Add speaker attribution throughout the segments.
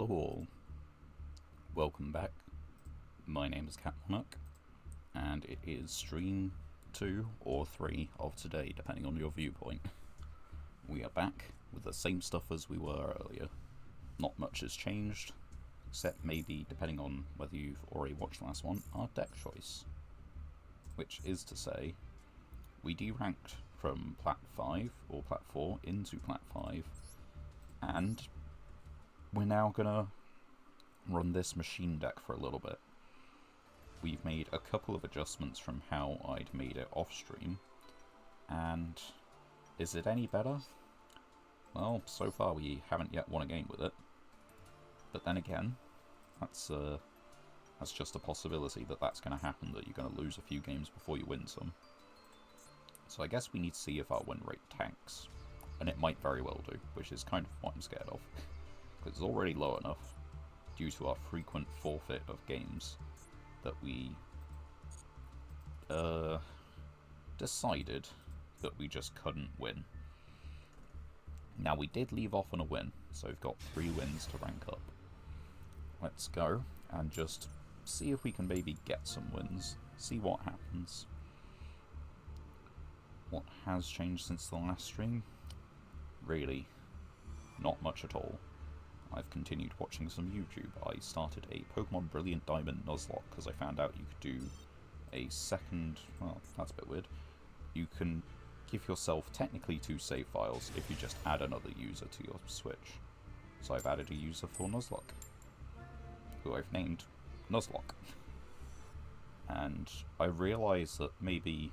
Speaker 1: Hello all, welcome back. My name is Cat Monarch, and it is stream 2 or 3 of today, depending on your viewpoint. We are back with the same stuff as we were earlier. Not much has changed, except maybe, depending on whether you've already watched the last one, our deck choice. Which is to say, we deranked from Plat 5 or Plat 4 into Plat 5, and we're now gonna run this machine deck for a little bit. We've made a couple of adjustments from how I'd made it off stream, and is it any better? Well, so far we haven't yet won a game with it, but then again, that's just a possibility that that's going to happen, that you're going to lose a few games before you win some. So I guess we need to see if our win rate tanks, and it might very well do, which is kind of what I'm scared of. Because it's already low enough, due to our frequent forfeit of games, that we decided that we just couldn't win. Now, we did leave off on a win, so we've got 3 wins to rank up. Let's go and just see if we can maybe get some wins, see what happens. What has changed since the last stream? Really, not much at all. I've continued watching some YouTube. I started a Pokemon Brilliant Diamond Nuzlocke because I found out you could do a second... well, that's a bit weird. You can give yourself technically 2 save files if you just add another user to your Switch. So I've added a user for Nuzlocke, who I've named Nuzlocke. And I realised that maybe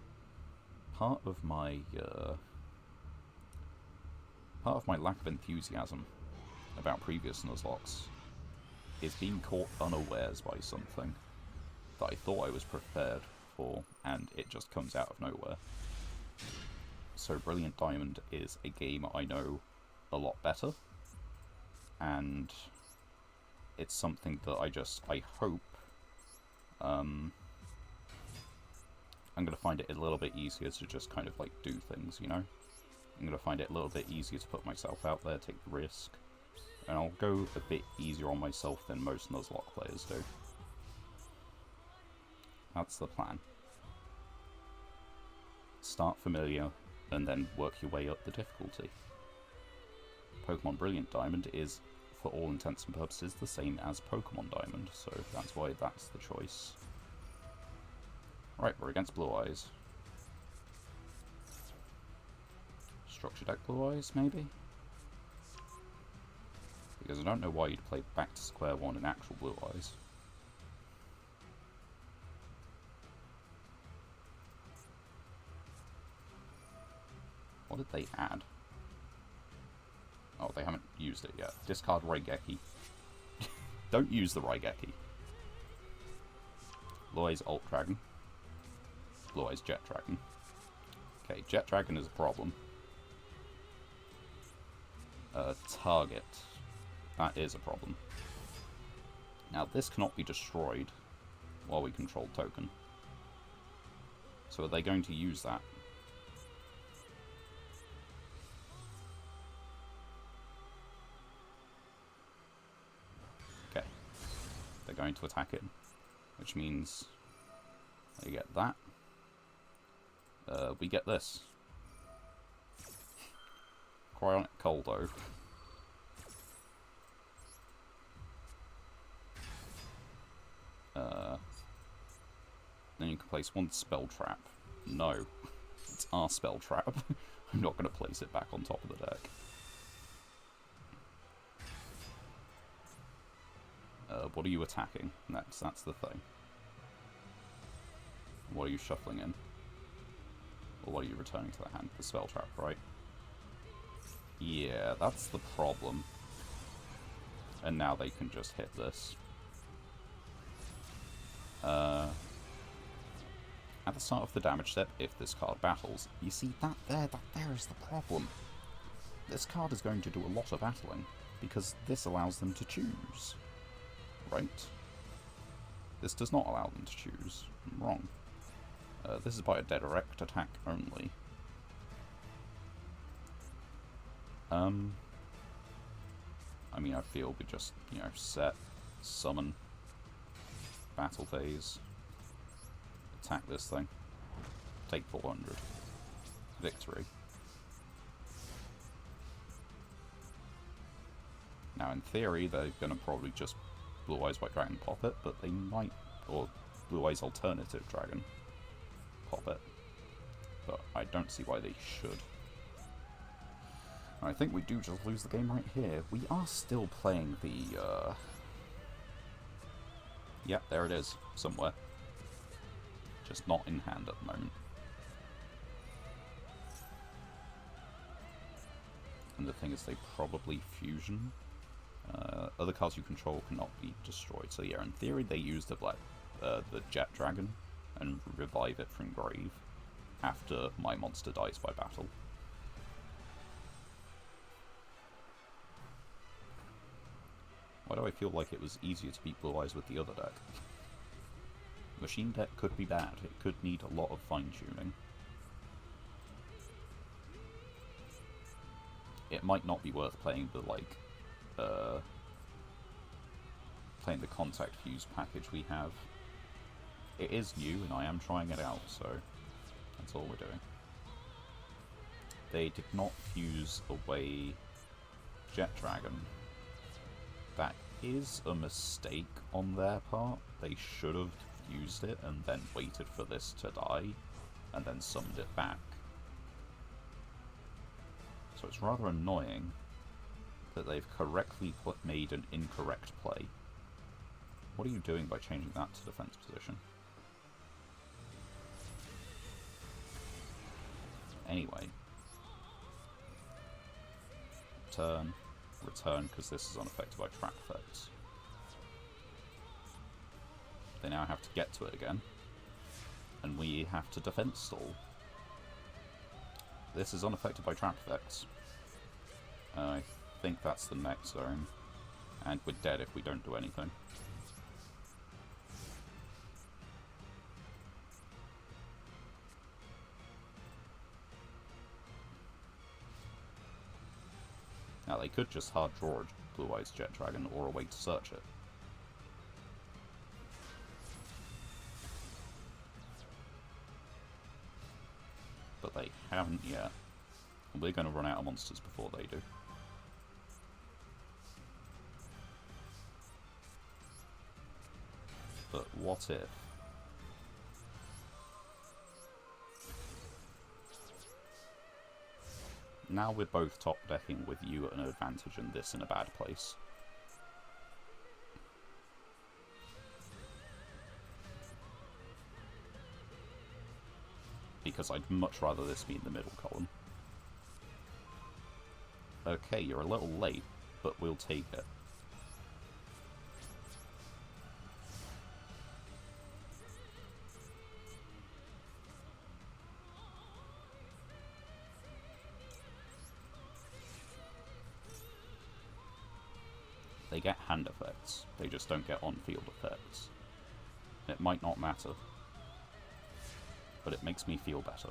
Speaker 1: part of my lack of enthusiasm about previous Nuzlockes is being caught unawares by something that I thought I was prepared for, and it just comes out of nowhere. So Brilliant Diamond is a game I know a lot better, and it's something that I hope I'm going to find it a little bit easier to just kind of like do things, you know? I'm going to find it a little bit easier to put myself out there, take the risk, and I'll go a bit easier on myself than most Nuzlocke players do. That's the plan. Start familiar, and then work your way up the difficulty. Pokemon Brilliant Diamond is, for all intents and purposes, the same as Pokemon Diamond, so that's why that's the choice. Right, we're against Blue Eyes. Structure deck Blue Eyes, maybe? Because I don't know why you'd play back to square one in actual Blue Eyes. What did they add? Oh, they haven't used it yet. Discard Raigeki. Don't use the Raigeki. Blue Eyes Alt Dragon. Blue Eyes Jet Dragon. Okay, Jet Dragon is a problem. Target. That is a problem. Now, this cannot be destroyed while we control token. So are they going to use that? Okay. They're going to attack it, which means they get that. We get this. Cryonic Coldo. Then you can place 1 spell trap. No. It's our spell trap. I'm not going to place it back on top of the deck. What are you attacking? That's the thing. What are you shuffling in? Or what are you returning to the hand? The spell trap, right? Yeah, that's the problem. And now they can just hit this. At the start of the damage step, if this card battles, you see that there is the problem. This card is going to do a lot of battling, because this allows them to choose. Right? This does not allow them to choose. I'm wrong. This is by a direct attack only. I'm I mean, I feel we just, set, summon, battle phase, attack this thing, take 400, victory. Now, in theory, they're going to probably just Blue Eyes White Dragon pop it, but they might, or Blue Eyes Alternative Dragon pop it. But I don't see why they should. I think we do just lose the game right here. We are still playing the, Yep, there it is, somewhere. Just not in hand at the moment. And the thing is, they probably fusion. Other cards you control cannot be destroyed. So yeah, in theory, they use the Jet Dragon and revive it from grave after my monster dies by battle. Why do I feel like it was easier to beat Blue Eyes with the other deck? Machine deck could be bad. It could need a lot of fine-tuning. It might not be worth playing the, playing the Contact Fuse package we have. It is new, and I am trying it out, so that's all we're doing. They did not fuse away Jet Dragon. That is a mistake on their part. They should have fused it and then waited for this to die, and then summoned it back. So it's rather annoying that they've correctly made an incorrect play. What are you doing by changing that to defense position? Anyway. Return, because this is unaffected by trap effects. They now have to get to it again. And we have to defense stall. This is unaffected by trap effects. I think that's the next zone. And we're dead if we don't do anything. Now they could just hard draw a Blue Eyes Jet Dragon or a way to search it. But they haven't yet. We're going to run out of monsters before they do. But what if? Now we're both top decking with you at an advantage and this in a bad place. Because I'd much rather this be in the middle column. Okay, you're a little late, but we'll take it. They get hand effects, they just don't get on-field effects. It might not matter, but it makes me feel better.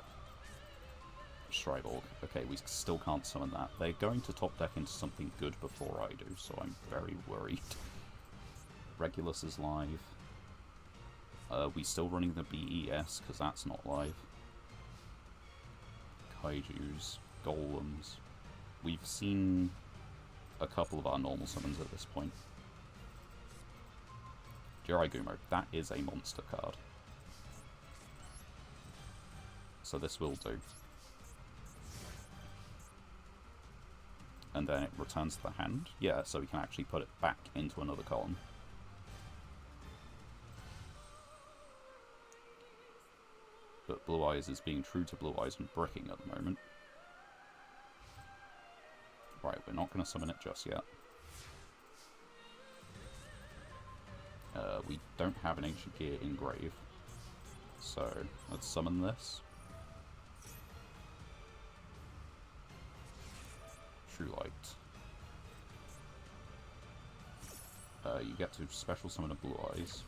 Speaker 1: Striborg. Okay, we still can't summon that. They're going to top deck into something good before I do, so I'm very worried. Regulus is live. We still running the BES, because that's not live. Kaijus, Golems. We've seen a couple of our normal summons at this point. Jiraigumo, that is a monster card. So this will do. And then it returns to the hand. Yeah, so we can actually put it back into another column. But Blue Eyes is being true to Blue Eyes and bricking at the moment. Right, we're not going to summon it just yet. We don't have an Ancient Gear in grave. So, let's summon this. True Light. You get to special summon a Blue Eyes.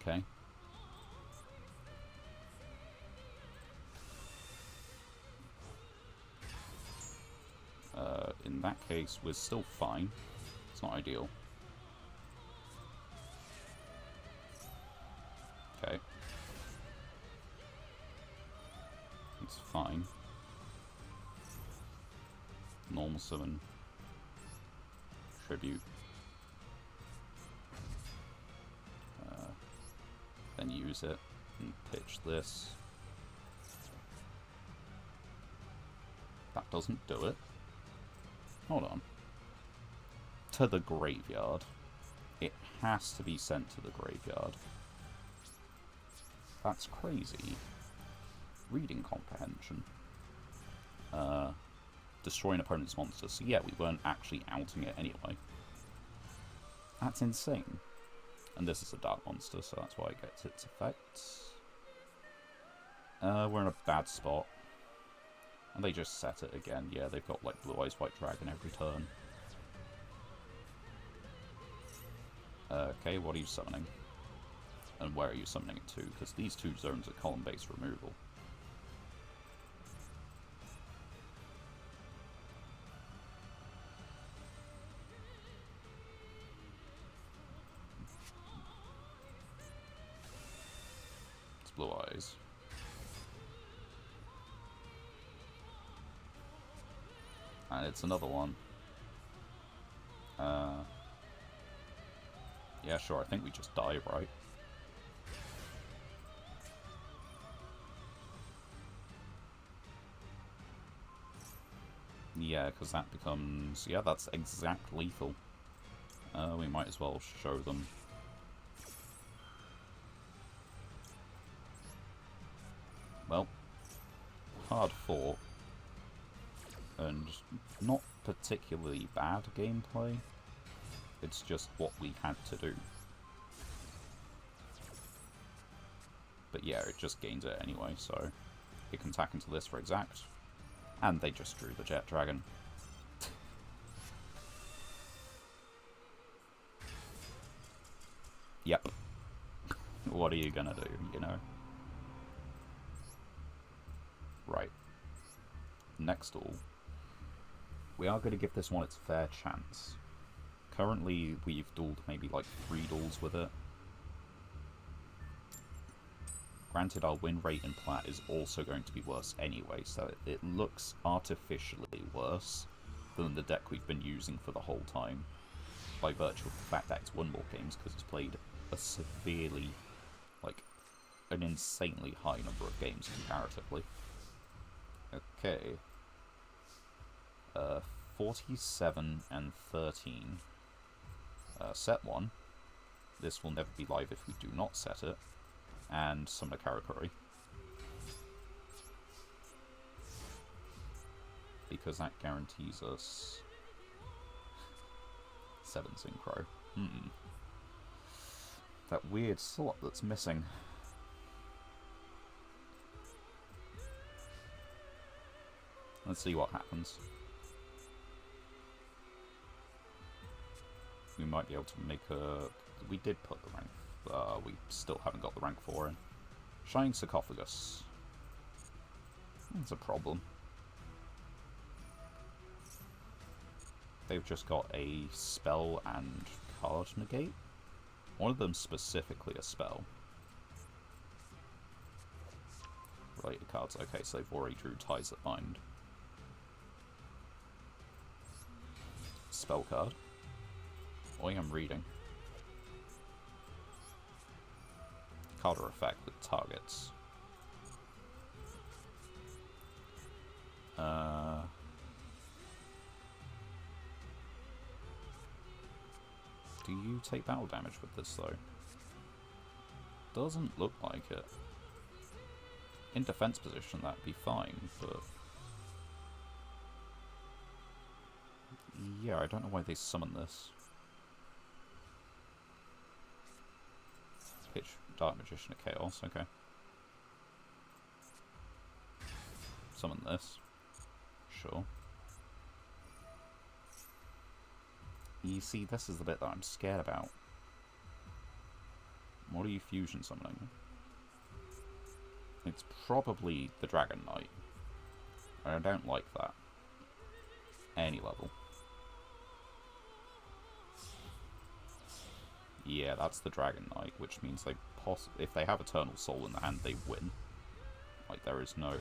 Speaker 1: Okay. In that case, we're still fine. It's not ideal. Okay. It's fine. Normal summon. Tribute. Then use it and pitch this. That doesn't do it. Hold on. To the graveyard. It has to be sent to the graveyard. That's crazy. Reading comprehension. Destroy an opponent's monster. So yeah, we weren't actually outing it anyway. That's insane. And this is a dark monster, so that's why it gets its effects. We're in a bad spot. And they just set it again. Yeah, they've got like Blue Eyes White Dragon every turn. Okay, what are you summoning? And where are you summoning it to? Because these two zones are column-based removal. It's Blue Eyes. And it's another one. Yeah, sure, I think we just die, right? Yeah, because that becomes... Yeah, that's exact lethal. We might as well show them. Well, hard fought. And not particularly bad gameplay. It's just what we had to do. But yeah, it just gains it anyway, so it can tack into this for exact. And they just drew the Jet Dragon. Yep. What are you gonna do, you know? Right. Next duel. We are going to give this one its fair chance. Currently, we've duelled maybe like 3 duels with it. Granted, our win rate in Plat is also going to be worse anyway, so it looks artificially worse than the deck we've been using for the whole time, by virtue of the fact that it's won more games because it's played a severely, like, an insanely high number of games comparatively. Okay. 47 and 13. Set 1. This will never be live if we do not set it. And summon a Karakuri. Because that guarantees us 7 Synchro. That weird slot that's missing. Let's see what happens. We might be able to make a... We did put the rank... we still haven't got the rank 4 in. Shining Sarcophagus. That's a problem. They've just got a spell and card negate. One of them specifically a spell. Related cards. Okay, so they've already drew Ties That Bind. Spell card. I am reading. Counter effect with targets. Do you take battle damage with this though? Doesn't look like it. In defense position that'd be fine, but... Yeah, I don't know why they summoned this. Pitch Dark Magician of Chaos, okay. Summon this. Sure. You see, this is the bit that I'm scared about. What are you fusion summoning? It's probably the Dragon Knight. I don't like that. Any level. Yeah, that's the Dragon Knight, which means they if they have Eternal Soul in the hand, they win. Like, there is no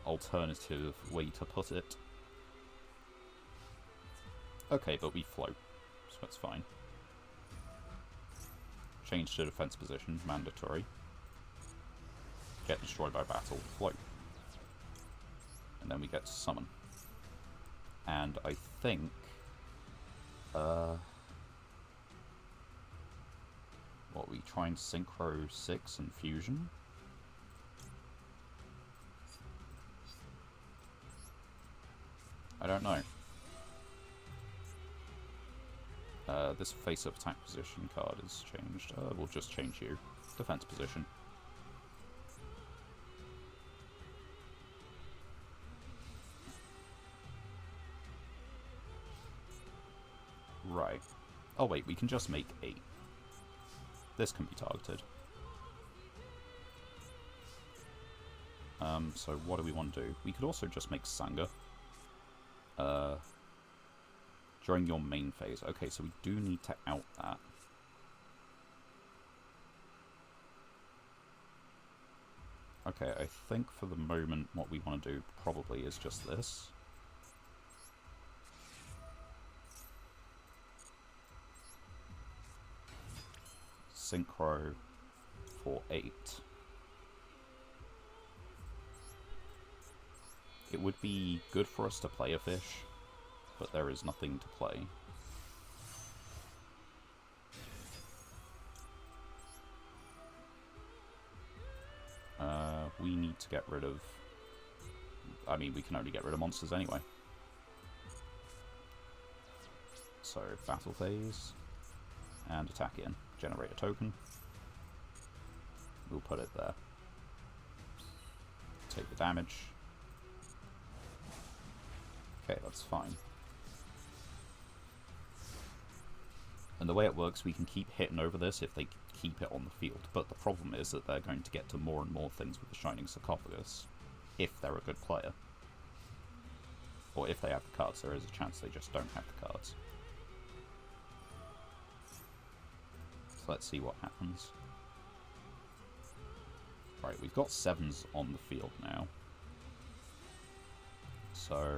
Speaker 1: alternative way to put it. Okay, but we float, so it's fine. Change to defense position, mandatory. Get destroyed by battle, float. And then we get to summon. And I think... what, we try and Synchro 6 and Fusion? I don't know. This face-up attack position card is changed. We'll just change you. Defense position. Right. Oh wait, we can just make 8. This can be targeted. So what do we want to do? We could also just make Sangha. During your main phase. Okay, so we do need to out that. Okay, I think for the moment what we want to do probably is just this. Synchro for 8. It would be good for us to play a fish, but there is nothing to play. We need to get rid of... I mean, we can only get rid of monsters anyway. So, battle phase, and attack in. Generate a token. We'll put it there. Take the damage. Okay, that's fine. And the way it works, we can keep hitting over this if they keep it on the field. But the problem is that they're going to get to more and more things with the Shining Sarcophagus, if they're a good player. Or if they have the cards, there is a chance they just don't have the cards. So let's see what happens. Right, we've got 7s on the field now. So...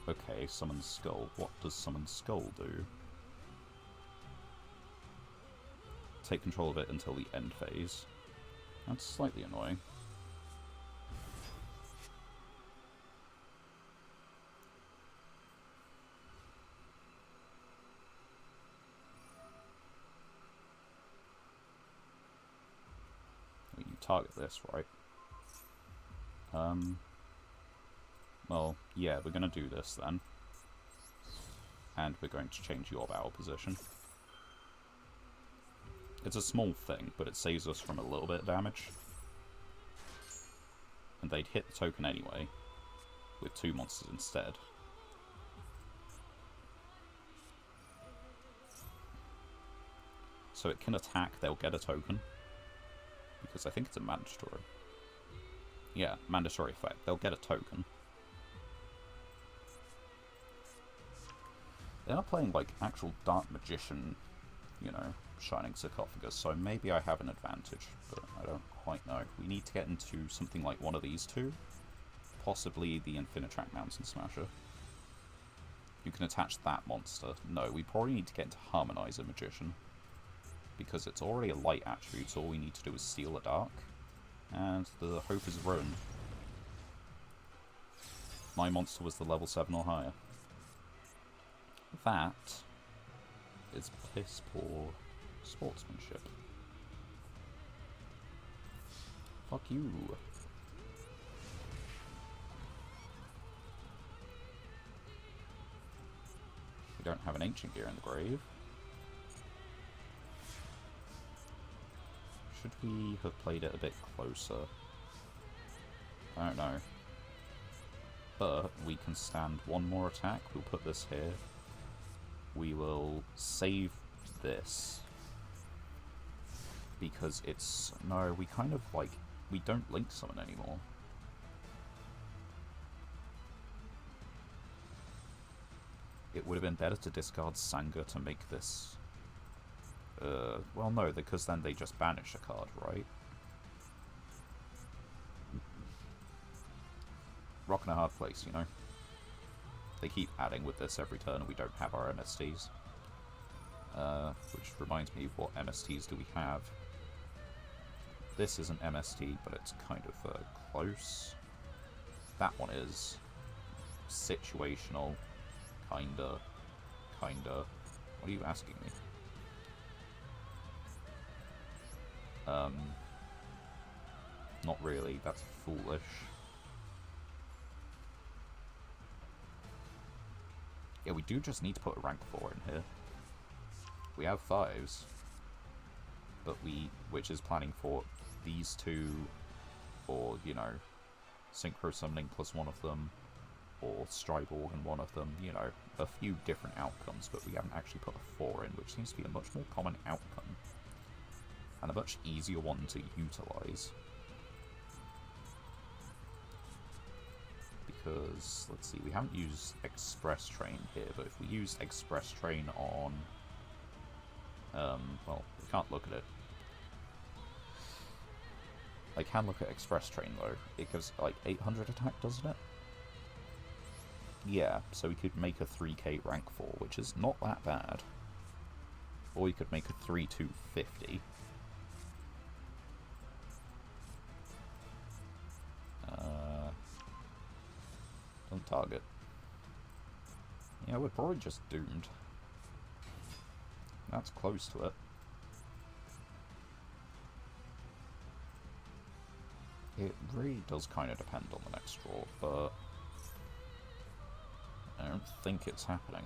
Speaker 1: okay, Summon Skull. What does Summon Skull do? Take control of it until the end phase. That's slightly annoying. You target this, right? Well, yeah, we're gonna do this then. And we're going to change your battle position. It's a small thing, but it saves us from a little bit of damage. And they'd hit the token anyway, with 2 monsters instead. So it can attack, they'll get a token. Because I think it's a mandatory. Yeah, mandatory effect. They'll get a token. They are playing, like, actual Dark Magician, you know, Shining Sarcophagus, so maybe I have an advantage, but I don't quite know. We need to get into something like one of these two. Possibly the Infinitrack Mountain Smasher. You can attach that monster. No, we probably need to get into Harmonizer Magician. Because it's already a light attribute, so all we need to do is steal a dark. And the hope is ruined. My monster was the level 7 or higher. That is piss poor sportsmanship. Fuck you. We don't have an Ancient Gear in the grave. Should we have played it a bit closer? I don't know. But we can stand one more attack. We'll put this here. We will save this. Because it's... no, we kind of like... we don't link summon anymore. It would have been better to discard Sangha to make this Well, no, because then they just banish a card, right? Rock in a hard place, you know? They keep adding with this every turn and we don't have our MSTs. Which reminds me, what MSTs do we have? This is an MST, but it's kind of close. That one is situational, kinda. What are you asking me? Not really, that's foolish. Yeah, we do just need to put a rank 4 in here. We have 5s, but which is planning for these two, or, you know, Synchro Summoning plus one of them, or Stride Organ one of them, you know, a few different outcomes, but we haven't actually put a 4 in, which seems to be a much more common outcome, and a much easier one to utilise. Because, let's see, we haven't used Express Train here, but if we use Express Train on... well, we can't look at it. I can look at Express Train, though. It gives, like, 800 attack, doesn't it? Yeah, so we could make a 3k rank 4, which is not that bad. Or we could make a 3-250. Don't target. Yeah, we're probably just doomed. That's close to it. It really does kind of depend on the next draw, but I don't think it's happening.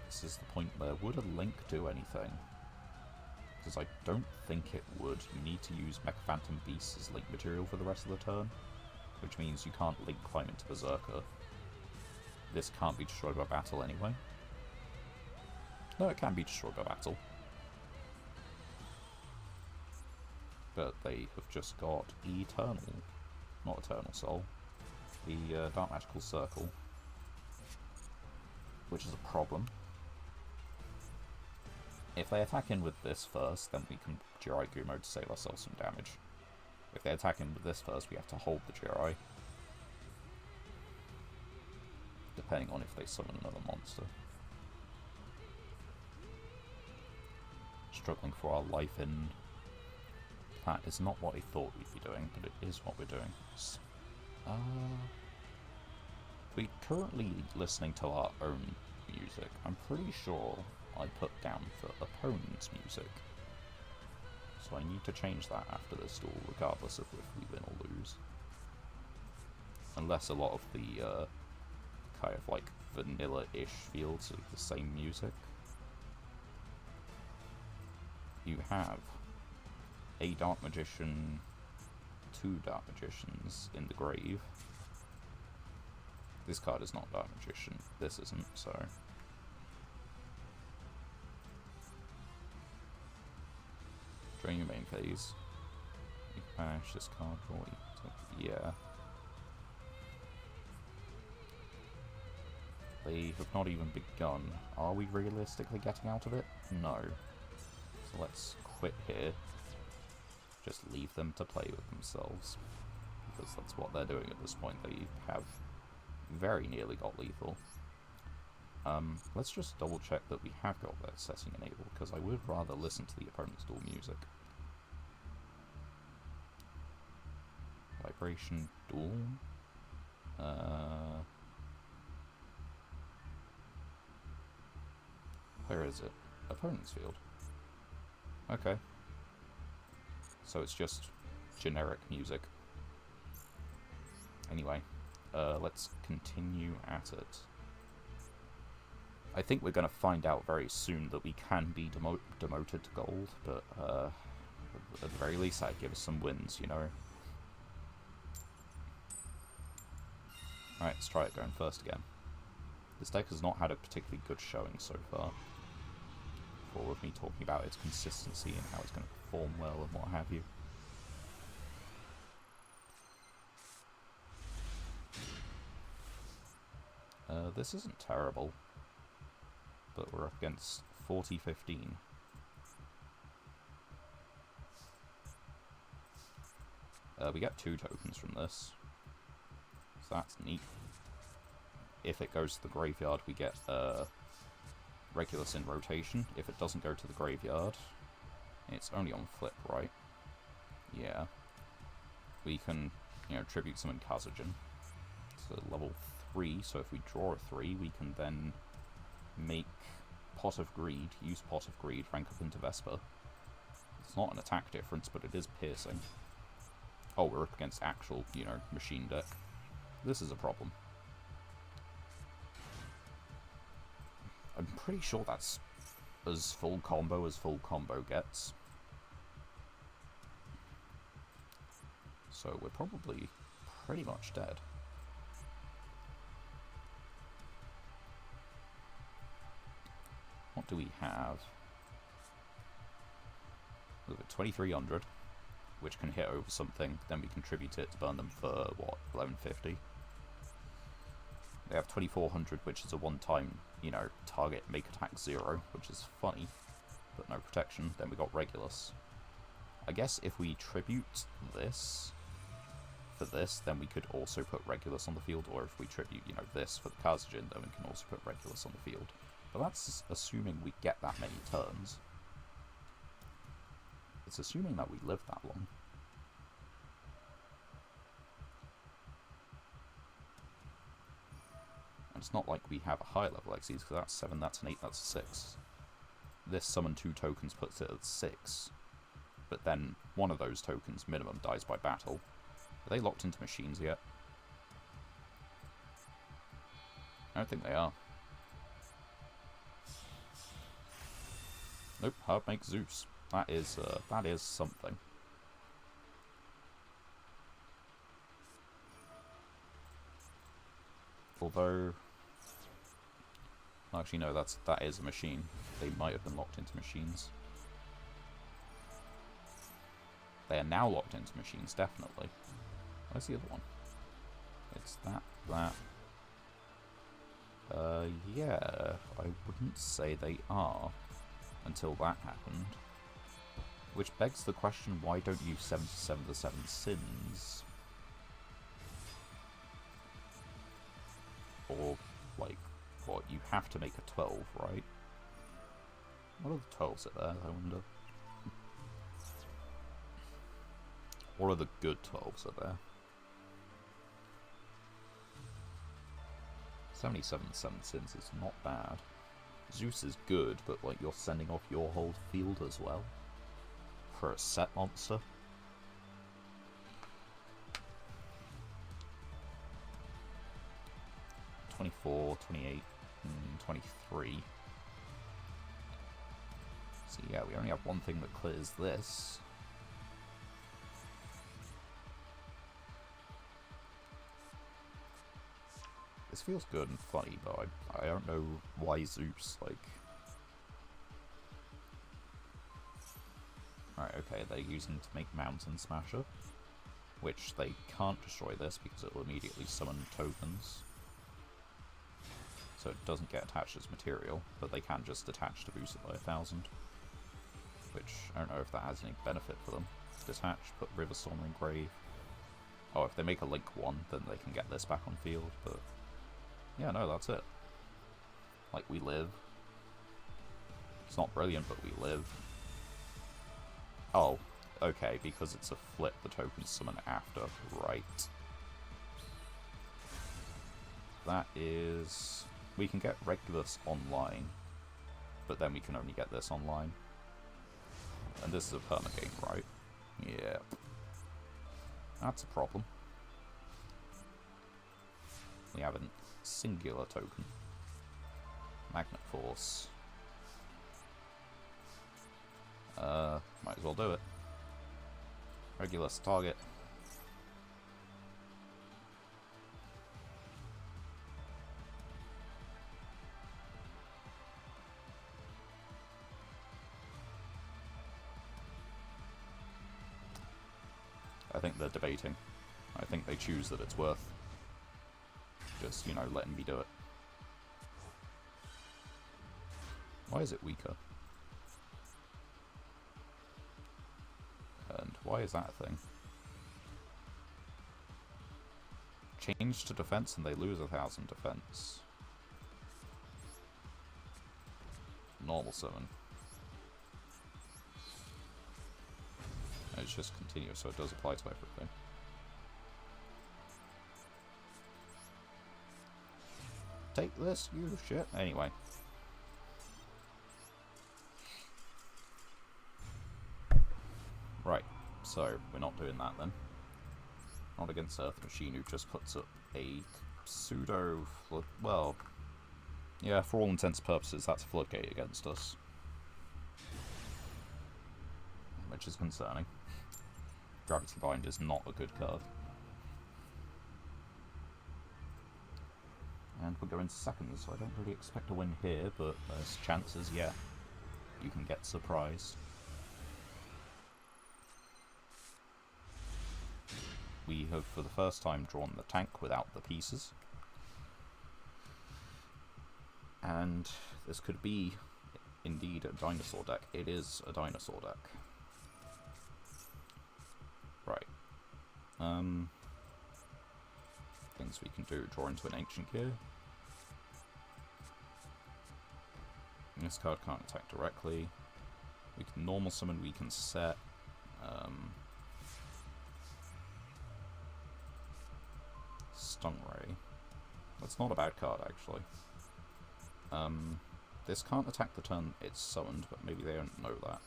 Speaker 1: This is the point where would a link do anything? Because I don't think it would. You need to use Mecha Phantom Beast as link material for the rest of the turn, which means you can't link climb into Berserker. This can't be destroyed by battle anyway. No, it can be destroyed by battle. But they have just got Eternal, not Eternal Soul, the Dark Magical Circle, which is a problem. If they attack in with this first, then we can Jirai Gumo to save ourselves some damage. If they attack in with this first, we have to hold the Jirai. Depending on if they summon another monster. Struggling for our life in... That is not what I thought we'd be doing, but it is what we're doing. We're currently listening to our own music. I'm pretty sure I put down for opponent's music. So I need to change that after this duel, regardless of if we win or lose. Unless a lot of the kind of like vanilla-ish fields are the same music. You have a Dark Magician, 2 Dark Magicians in the grave. This card is not Dark Magician, this isn't, so... Drain your main phase. You banish this card, draw it. Yeah. They have not even begun. Are we realistically getting out of it? No. So let's quit here. Just leave them to play with themselves. Because that's what they're doing at this point. They have very nearly got lethal. Let's just double check that we have got that setting enabled, because I would rather listen to the opponent's duel music. Vibration duel. Where is it? Opponent's field. Okay. So it's just generic music. Anyway, let's continue at it. I think we're going to find out very soon that we can be demoted to gold, but at the very least that'd give us some wins, you know. Alright, let's try it going first again. This deck has not had a particularly good showing so far. For me talking about its consistency and how it's going to perform well and what have you. This isn't terrible. but we're up against 40-15. We get 2 tokens from this, so that's neat. If it goes to the graveyard, we get Regulus in rotation. If it doesn't go to the graveyard, it's only on flip, right? Yeah. We can, you know, tribute summon Kazajan to level 3, so if we draw a 3, we can then make Pot of Greed, use Pot of Greed, rank up into Vesper. It's not an attack difference, but it is piercing. Oh, we're up against actual, you know, machine deck. This is a problem. I'm pretty sure that's as full combo gets. So we're probably pretty much dead. What do we have? We have a 2300, which can hit over something, then we contribute it to burn them for, what, 1150? They have 2400, which is a one-time, you know, target make attack 0, which is funny, but no protection. Then we got Regulus. I guess if we tribute this for this, then we could also put Regulus on the field, or if we tribute, you know, this for the Kazajan, then we can also put Regulus on the field. But that's assuming we get that many turns. It's assuming that we live that long. And it's not like we have a high level Xyz, because that's 7, that's an 8, that's a 6. This summon 2 tokens puts it at 6. But then one of those tokens minimum dies by battle. Are they locked into machines yet? I don't think they are. Nope, hard make Zeus. That is something. Although, actually no, that is a machine. They might have been locked into machines. They are now locked into machines, definitely. Where's the other one? It's that. Yeah, I wouldn't say they are until that happened. Which begs the question, why don't you 77 the 7 sins? Or, like, what, you have to make a 12, right? What are the 12s at there, I wonder? What are the good 12s at there? 77 7 sins is not bad. Zeus is good, but like you're sending off your whole field as well for a set monster. $24, $28, and $23. So yeah, we only have one thing that clears this. This feels good and funny, but I don't know why Zeus, like... Alright, okay, they're using to make Mountain Smasher, which they can't destroy this because it will immediately summon tokens. So it doesn't get attached as material, but they can just attach to boost it by 1000. Which, I don't know if that has any benefit for them. Detach, put Riverstorm in grave. Oh, if they make a Link 1, then they can get this back on field, but... Yeah, no, that's it. Like, we live. It's not brilliant, but we live. Oh, okay, because it's a flip, the tokens summon after. Right. That is... We can get Regulus online, but then we can only get this online. And this is a perma-game, right? Yeah. That's a problem. We have a singular token. Magnet Force. Might as well do it. Regulus target. I think they're debating. I think they choose that it's worth just, you know, letting me do it. Why is it weaker? And why is that a thing? Change to defense and they lose 1,000 defense. Normal summon. It's just continuous, so it does apply to everything. Take this, you shit. Anyway. Right, so we're not doing that then. Not against Earth Machine, who just puts up a pseudo flood. Well, yeah, for all intents and purposes, that's a floodgate against us. Which is concerning. Gravity Bind is not a good card. And we're going seconds, so I don't really expect a win here, but there's chances, yeah. You can get surprised. We have, for the first time, drawn the tank without the pieces. And this could be, indeed, a dinosaur deck. It is a dinosaur deck. Right. Things we can do, draw into an Ancient Gear. This card can't attack directly. We can normal summon, we can set. Stung Ray. That's not a bad card, actually. This can't attack the turn it's summoned, but maybe they don't know that.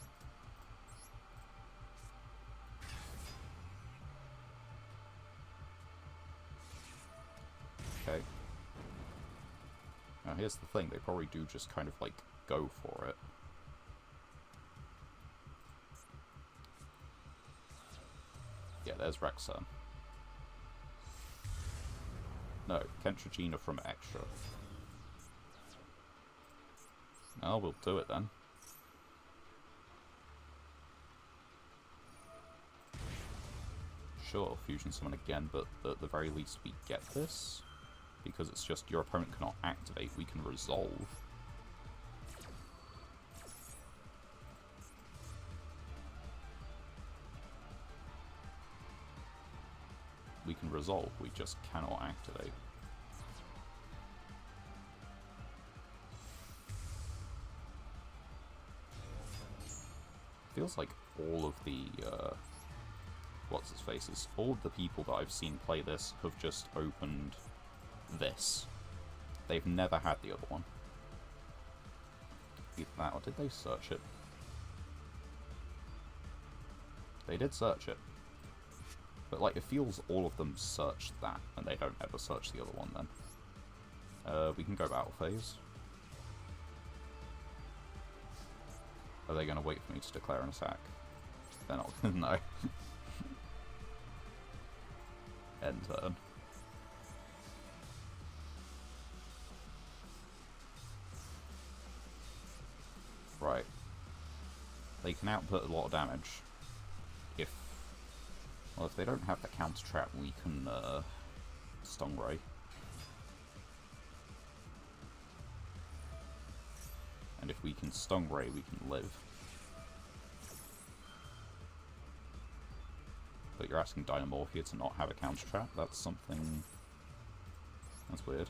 Speaker 1: Okay. Now here's the thing, they probably do just kind of, like, go for it. Yeah, there's Rexar. No, Kentragina from Extra. Oh, we'll do it then. Sure, Fusion Summon again, but at the very least we get this. Because it's just your opponent cannot activate, we can resolve. We can resolve, we just cannot activate. Feels like all of the, what's-his-faces, all of the people that I've seen play this have just opened this. They've never had the other one. Either that, or did they search it? They did search it. But, like, it feels all of them searched that, and they don't ever search the other one then. We can go battle phase. Are they going to wait for me to declare an attack? They're not. No. End turn. Right. They can output a lot of damage. Well, if they don't have the counter trap, we can Stung Ray. And if we can Stung Ray, we can live. But you're asking Dynamorphia to not have a counter trap? That's something... That's weird.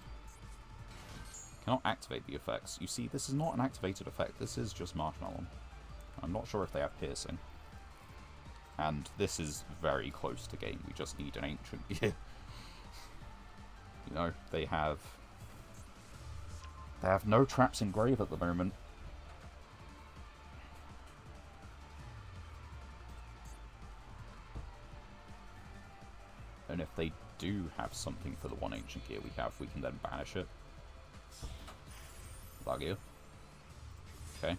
Speaker 1: Cannot activate the effects. You see, this is not an activated effect, this is just Marshmallow. I'm not sure if they have Piercing. And this is very close to game, we just need an Ancient Gear. You know, they have no traps in grave at the moment. And if they do have something for the one Ancient Gear we have, we can then banish it. Lagio. Okay.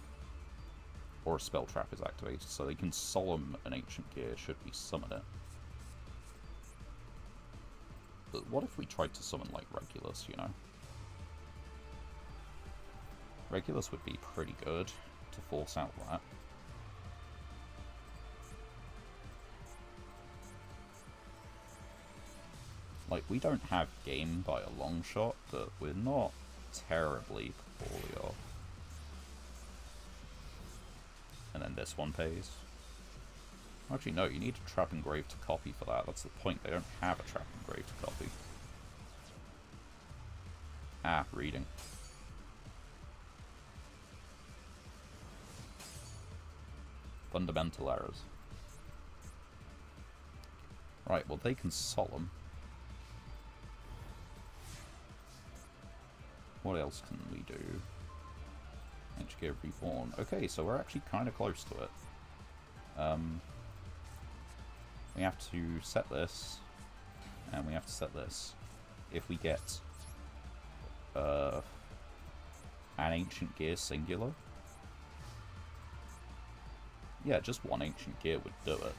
Speaker 1: Or a spell trap is activated, so they can solemn an Ancient Gear should we summon it. But what if we tried to summon, like, Regulus, you know? Regulus would be pretty good to force out that. Like, we don't have game by a long shot, but we're not terribly poorly off. And then this one pays. Actually, no, you need a trap engrave to copy for that. That's the point. They don't have a trap engrave to copy. Ah, reading. Fundamental errors. Right, well, they can solemn. What else can we do? Yugioh Reborn. Okay, so we're actually kind of close to it. We have to set this, and we have to set this. If we get an Ancient Gear singular, yeah, just one Ancient Gear would do it.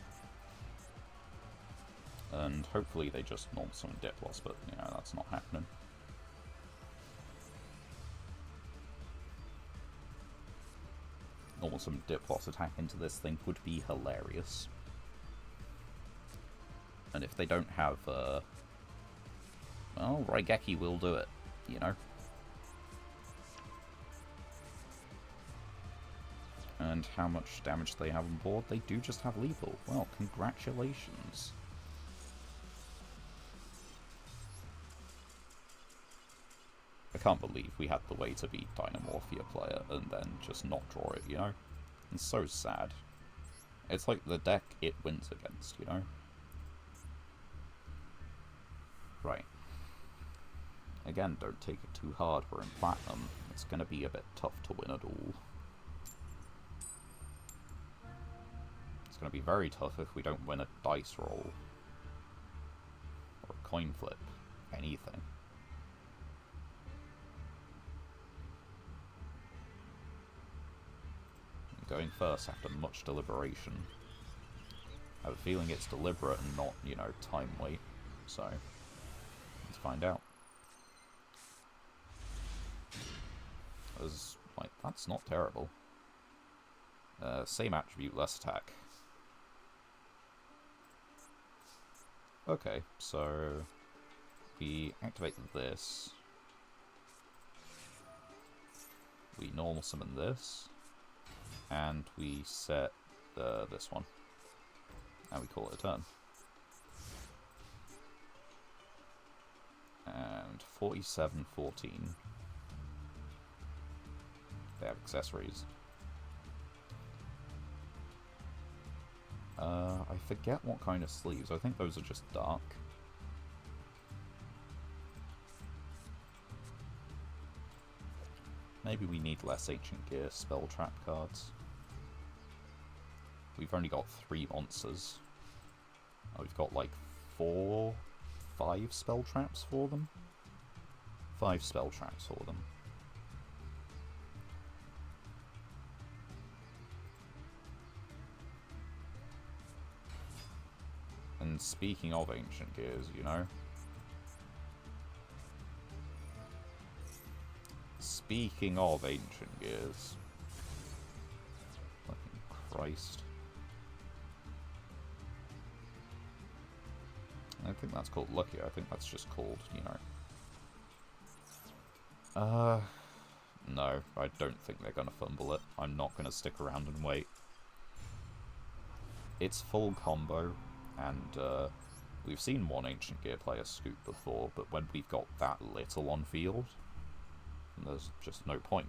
Speaker 1: And hopefully they just normal summon Diplos, but, you know, that's not happening. Normal summon Diplos attack into this thing would be hilarious. And if they don't have, well, Raigeki will do it, you know? And how much damage they have on board? They do just have lethal. Well, congratulations. I can't believe we had the way to beat Dynamorphia player and then just not draw it, you know? It's so sad. It's like the deck it wins against, you know? Right. Again, don't take it too hard. We're in Platinum. It's going to be a bit tough to win a duel. It's going to be very tough if we don't win a dice roll. Or a coin flip. Anything. I'm going first after much deliberation. I have a feeling it's deliberate and not, you know, time wait. So, let's find out. Like, that's not terrible. Same attribute, less attack. Okay, so we activate this. We normal summon this. And we set this one. And we call it a turn. And 47-14. They have accessories. I forget what kind of sleeves. I think those are just dark. Maybe we need less Ancient Gear spell trap cards. We've only got 3 monsters. Oh, we've got like 5 spell traps for them? 5 spell traps for them. And speaking of Ancient Gears, you know. Speaking of Ancient Gears. Fucking Christ. I think that's called Lucky. I think that's just called, you know. No, I don't think they're gonna fumble it. I'm not gonna stick around and wait. It's full combo, and we've seen one Ancient Gear player scoop before, but when we've got that little on field, there's just no point.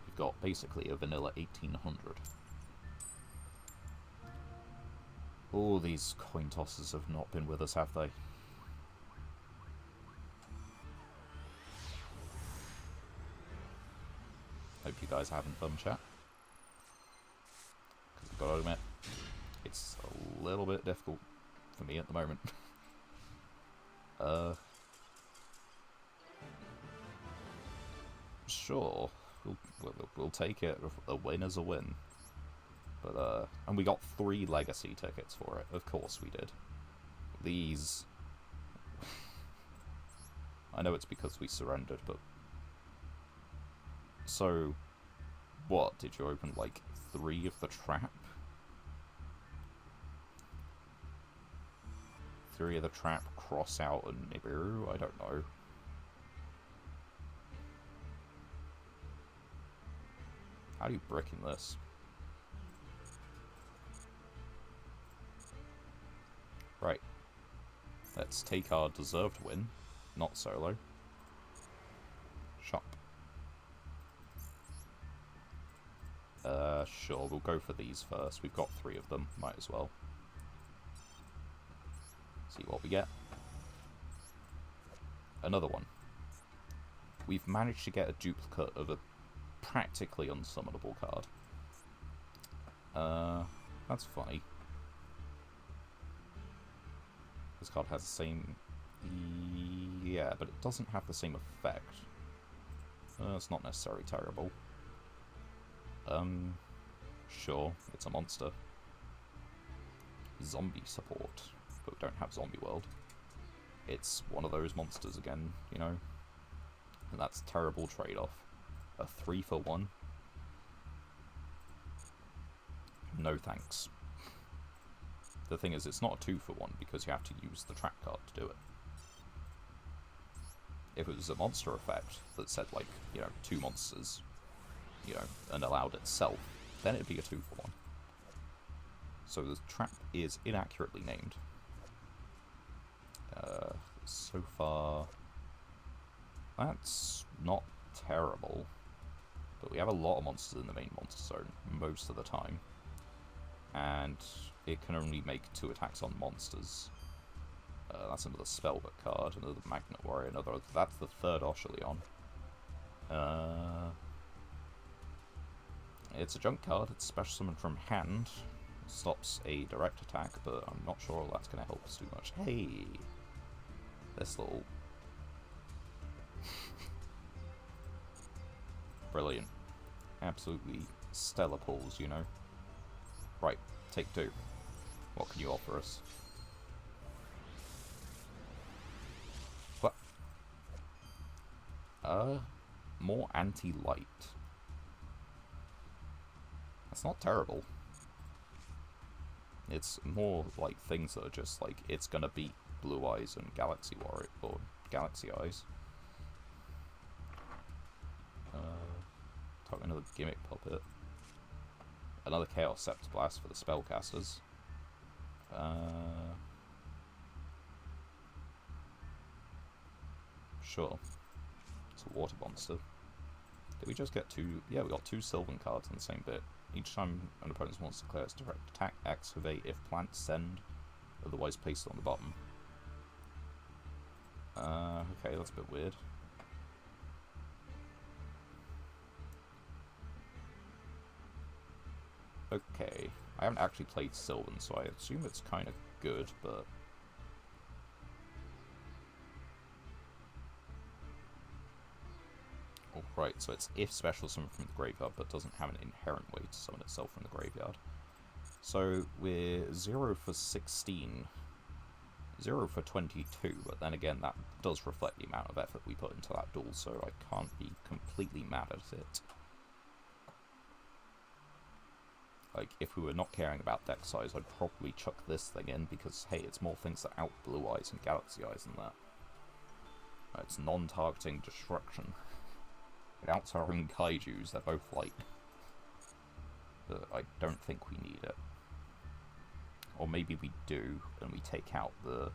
Speaker 1: We've got basically a vanilla 1800. Oh, these coin tosses have not been with us, have they? Hope you guys are having fun, chat. Because I've got to admit, it's a little bit difficult for me at the moment. Sure, we'll take it. A win is a win. But, and we got 3 legacy tickets for it. Of course we did. These... I know it's because we surrendered, but... So, what? Did you open, like, 3 of the trap? 3 of the trap, cross out, and Nibiru? I don't know. How do you brick in this? Right. Let's take our deserved win. Not solo. Shop. Sure, we'll go for these first. We've got 3 of them. Might as well. See what we get. Another one. We've managed to get a duplicate of a practically unsummonable card. That's funny. This card has the same... Yeah, but it doesn't have the same effect. It's not necessarily terrible. Sure, it's a monster. Zombie support, but we don't have Zombie World. It's one of those monsters again, you know? And that's a terrible trade-off. A 3 for 1? No thanks. The thing is, it's not a 2 for 1 because you have to use the track card to do it. If it was a monster effect that said, like, you know, 2 monsters, you know, and allowed itself, then it'd be a 2 for 1. So the trap is inaccurately named. So far, that's not terrible, but we have a lot of monsters in the main monster zone most of the time, and it can only make 2 attacks on monsters. That's another Spellbook card, another Magnet Warrior, another. That's the 3rd Oshaleon. It's a junk card. It's special summon from hand. Stops a direct attack, but I'm not sure that's going to help us too much. Hey, this little brilliant, absolutely stellar pulls, you know. Right, take 2. What can you offer us? What? More anti-light. That's not terrible. It's more like things that are just like, it's gonna beat Blue Eyes and Galaxy Warrior, or Galaxy Eyes. Talking another Gimmick Puppet. Another Chaos Scepter Blast for the spellcasters. Sure. It's a water monster. Did we just get 2? Yeah, we got 2 Sylvan cards in the same bit. Each time an opponent's monster declares direct attack, activate if plants send, otherwise place it on the bottom. Okay, that's a bit weird. Okay, I haven't actually played Sylvan, so I assume it's kind of good, but... Oh, right, so it's if special summon from the graveyard, but doesn't have an inherent way to summon itself from the graveyard. So we're 0 for 16, 0 for 22, but then again that does reflect the amount of effort we put into that duel, so I can't be completely mad at it. Like, if we were not caring about deck size, I'd probably chuck this thing in, because, hey, it's more things that out Blue Eyes and Galaxy Eyes than that. It's non-targeting destruction. It outs our own kaijus, they're both light. But I don't think we need it. Or maybe we do, and we take out the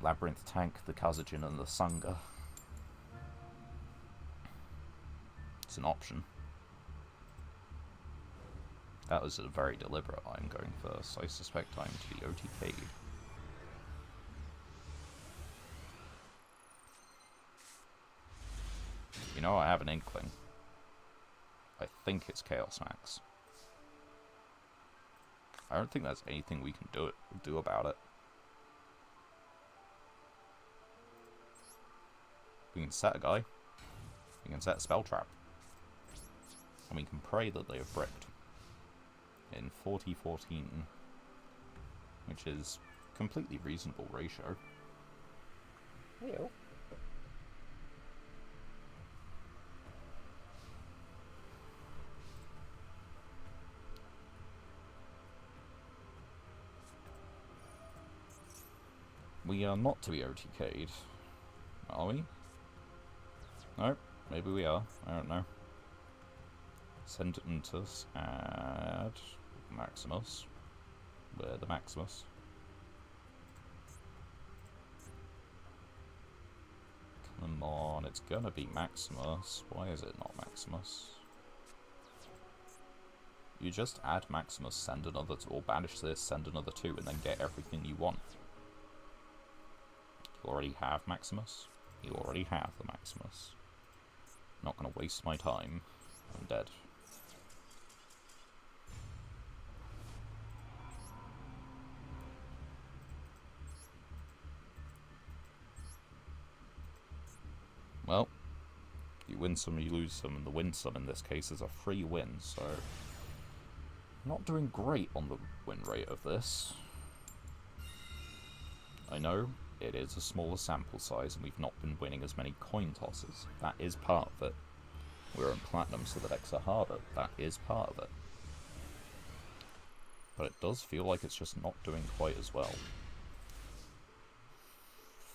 Speaker 1: Labyrinth Tank, the Kazajin, and the Sangha. It's an option. That was a very deliberate I'm going first. I suspect I'm to be OTK'd. You know, I have an inkling. I think it's Chaos Max. I don't think there's anything we can do about it. We can set a guy. We can set a spell trap. And we can pray that they have bricked. In 40-14. Which is completely reasonable ratio. Hello. We are not to be OTK'd, are we? No, maybe we are, I don't know. Send Untus, add Maximus. Where the Maximus? Come on, it's gonna be Maximus. Why is it not Maximus? You just add Maximus, send another, or banish this, send another 2, and then get everything you want. You already have Maximus. You already have the Maximus. Not gonna waste my time. I'm dead. Well, you win some, you lose some, and the win some in this case is a free win, so... Not doing great on the win rate of this. I know, it is a smaller sample size and we've not been winning as many coin tosses. That is part of it. We're in Platinum, so the decks are harder. That is part of it. But it does feel like it's just not doing quite as well.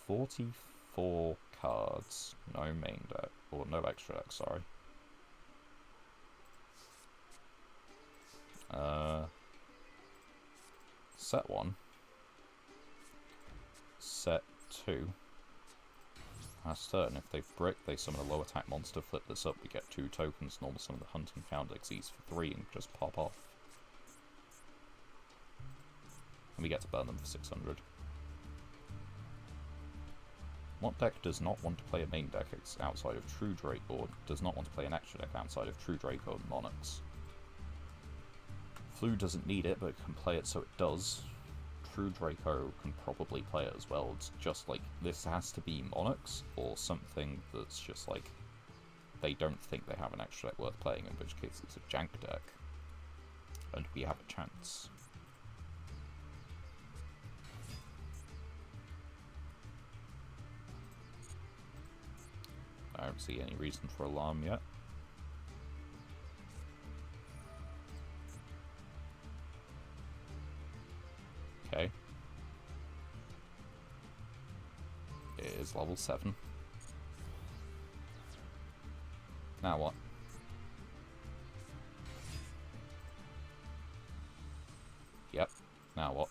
Speaker 1: 44 cards. No main deck. Or no extra deck, sorry. Set 1. Set 2. As turn, if they've bricked, they summon a low attack monster, flip this up, we get 2 tokens, normal summon the Hunting Found Xyz for 3 and just pop off. And we get to burn them for 600. What deck does not want to play a main deck outside of True Drake, or does not want to play an extra deck outside of True Draco and Monarchs? Flu doesn't need it, but it can play it, so it does. True Draco can probably play it as well. It's just like, this has to be Monarchs, or something that's just like, they don't think they have an extra deck worth playing, in which case it's a jank deck. And we have a chance. I don't see any reason for alarm yet. Okay. It is level 7. Now what? Yep. Now what?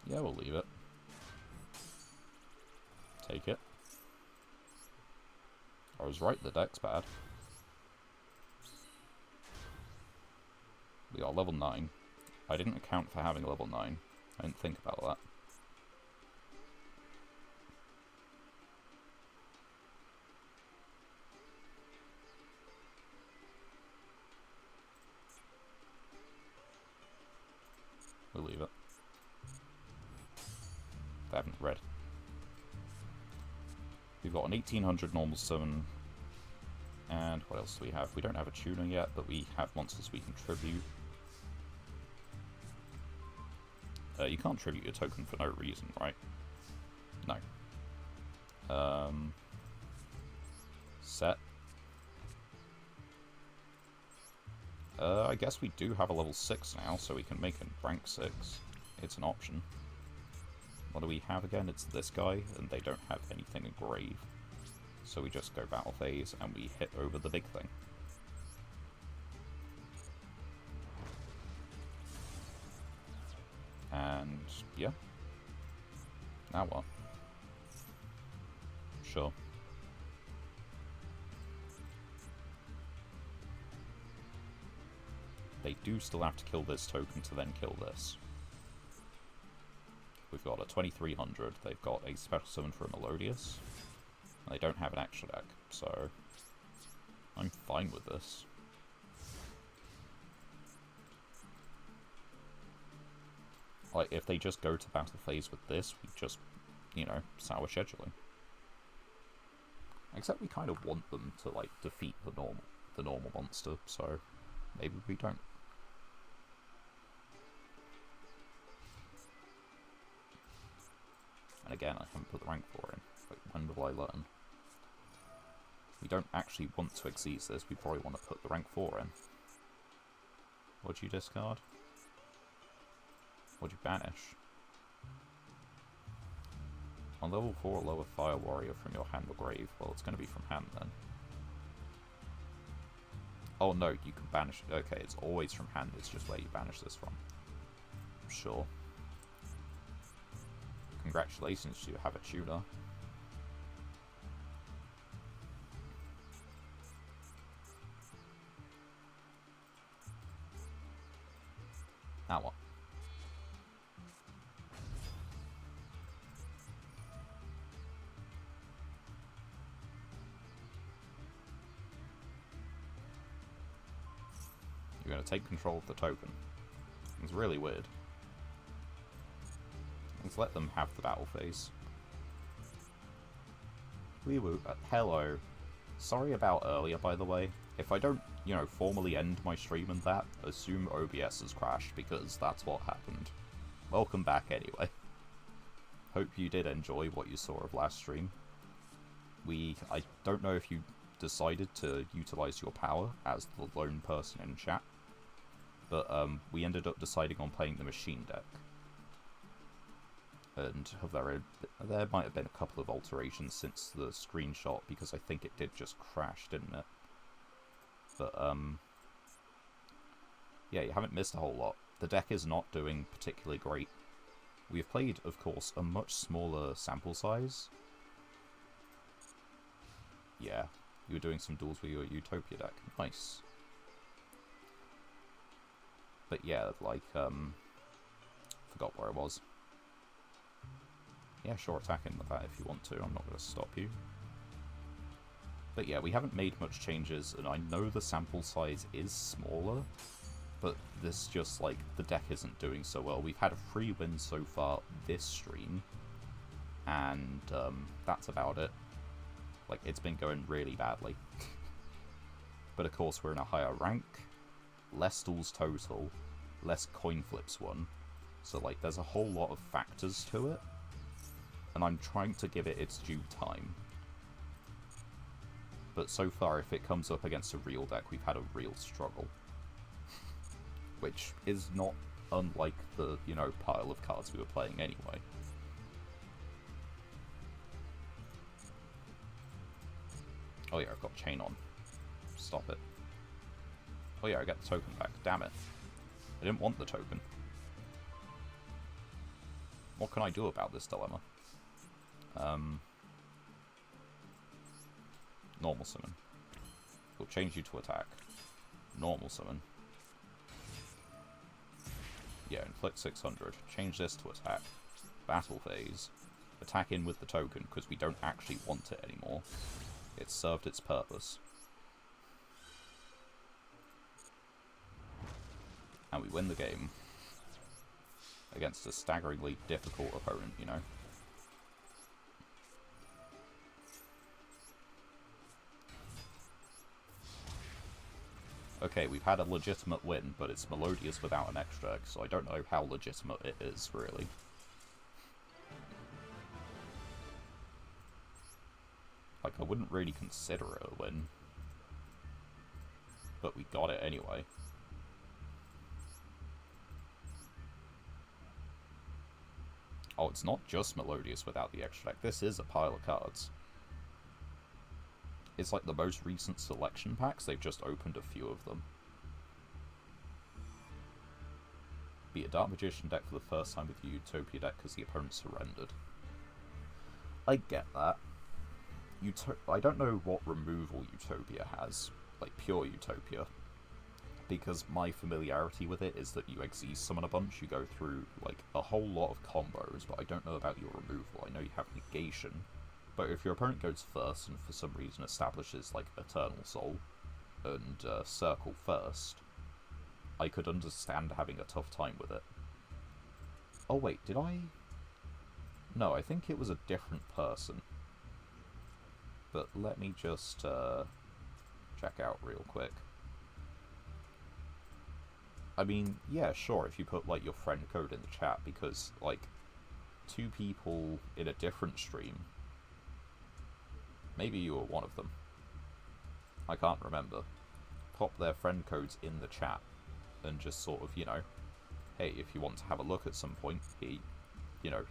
Speaker 1: Yeah, we'll leave it. Take it. I was right, the deck's bad. We are level 9. I didn't account for having level 9. I didn't think about that. We'll leave it. They haven't read. We've got an 1800 normal summon. And what else do we have? We don't have a tuner yet, but we have monsters we can tribute. You can't tribute your token for no reason, right? No. Set. I guess we do have a level 6 now, so we can make a rank 6. It's an option. What do we have again? It's this guy, and they don't have anything in grave. So we just go battle phase, and we hit over the big thing. And, yeah. Now what? Sure. They do still have to kill this token to then kill this. We've got a 2300, they've got a special summon for a Melodious. They don't have an extra deck, so I'm fine with this. Like, if they just go to battle phase with this, we just, you know, sour scheduling. Except we kind of want them to, like, defeat the normal monster, so maybe we don't. And again, I haven't put the rank 4 in. Like, when will I learn? We don't actually want to exceed this, we probably want to put the rank 4 in. What'd you discard? What'd you banish? On level 4, lower Fire Warrior from your hand or grave. Well, it's going to be from hand then. Oh no, you can banish it. Okay, it's always from hand, it's just where you banish this from. Sure. Congratulations, you have a tuner. Now what? You're going to take control of the token. It's really weird. Let's let them have the battle phase. Wee-woo. Hello. Sorry about earlier, by the way. If I don't, you know, formally end my stream and that, assume OBS has crashed, because that's what happened. Welcome back, anyway. Hope you did enjoy what you saw of last stream. I don't know if you decided to utilize your power as the lone person in chat, but we ended up deciding on playing the machine deck. And there might have been a couple of alterations since the screenshot, because I think it did just crash, didn't it? But, yeah, you haven't missed a whole lot. The deck is not doing particularly great. We've played, of course, a much smaller sample size. Yeah, you were doing some duels with your Utopia deck. Nice. But yeah, like, forgot where I was. Yeah, sure, attack in with that if you want to. I'm not going to stop you. But yeah, we haven't made much changes, and I know the sample size is smaller, but this just, like, the deck isn't doing so well. We've had a free win so far this stream, and that's about it. Like, it's been going really badly. But of course, we're in a higher rank, less duels total, less coin flips won, so, like, there's a whole lot of factors to it, and I'm trying to give it its due time. But so far, if it comes up against a real deck, we've had a real struggle. Which is not unlike the, you know, pile of cards we were playing anyway. Oh yeah, I've got Chain on. Stop it. Oh yeah, I get the token back. Damn it. I didn't want the token. What can I do about this dilemma? Normal summon. We'll change you to attack. Normal summon. Yeah, inflict 600. Change this to attack. Battle phase. Attack in with the token, because we don't actually want it anymore. It's served its purpose. And we win the game. Against a staggeringly difficult opponent, you know. Okay, we've had a legitimate win, but it's Melodious without an extra, so I don't know how legitimate it is, really. Like, I wouldn't really consider it a win. But we got it anyway. Oh, it's not just Melodious without the extra deck. This is a pile of cards. It's like the most recent selection packs, they've just opened a few of them. Beat a Dark Magician deck for the first time with the Utopia deck because the opponent surrendered. I get that. I don't know what removal Utopia has, like pure Utopia, because my familiarity with it is that you Xyz summon a bunch, you go through like a whole lot of combos, but I don't know about your removal. I know you have negation, but if your opponent goes first and for some reason establishes like Eternal Soul and Circle first, I could understand having a tough time with it. Oh wait, did I? No, I think it was a different person. But let me just check out real quick. I mean, yeah, sure, if you put like your friend code in the chat, because like 2 people in a different stream, maybe you were one of them, I can't remember, pop their friend codes in the chat, and just sort of, you know, hey, if you want to have a look at some point,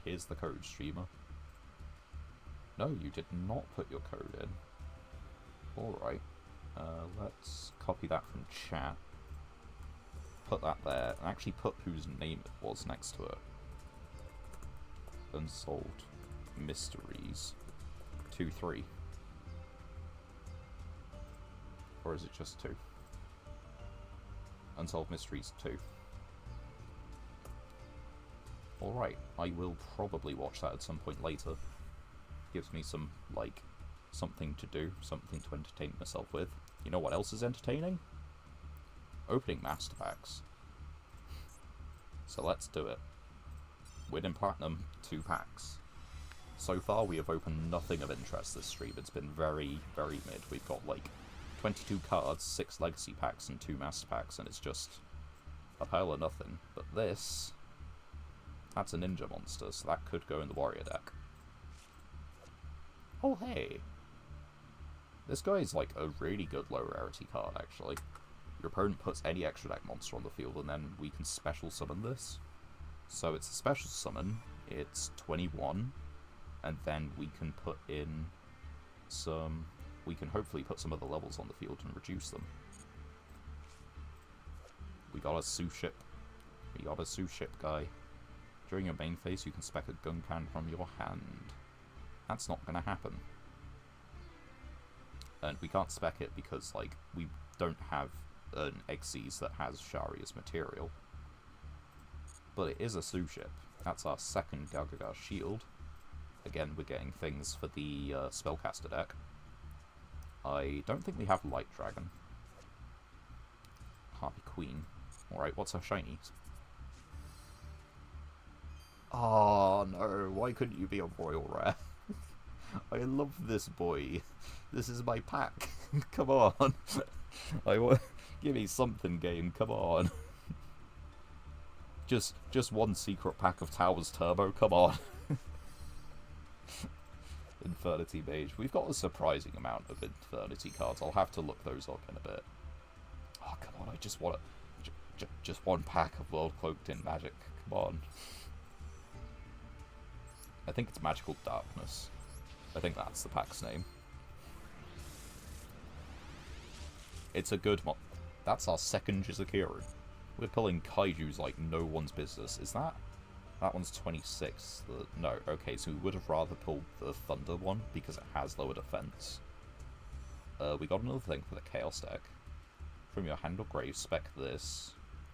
Speaker 1: here's the code, streamer. No, you did not put your code in. Alright, let's copy that from chat. Put that there, and actually put whose name it was next to it. Unsolved Mysteries 2-3. Or is it just 2? Unsolved Mysteries 2. Alright, I will probably watch that at some point later. Gives me some, like, something to do, something to entertain myself with. You know what else is entertaining? Opening master packs. So let's do it. Win in Platinum, 2 packs. So far we have opened nothing of interest this stream. It's been very, very mid. We've got like 22 cards, 6 legacy packs and 2 master packs, and it's just a pile of nothing. But this, that's a ninja monster, so that could go in the warrior deck. Oh hey! This guy is like a really good low rarity card actually. Your opponent puts any extra deck monster on the field and then we can special summon this. So it's a special summon, it's 21, and then we can put in some... we can hopefully put some other levels on the field and reduce them. We got a sous ship. We got a sous ship guy. During your main phase you can spec a gun can from your hand. That's not gonna happen. And we can't spec it because, like, we don't have an Xyz that has Shari as material. But it is a sous ship. That's our second Gagaga shield. Again, we're getting things for the spellcaster deck. I don't think we have Light Dragon. Harpy Queen. Alright, what's our shinies? Oh no, why couldn't you be a royal rare? I love this boy. This is my pack. Come on. Give me something, game. Come on. Just one secret pack of Towers Turbo. Come on. Infernity Mage. We've got a surprising amount of Infernity cards. I'll have to look those up in a bit. Oh, come on. I just want just one pack of World Cloaked in Magic. Come on. I think it's Magical Darkness. I think that's the pack's name. It's a good mod. That's our second Jizukiru. We're pulling Kaijus like no one's business. Is that? That one's 26. No, okay, so we would have rather pulled the Thunder one because it has lower defense. We got another thing for the Chaos deck. From your hand or grave, spec this.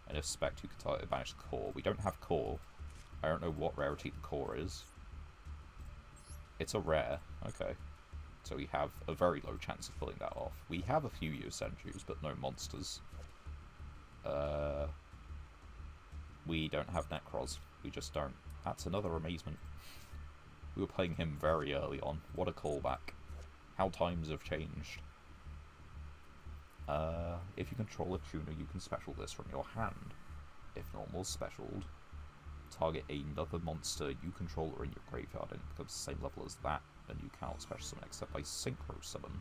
Speaker 1: And if spec, you can banish Core. We don't have Core. I don't know what rarity the Core is. It's a rare. Okay. So we have a very low chance of pulling that off. We have a few Yosenjus, but no monsters. We don't have Necros. We just don't. That's another amazement. We were playing him very early on. What a callback. How times have changed. If you control a tuner, you can special this from your hand. If normal specialed, target another monster you control or in your graveyard and it becomes the same level as that, and you cannot special summon except by synchro summon.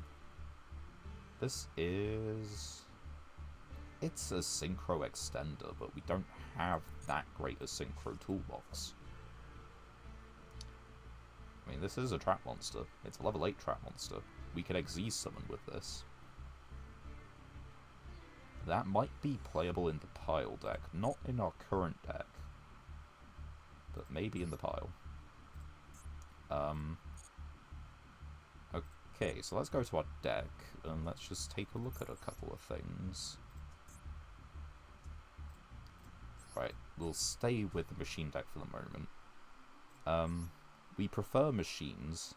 Speaker 1: This is... it's a synchro extender, but we don't have that great a synchro toolbox. I mean, this is a trap monster. It's a level 8 trap monster. We can Xyz summon with this. That might be playable in the pile deck, not in our current deck, but maybe in the pile. Okay, so let's go to our deck, and let's just take a look at a couple of things. Right, we'll stay with the machine deck for the moment. We prefer machines,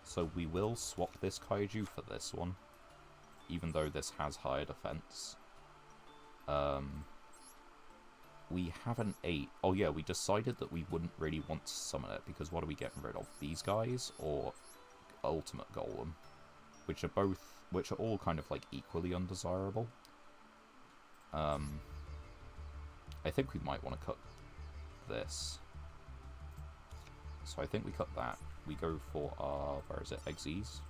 Speaker 1: so we will swap this Kaiju for this one, even though this has higher defense. We have an 8. Oh yeah, we decided that we wouldn't really want to summon it, because what are we getting rid of? These guys, or Ultimate Golem? Which are all kind of like equally undesirable. I think we might want to cut this. So I think we cut that. We go for our, where is it, Xyz?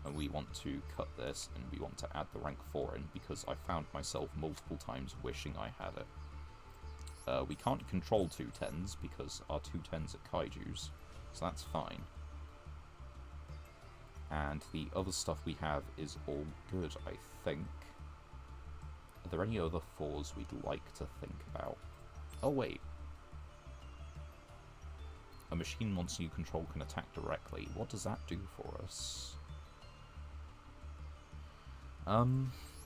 Speaker 1: and we want to cut this, and we want to add the rank 4 in, because I found myself multiple times wishing I had it. We can't control 2 10s, because our 2 10s are kaijus, so that's fine. And the other stuff we have is all good, I think. Are there any other 4s we'd like to think about? Oh, wait. A machine monster you control can attack directly. What does that do for us?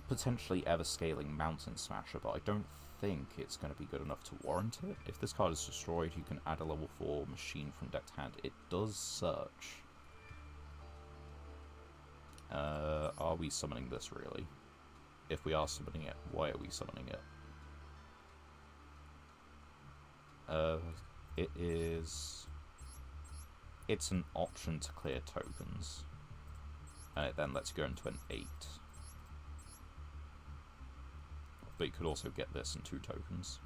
Speaker 1: Potentially ever-scaling Mountain Smasher, but I don't think it's going to be good enough to warrant it. If this card is destroyed, you can add a level 4 machine from deck to hand. It does search. Are we summoning this, really? If we are summoning it, why are we summoning it? It is... It's an option to clear tokens. And it then lets you go into an 8. But you could also get this in 2 tokens.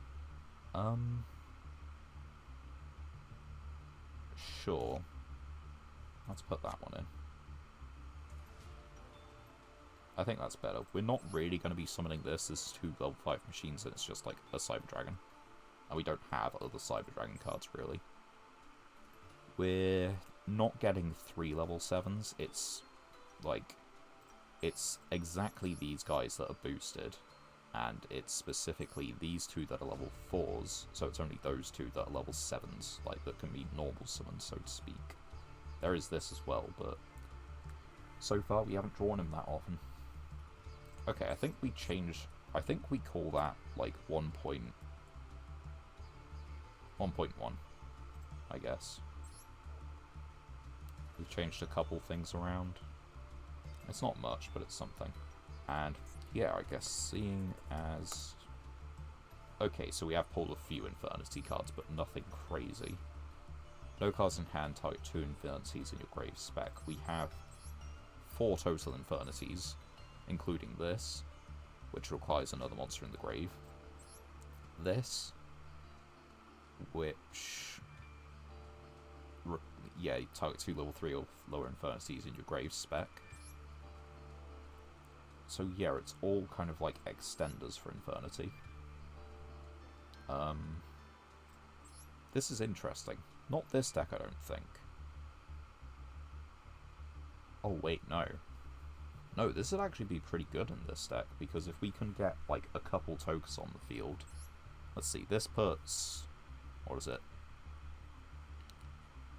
Speaker 1: Sure. Let's put that one in. I think that's better. We're not really going to be summoning this. This is 2 level 5 machines, and it's just like a Cyber Dragon. And we don't have other Cyber Dragon cards, really. We're not getting 3 level 7s. It's, like, it's exactly these guys that are boosted. And it's specifically these 2 that are level 4s. So it's only those 2 that are level 7s, like, that can be normal summons, so to speak. There is this as well, but so far we haven't drawn him that often. Okay, I think we change... I think we call that, like, 1.1, I guess. We've changed a couple things around. It's not much, but it's something. And, yeah, I guess seeing as... Okay, so we have pulled a few Infernity cards, but nothing crazy. No cards in hand, target 2 Infinities in your grave spec. We have 4 total Infinities, including this, which requires another monster in the grave. This, which... yeah, you target 2 level 3 or lower Infinities in your grave spec. So yeah, it's all kind of like extenders for Infernity. This is interesting. Not this deck, I don't think. Oh wait, no. No, this would actually be pretty good in this deck, because if we can get, like, a couple tokens on the field... Let's see, this puts... What is it?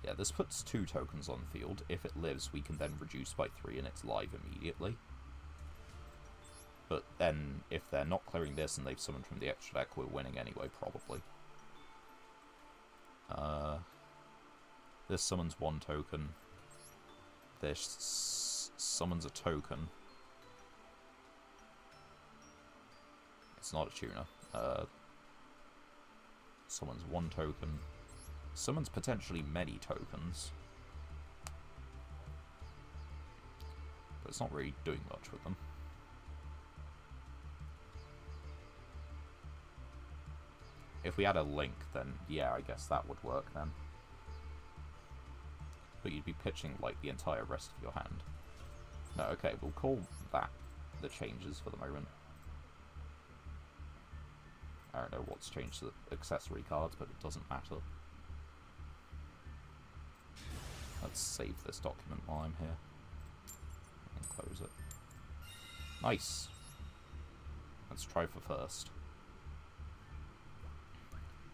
Speaker 1: Yeah, this puts 2 tokens on the field. If it lives, we can then reduce by 3 and it's live immediately. But then, if they're not clearing this and they've summoned from the extra deck, we're winning anyway, probably. This summons 1 token. This summons a token. It's not a tuner. Summons 1 token. Summons potentially many tokens. But it's not really doing much with them. If we had a link, then yeah, I guess that would work then. But you'd be pitching, like, the entire rest of your hand. No, okay, we'll call that the changes for the moment. I don't know what's changed to the accessory cards, but it doesn't matter. Let's save this document while I'm here. And close it. Nice! Let's try for first.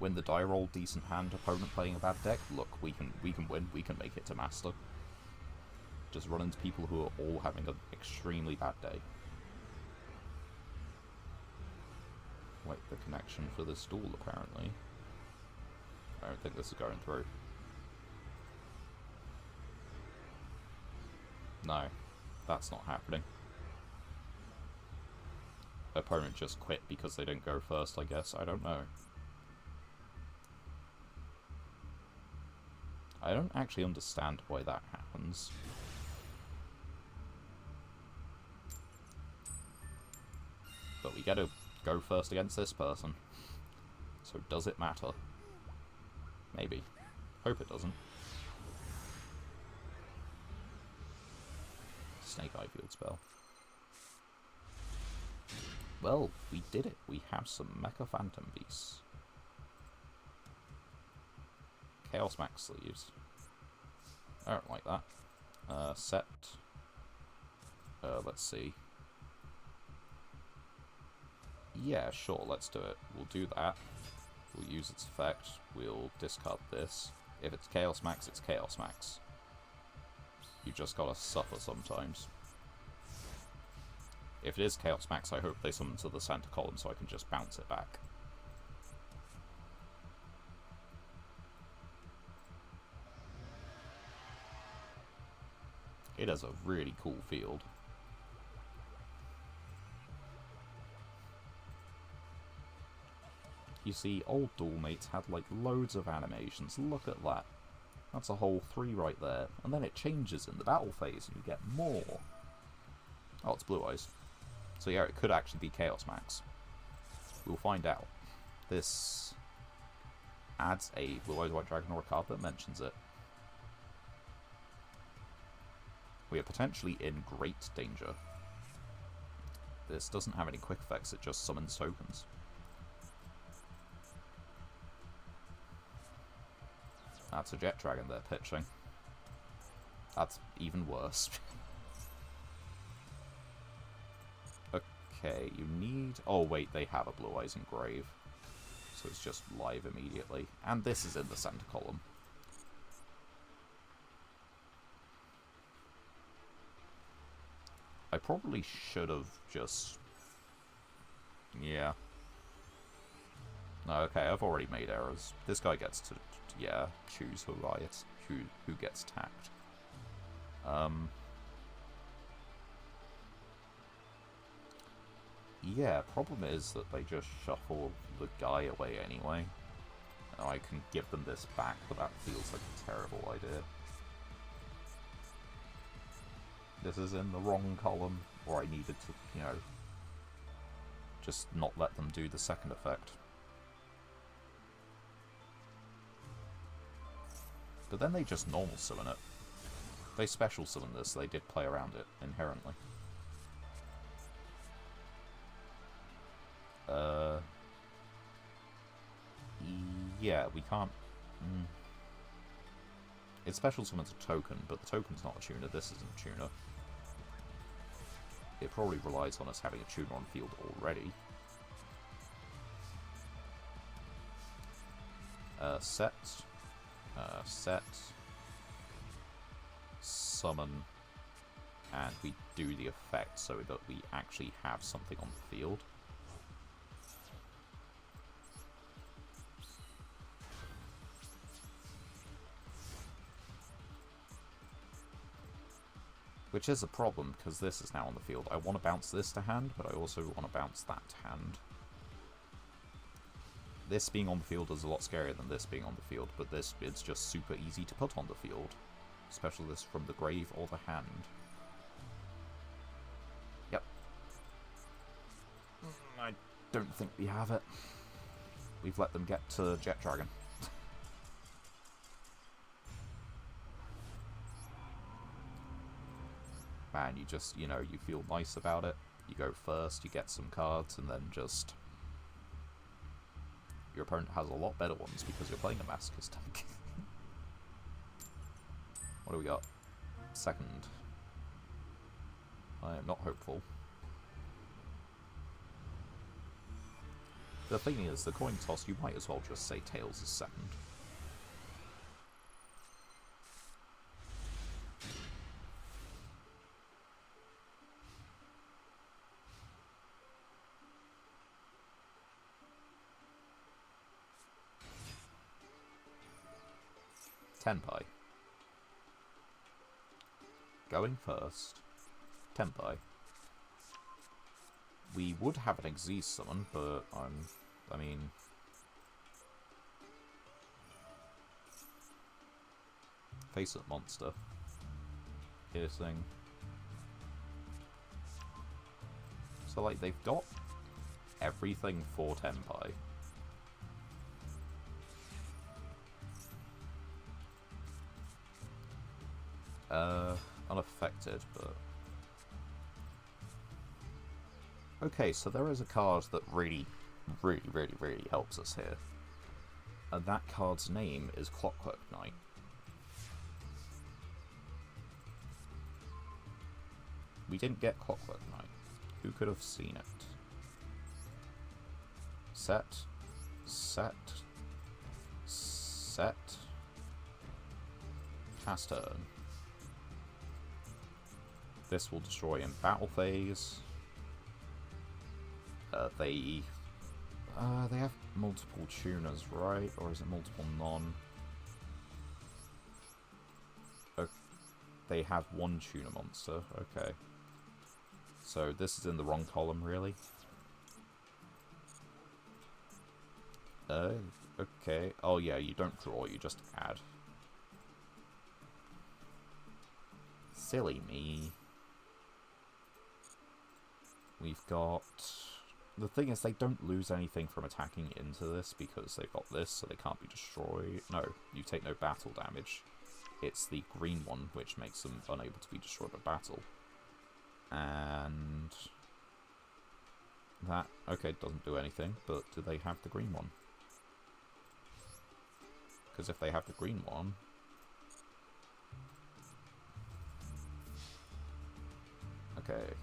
Speaker 1: Win the die roll, decent hand, opponent playing a bad deck. Look, we can win, we can make it to Master. Just run into people who are all having an extremely bad day. Wait, the connection for this duel, apparently. I don't think this is going through. No, that's not happening. Opponent just quit because they didn't go first, I guess. I don't know. I don't actually understand why that happens. But we get to go first against this person. So does it matter? Maybe. Hope it doesn't. Snake Eye field spell. Well, we did it. We have some Mecha Phantom Beasts. Chaos Max sleeves. I don't like that. Set. Let's see. Yeah, sure, let's do it. We'll do that. We'll use its effect. We'll discard this. If it's Chaos Max, it's Chaos Max. You just gotta suffer sometimes. If it is Chaos Max, I hope they summon to the center column so I can just bounce it back. It has a really cool field. You see, old Duel Mates had like loads of animations. Look at that. That's a whole 3 right there. And then it changes in the battle phase and you get more. Oh, it's Blue Eyes. So yeah, it could actually be Chaos Max. We'll find out. This adds a Blue Eyes White Dragon or a card that mentions it. We are potentially in great danger. This doesn't have any quick effects, it just summons tokens. That's a Jet Dragon they're pitching. That's even worse. Okay, you need... Oh wait, they have a Blue Eyes Engrave. So it's just live immediately. And this is in the center column. I probably should have just... Yeah. No, okay, I've already made errors. This guy gets to, yeah, choose who gets tacked. Yeah, problem is that they just shuffle the guy away anyway. And I can give them this back, but that feels like a terrible idea. This is in the wrong column, or I needed to, you know, just not let them do the second effect. But then they just normal summon it. They special summon this, they did play around it inherently. Yeah, we can't... It special summons a token, but the token's not a tuner, this isn't a tuner. It probably relies on us having a tuner on field already. Set. Set. Summon. And we do the effect so that we actually have something on the field. Which is a problem, because this is now on the field. I want to bounce this to hand, but I also want to bounce that to hand. This being on the field is a lot scarier than this being on the field, but this is just super easy to put on the field. Especially this from the grave or the hand. Yep. I don't think we have it. We've let them get to Jet Dragon. Man, you just, you know, you feel nice about it. You go first, you get some cards, and then just... Your opponent has a lot better ones because you're playing a Masochist deck. What do we got? Second. I am not hopeful. The thing is, the coin toss, you might as well just say Tails is second. Tenpai. Going first. Tenpai. We would have an Xyz summon, but I mean... Face it, monster. Piercing. So, like, they've got everything for Tenpai. Unaffected, but Okay, so there is a card that really, really, really, really helps us here. And that card's name is Clockwork Knight. We didn't get Clockwork Knight. Who could have seen it? Set. Cast turn. This will destroy in battle phase. They have multiple tuners, right? Or is it multiple non? They have one tuner monster. Okay. So this is in the wrong column, really. Okay. Oh yeah, you don't draw, you just add. Silly me. We've got... The thing is, they don't lose anything from attacking into this because they've got this, so they can't be destroyed. No, you take no battle damage. It's the green one which makes them unable to be destroyed by battle. And... that, okay, doesn't do anything, but do they have the green one? Because if they have the green one... Okay.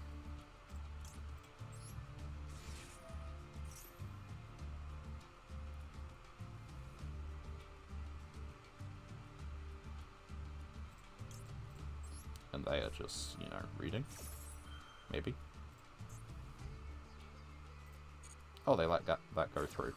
Speaker 1: And they are just, you know, reading. Maybe. Oh, they let that go through.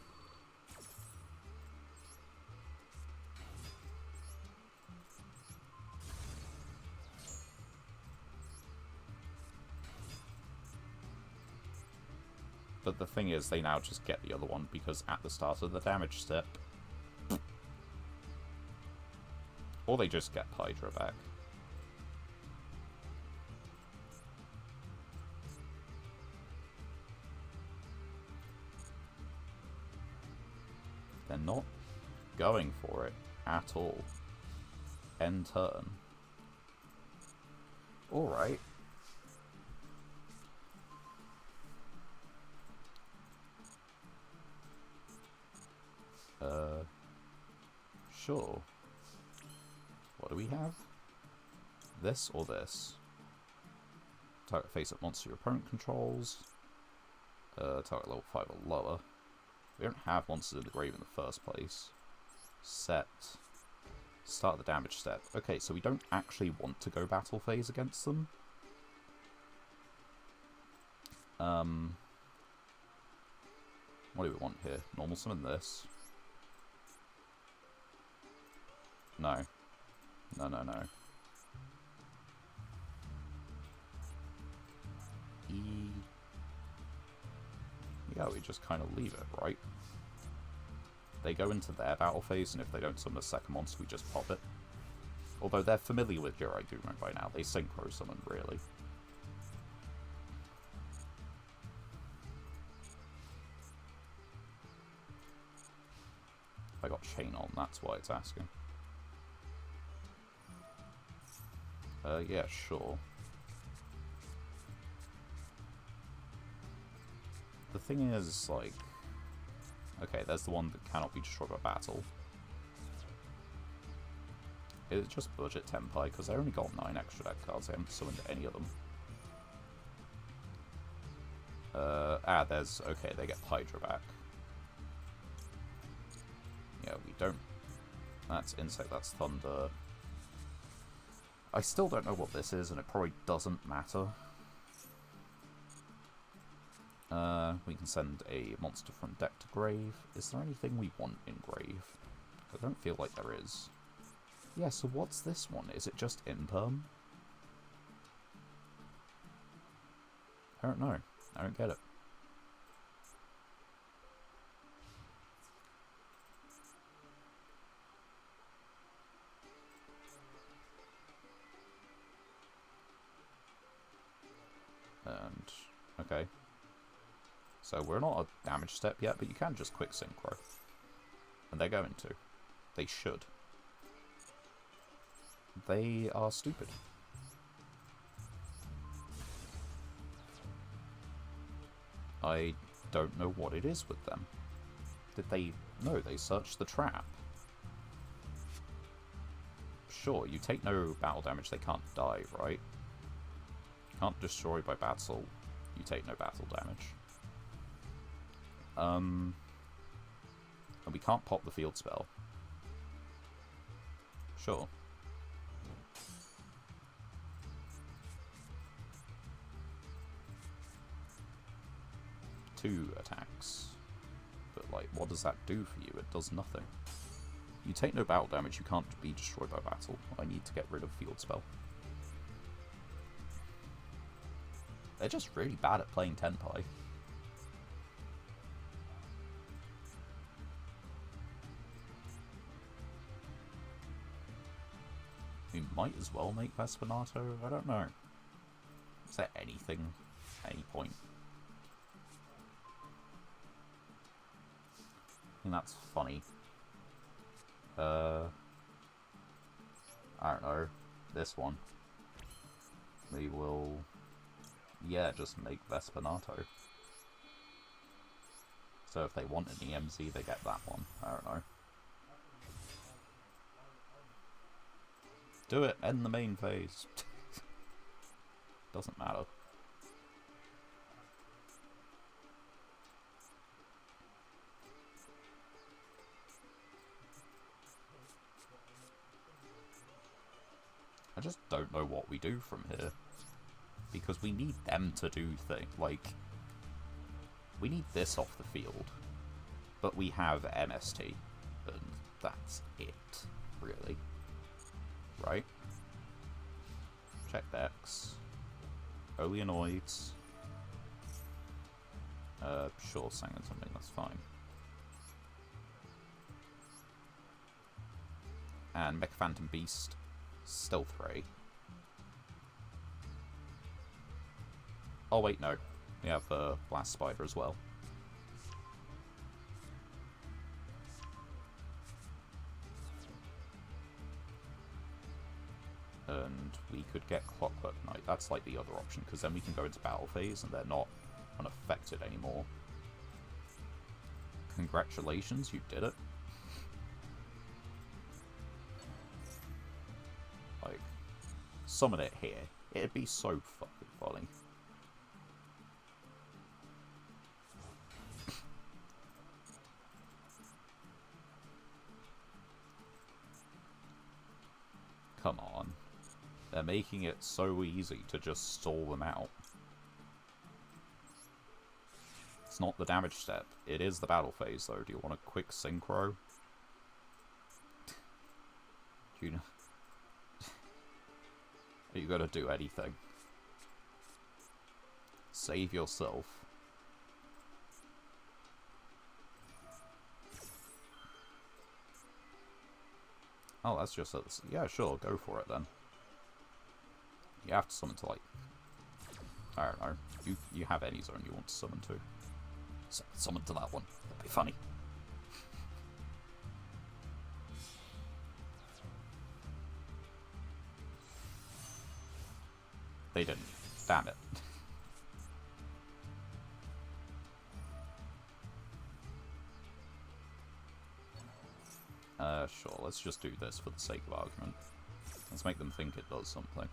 Speaker 1: But the thing is, they now just get the other one, because at the start of the damage step... Or they just get Hydra back. They're not going for it at all. End turn. Alright. Sure. What do we have? This or this? Target face-up monster your opponent controls. Target level 5 or lower. We don't have monsters in the grave in the first place. Set. Start the damage step. Okay, so we don't actually want to go battle phase against them. What do we want here? Normal summon this. No. No, no, no. Yeah, we just kind of leave it, right? They go into their battle phase, and if they don't summon a second monster, we just pop it. Although they're familiar with Yugioh by now, they synchro summon, really. I got chain on, that's why it's asking. Yeah, sure. The thing is, like... Okay, there's the one that cannot be destroyed by battle. It's just budget Tenpai, because I only got 9 extra deck cards, I haven't summoned any of them. There's... Okay, they get Hydra back. Yeah, we don't... That's Insect, that's Thunder. I still don't know what this is, and it probably doesn't matter. We can send a monster from deck to grave. Is there anything we want in grave? I don't feel like there is. Yeah, so what's this one? Is it just Imperm? I don't know. I don't get it. And, okay. So we're not a damage step yet, but you can just quick synchro. And they're going to. They should. They are stupid. I don't know what it is with them. Did they... No, they searched the trap. Sure, you take no battle damage, they can't die, right? You can't destroy by battle, you take no battle damage. And we can't pop the field spell. Sure. Two attacks. But, like, what does that do for you? It does nothing. You take no battle damage, you can't be destroyed by battle. I need to get rid of field spell. They're just really bad at playing Tenpai. We might as well make Vespinato, I don't know. Is there anything, any point? I think that's funny. I don't know. This one. We will... Yeah, just make Vespinato. So if they want an EMZ, they get that one. I don't know. Do it! End the main phase! Doesn't matter. I just don't know what we do from here. Because we need them to do things, like... We need this off the field. But we have MST. And that's it, really. Right? Check decks. Oleanoids. Sure, sang something, that's fine. And Mecha Phantom Beast. Stealth Ray. Oh wait, no. We have Blast Spider as well. And we could get Clockwork Knight. That's like the other option, because then we can go into battle phase and they're not unaffected anymore. Congratulations, you did it. Like, summon it here. It'd be so fucking funny. Come on. They're making it so easy to just stall them out. It's not the damage step. It is the battle phase, though. Do you want a quick synchro? Do you know? Are you gonna do anything? Save yourself. Oh, that's just... Yeah, sure, go for it then. You have to summon to, like... I don't know. You have any zone you want to summon to. Summon to that one. That'd be funny. They didn't. Damn it. Sure, let's just do this for the sake of argument. Let's make them think it does something.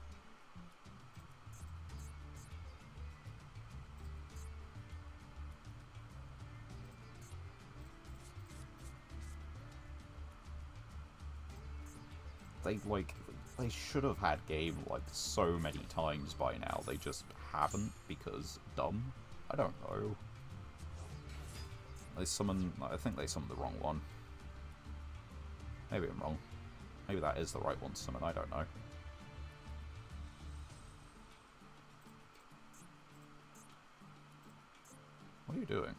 Speaker 1: They should have had game, like, so many times by now. They just haven't, because dumb? I don't know. They summon... I think they summoned the wrong one. Maybe I'm wrong. Maybe that is the right one to summon, I don't know. What are you doing?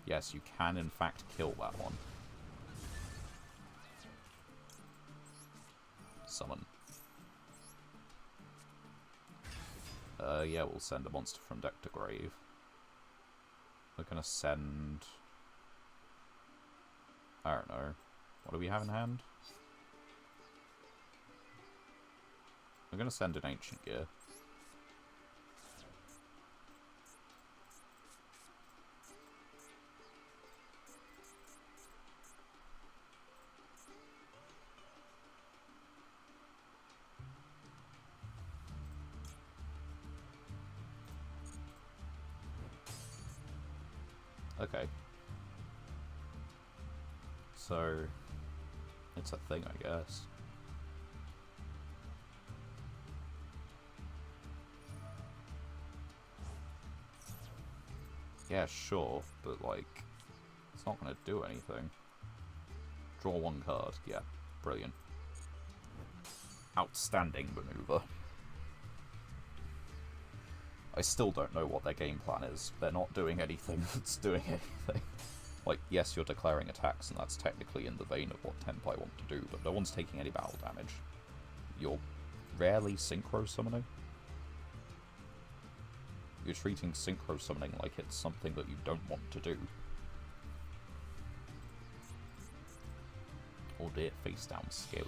Speaker 1: Yes, you can in fact kill that one. Summon. Yeah, we'll send a monster from deck to grave. We're gonna send... I don't know. What do we have in hand? We're gonna send an Ancient Gear. Okay. So, it's a thing, I guess. Yeah, sure, but, like, it's not going to do anything. Draw one card. Yeah, brilliant. Outstanding maneuver. I still don't know what their game plan is. They're not doing anything that's doing anything. Like, yes, you're declaring attacks, and that's technically in the vein of what Tenpai want to do, but no one's taking any battle damage. You're rarely synchro summoning. You're treating synchro summoning like it's something that you don't want to do. Oh dear, face down, scary.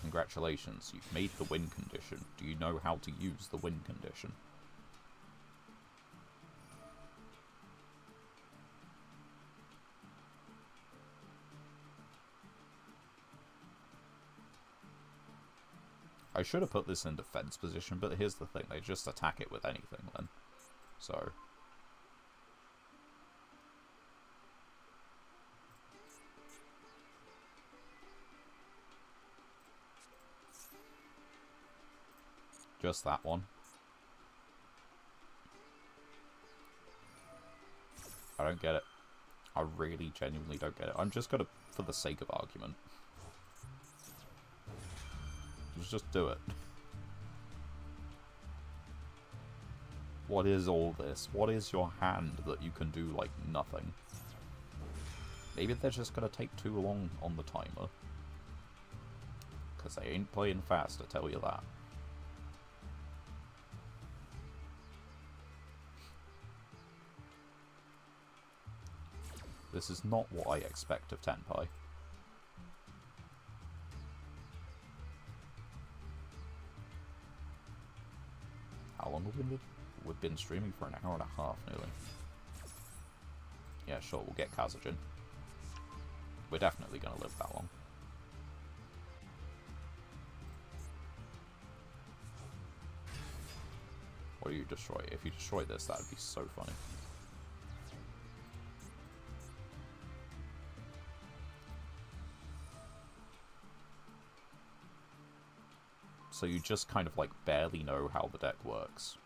Speaker 1: Congratulations, you've made the win condition. Do you know how to use the win condition? I should have put this in defense position, but here's the thing, they just attack it with anything then. So... just that one. I don't get it. I really genuinely don't get it. I'm just gonna, for the sake of argument, just do it. What is all this? What is your hand that you can do, like, nothing? Maybe they're just gonna take too long on the timer. Because they ain't playing fast, I tell you that. This is not what I expect of Tenpai. How long have we been? We've been streaming for an hour and a half, nearly. Yeah, sure, we'll get Kazujin. We're definitely going to live that long. What do you destroy? If you destroy this, that would be so funny. So you just kind of, like, barely know how the deck works.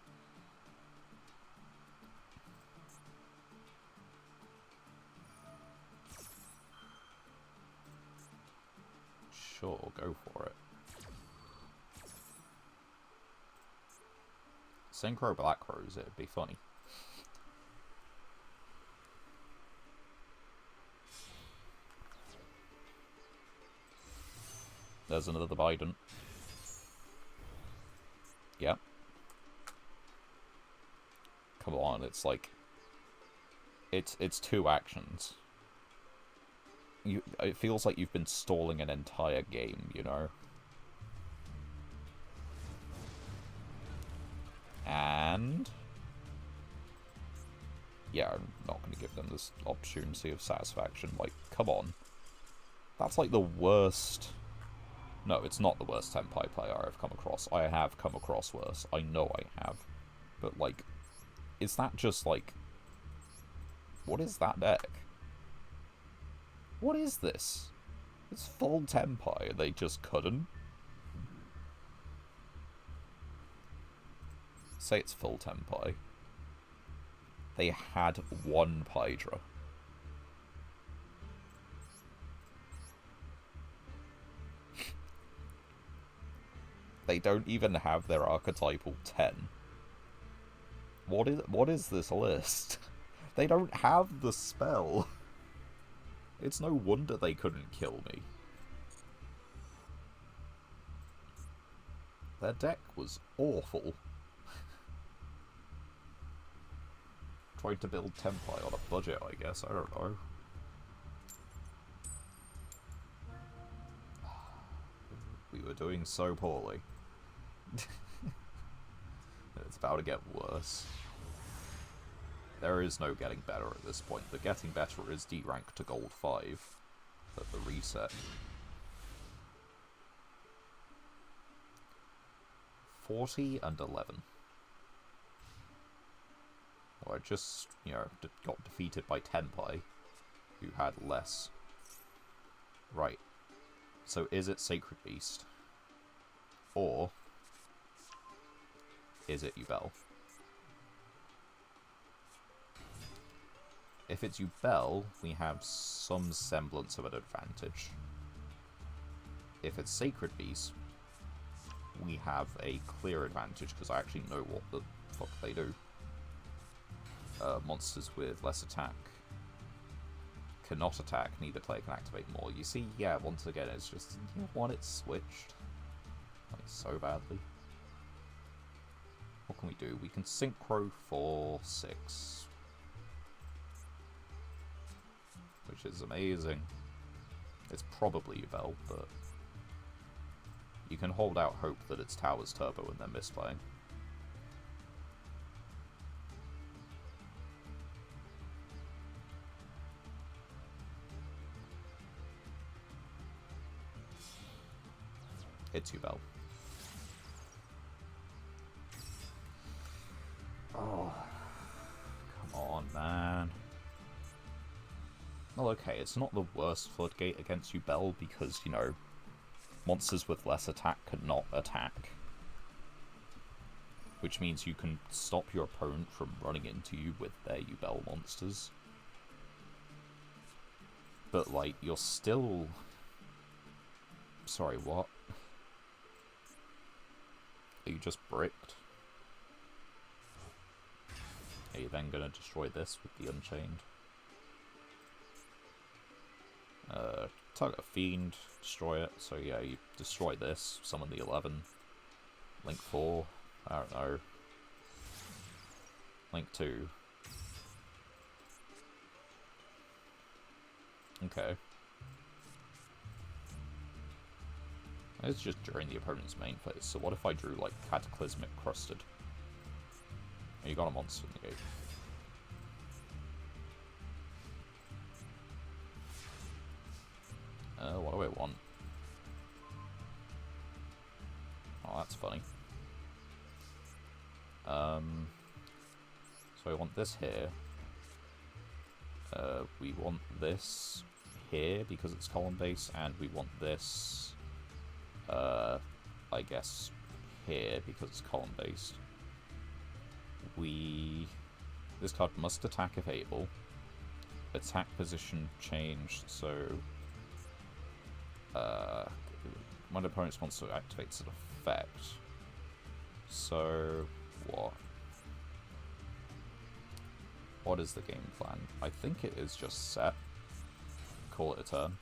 Speaker 1: Sure, go for it. Synchro Black Rose, it'd be funny. There's another Biden. Yep. Come on, it's like... It's two actions. It feels like you've been stalling an entire game, you know? And... yeah, I'm not going to give them this opportunity of satisfaction. Like, come on. That's like the worst... No, it's not the worst Tenpai player I've come across. I have come across worse. I know I have. But, like, is that just, like... what is that deck? What is this? It's full Tenpai. They just couldn't. Say it's full Tenpai. They had one Pydra. They don't even have their archetypal 10. What is this list? They don't have the spell. It's no wonder they couldn't kill me. Their deck was awful. Tried to build Tenpai on a budget, I guess. I don't know. We were doing so poorly. It's about to get worse. There is no getting better at this point. The getting better is D rank to gold 5 at the reset. 40 and 11. Or I just, you know, got defeated by Tenpai, who had less. Right. So is it Sacred Beast? Or is it Yubel? If it's Yubel, we have some semblance of an advantage. If it's Sacred Beast, we have a clear advantage, because I actually know what the fuck they do. Monsters with less attack cannot attack, neither player can activate more. You see, yeah, once again, it's just, you know what, it's switched. Like, so badly. What can we do? We can Synchro for 6. Which is amazing. It's probably Yubel, but you can hold out hope that it's Tower's Turbo and then misplaying. It's Yubel. Oh, come on, man. Well, okay, it's not the worst Floodgate against Yubel because, you know, monsters with less attack cannot attack. Which means you can stop your opponent from running into you with their Yubel monsters. But, like, you're still... Sorry, what? Are you just bricked? Are you then gonna destroy this with the Unchained? Target a Fiend, destroy it. So yeah, you destroy this, summon the 11. Link 4, I don't know. Link 2. Okay. It's just during the opponent's main phase, so what if I drew, like, Cataclysmic Crusted? You got a monster in the game. What do I want? Oh, that's funny. So I want this here. We want this here because it's column-based, and we want this, I guess, here because it's column-based. This card must attack if able. Attack position changed, so when the opponent's monster activates an effect. So what? What is the game plan? I think it is just set. Call it a turn.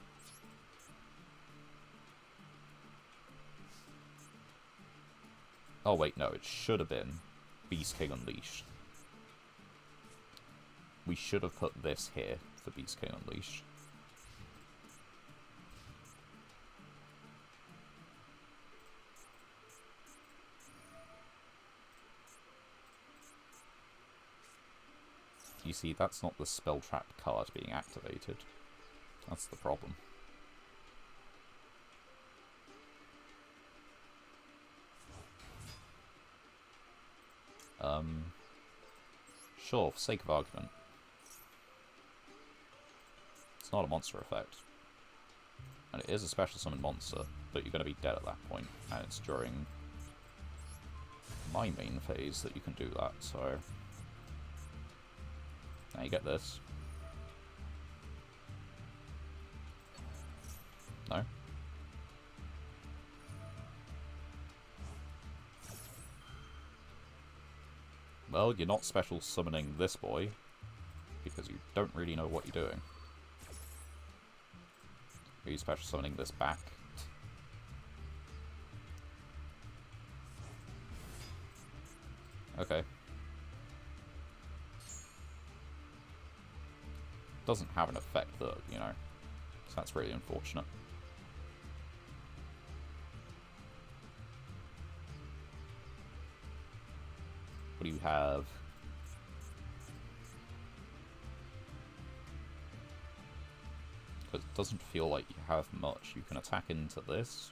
Speaker 1: Oh wait, no, it should have been Beast King Unleashed. We should have put this here for Beast King Unleashed. You see, that's not the spell trap card being activated. That's the problem. Sure, for sake of argument. It's not a monster effect. And it is a special summon monster, but you're going to be dead at that point, and it's during my main phase that you can do that, so... Now you get this. No? Well, you're not special summoning this boy, because you don't really know what you're doing. Are you special summoning this back? Okay. Doesn't have an effect though, you know. So that's really unfortunate. What do you have? Because it doesn't feel like you have much. You can attack into this.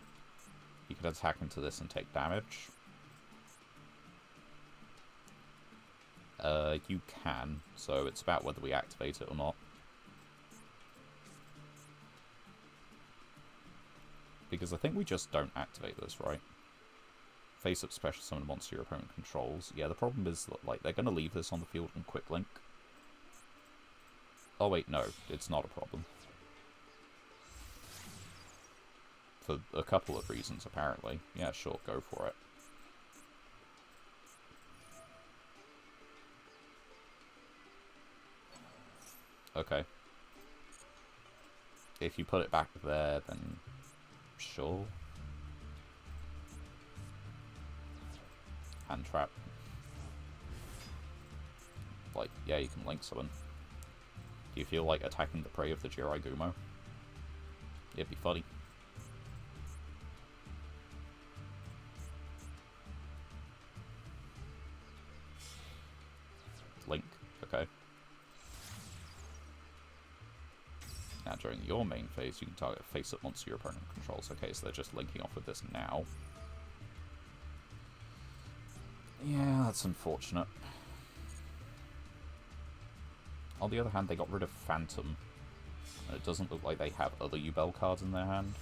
Speaker 1: You can attack into this and take damage. You can, so it's about whether we activate it or not. Because I think we just don't activate this, right? Face up special summon a monster your opponent controls. Yeah, the problem is that, like, they're going to leave this on the field on quick link. Oh wait, no, it's not a problem. For a couple of reasons, apparently. Yeah, sure, go for it. Okay. If you put it back there, then sure. Hand trap. Like, yeah, you can link summon. Do you feel like attacking the prey of the Jiraiya? It'd be funny. Link, okay. Now, during your main phase, you can target a face-up monster your opponent controls. Okay, so they're just linking off with this now. Yeah, that's unfortunate. On the other hand, they got rid of Phantom, and it doesn't look like they have other Yubel cards in their hand.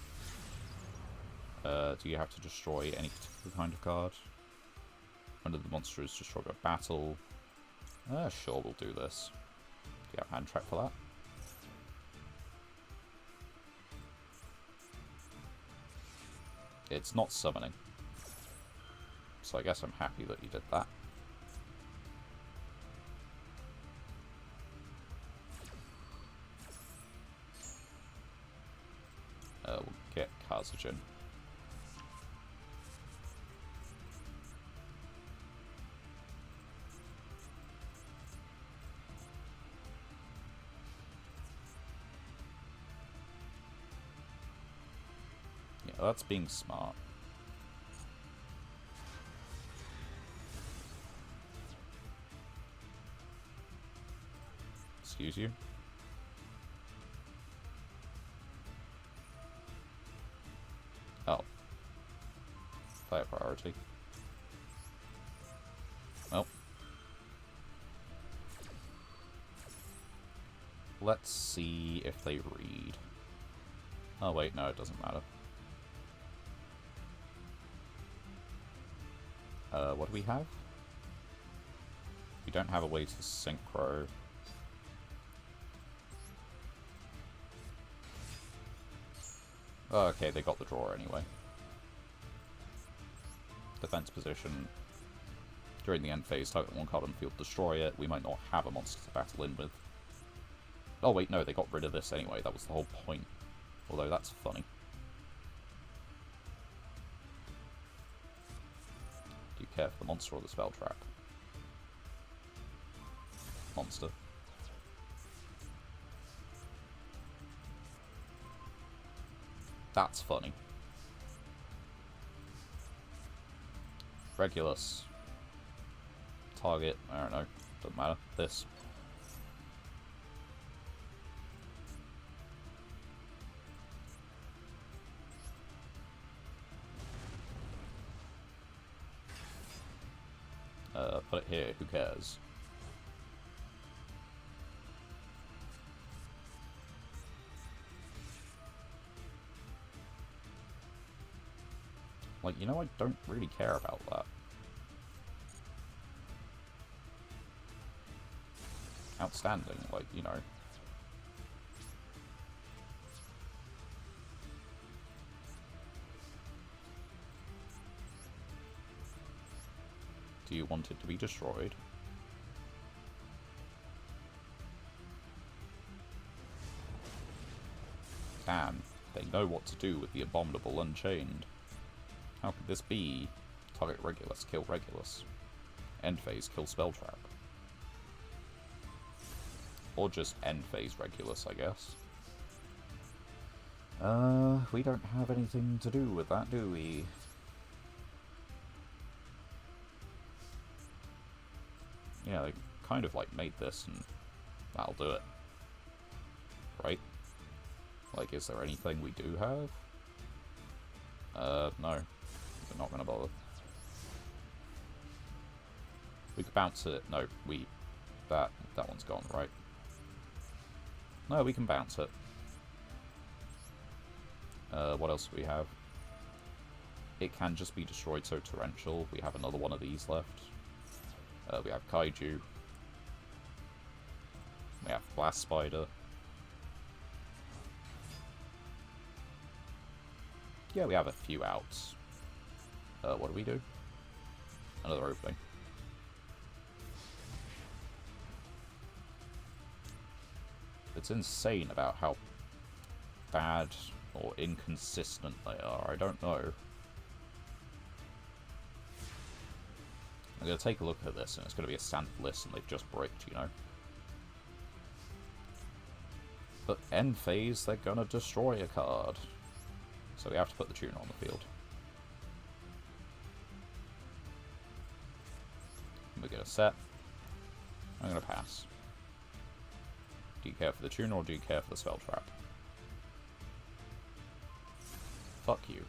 Speaker 1: Do you have to destroy any particular kind of card? Under the monster is destroyed by battle. Sure, we'll do this. Do you have hand trap for that? It's not summoning. So I guess I'm happy that you did that. We'll get Kazujin. Yeah, that's being smart. Excuse you? Oh. Fire priority. Well. Let's see if they read. Oh wait, no, it doesn't matter. What do we have? We don't have a way to synchro. Oh, okay, they got the draw anyway. Defense position. During the end phase, target one card on the field, destroy it. We might not have a monster to battle in with. Oh wait, no, they got rid of this anyway. That was the whole point. Although that's funny. Do you care for the monster or the spell trap? Monster. That's funny. Regulus. Target, I don't know, doesn't matter. This. Put it here, who cares? Like, you know, I don't really care about that. Outstanding, like, you know. Do you want it to be destroyed? Damn, they know what to do with the Abominable Unchained. How could this be? Target Regulus, kill Regulus. End phase, kill Spelltrap. Or just end phase Regulus, I guess. We don't have anything to do with that, do we? Yeah, they kind of like made this and that'll do it. Right? Like, is there anything we do have? No. We're not gonna bother. We could bounce it. No, that one's gone, right? No, we can bounce it. What else do we have? It can just be destroyed, so torrential. We have another one of these left. We have Kaiju. We have Blast Spider. Yeah, we have a few outs. What do we do? Another opening. It's insane about how bad or inconsistent they are. I don't know. I'm going to take a look at this, and it's going to be a standard list, and they've just bricked, you know. But end phase, they're going to destroy a card. So we have to put the tuner on the field. We're going to set. I'm going to pass. Do you care for the tuner, or do you care for the spell trap? Fuck you.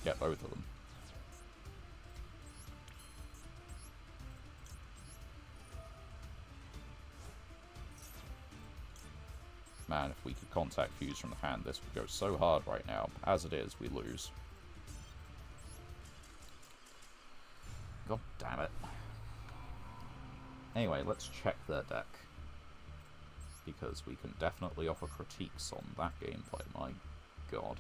Speaker 1: Yeah, both of them. Man, if we could contact Fuse from the hand, this would go so hard right now. As it is, we lose. God damn it. Anyway, let's check their deck. Because we can definitely offer critiques on that gameplay, my god.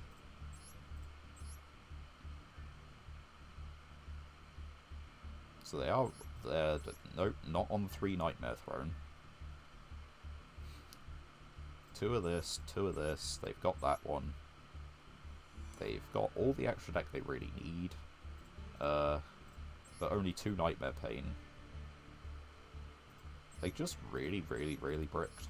Speaker 1: So they're nope, not on the 3 Nightmare Throne. 2 of this, 2 of this, they've got that one. They've got all the extra deck they really need. But only 2 Nightmare Pain. They just really, really, really bricked.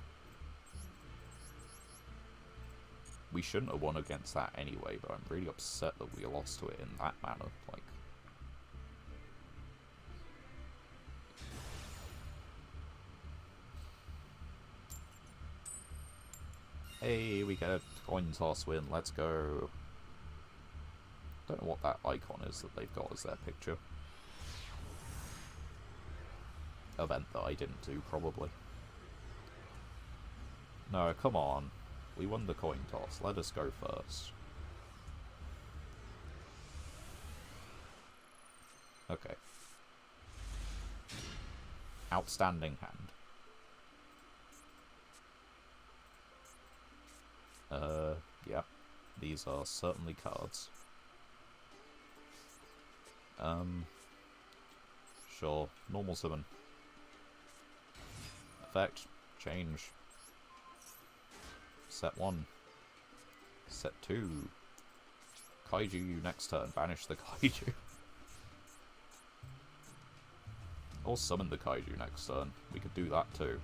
Speaker 1: We shouldn't have won against that anyway, but I'm really upset that we lost to it in that manner. Like, hey, we get a coin toss win, let's go. Don't know what that icon is that they've got as their picture. Event that I didn't do, probably. No, come on. We won the coin toss. Let us go first. Okay. Outstanding hand. Yeah. These are certainly cards. Sure. Normal summon. Effect. Change. Set 1. Set 2. Kaiju next turn. Banish the Kaiju. Or summon the Kaiju next turn. We could do that too.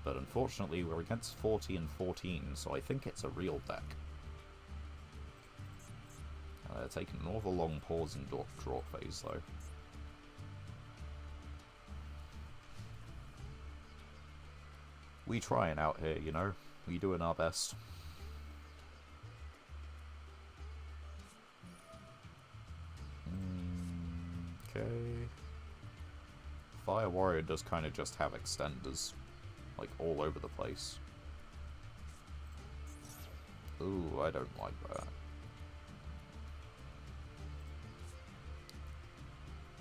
Speaker 1: But unfortunately we're against 40 and 14, so I think it's a real deck. Taking an awful long pause in draw phase though. We trying out here, you know. We doing our best. Okay. Fire Warrior does kind of just have extenders, like, all over the place. Ooh, I don't like that.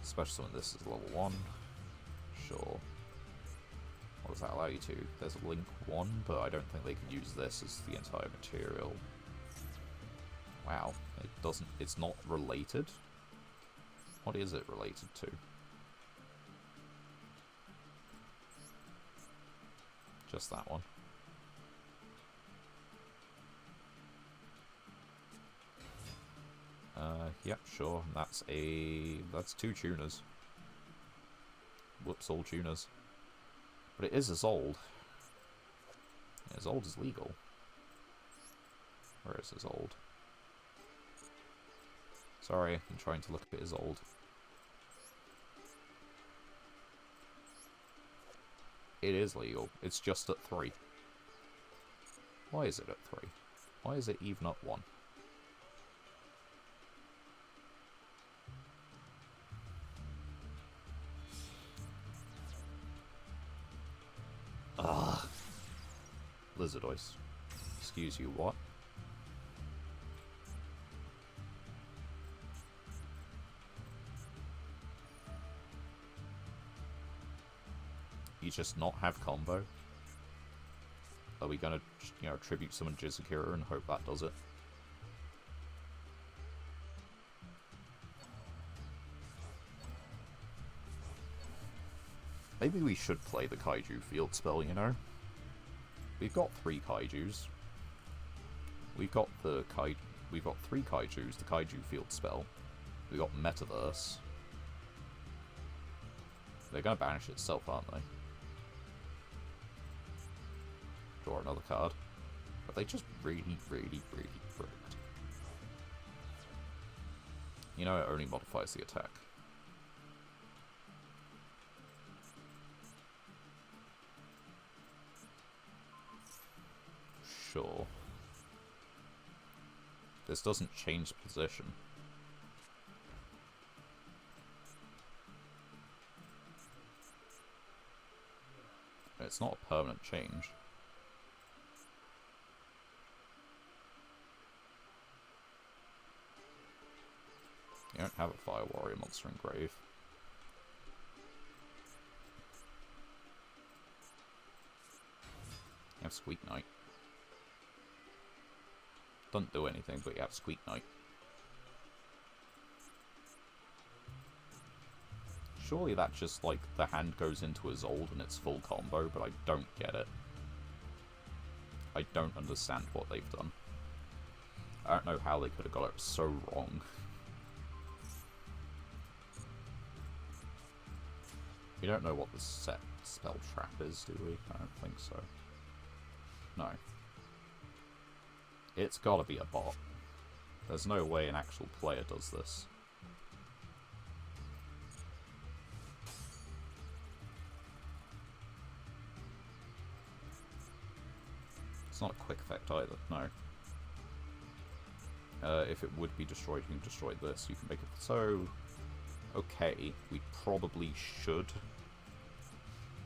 Speaker 1: Especially when this is level 1. Sure. What does that allow you to? There's a link 1, but I don't think they can use this as the entire material. Wow, it doesn't... it's not related? What is it related to? Just that one. Yep, sure. That's 2 tuners. Whoops, all tuners. But it is as old. As old as legal. Where is as old? Sorry, I'm trying to look at it as old. It is legal. It's just at 3. Why is it at 3? Why is it even at 1? Ugh. Lizardoise. Excuse you, what? You just not have combo? Are we gonna, you know, tribute summon Jizakira and hope that does it? Maybe we should play the Kaiju field spell, you know? We've got 3 Kaijus. We've got 3 Kaijus, the Kaiju field spell. We've got Metaverse. They're gonna banish itself, aren't they? Draw another card. But they just really, really, really fricked. You know, it only modifies the attack. Sure. This doesn't change position. It's not a permanent change. You don't have a Fire Warrior monster in grave. You have Squeak Knight. Doesn't do anything, but you have Squeak Knight. Surely that just, like, the hand goes into a Zold and it's full combo, but I don't get it. I don't understand what they've done. I don't know how they could have got it so wrong. We don't know what the set spell trap is, do we? I don't think so. No. It's gotta be a bot. There's no way an actual player does this. It's not a quick effect either, no. If it would be destroyed, you can destroy this. You can make it so... Okay, we probably should.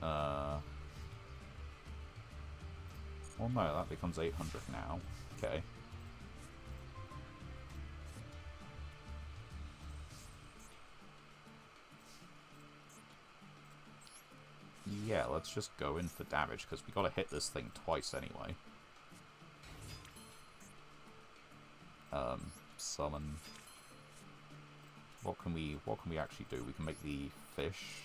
Speaker 1: Well, no, that becomes 800 now. Okay. Yeah, let's just go in for damage, because we gotta hit this thing twice anyway. Summon. What can we actually do? We can make the fish.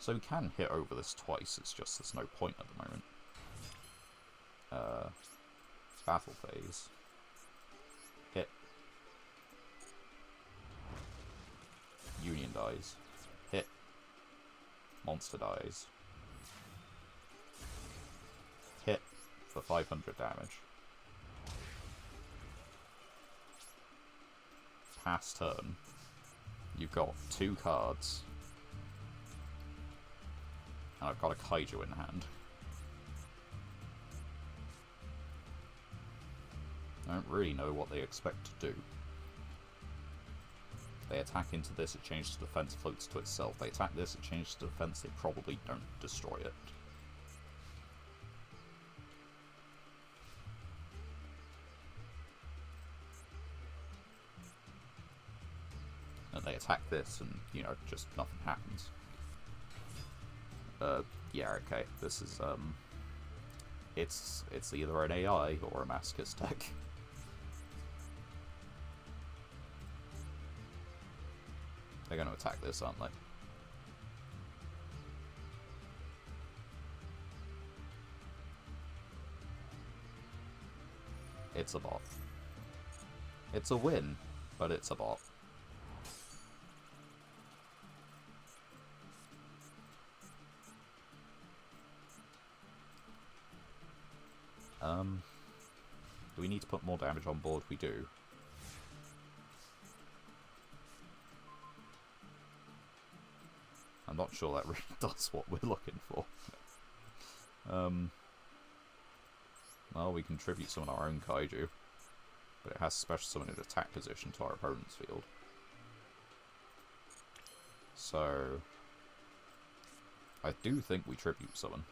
Speaker 1: So we can hit over this twice, it's just there's no point at the moment. Battle phase. Hit. Union dies. Hit. Monster dies. Hit for 500 damage. Pass turn. You've got 2 cards. And I've got a Kaiju in hand. I don't really know what they expect to do. They attack into this, it changes to defense, floats to itself. They attack this, it changes to defense, they probably don't destroy it. And they attack this, and, you know, just nothing happens. Yeah, okay, this is, it's either an AI or a Masochist deck. They're going to attack this, aren't they? It's a bot. It's a win, but it's a bot. Do we need to put more damage on board? We do. I'm not sure that really does what we're looking for. Well, we contribute summon our own kaiju, but it has special summon in attack position to our opponent's field. So, I do think we tribute summon.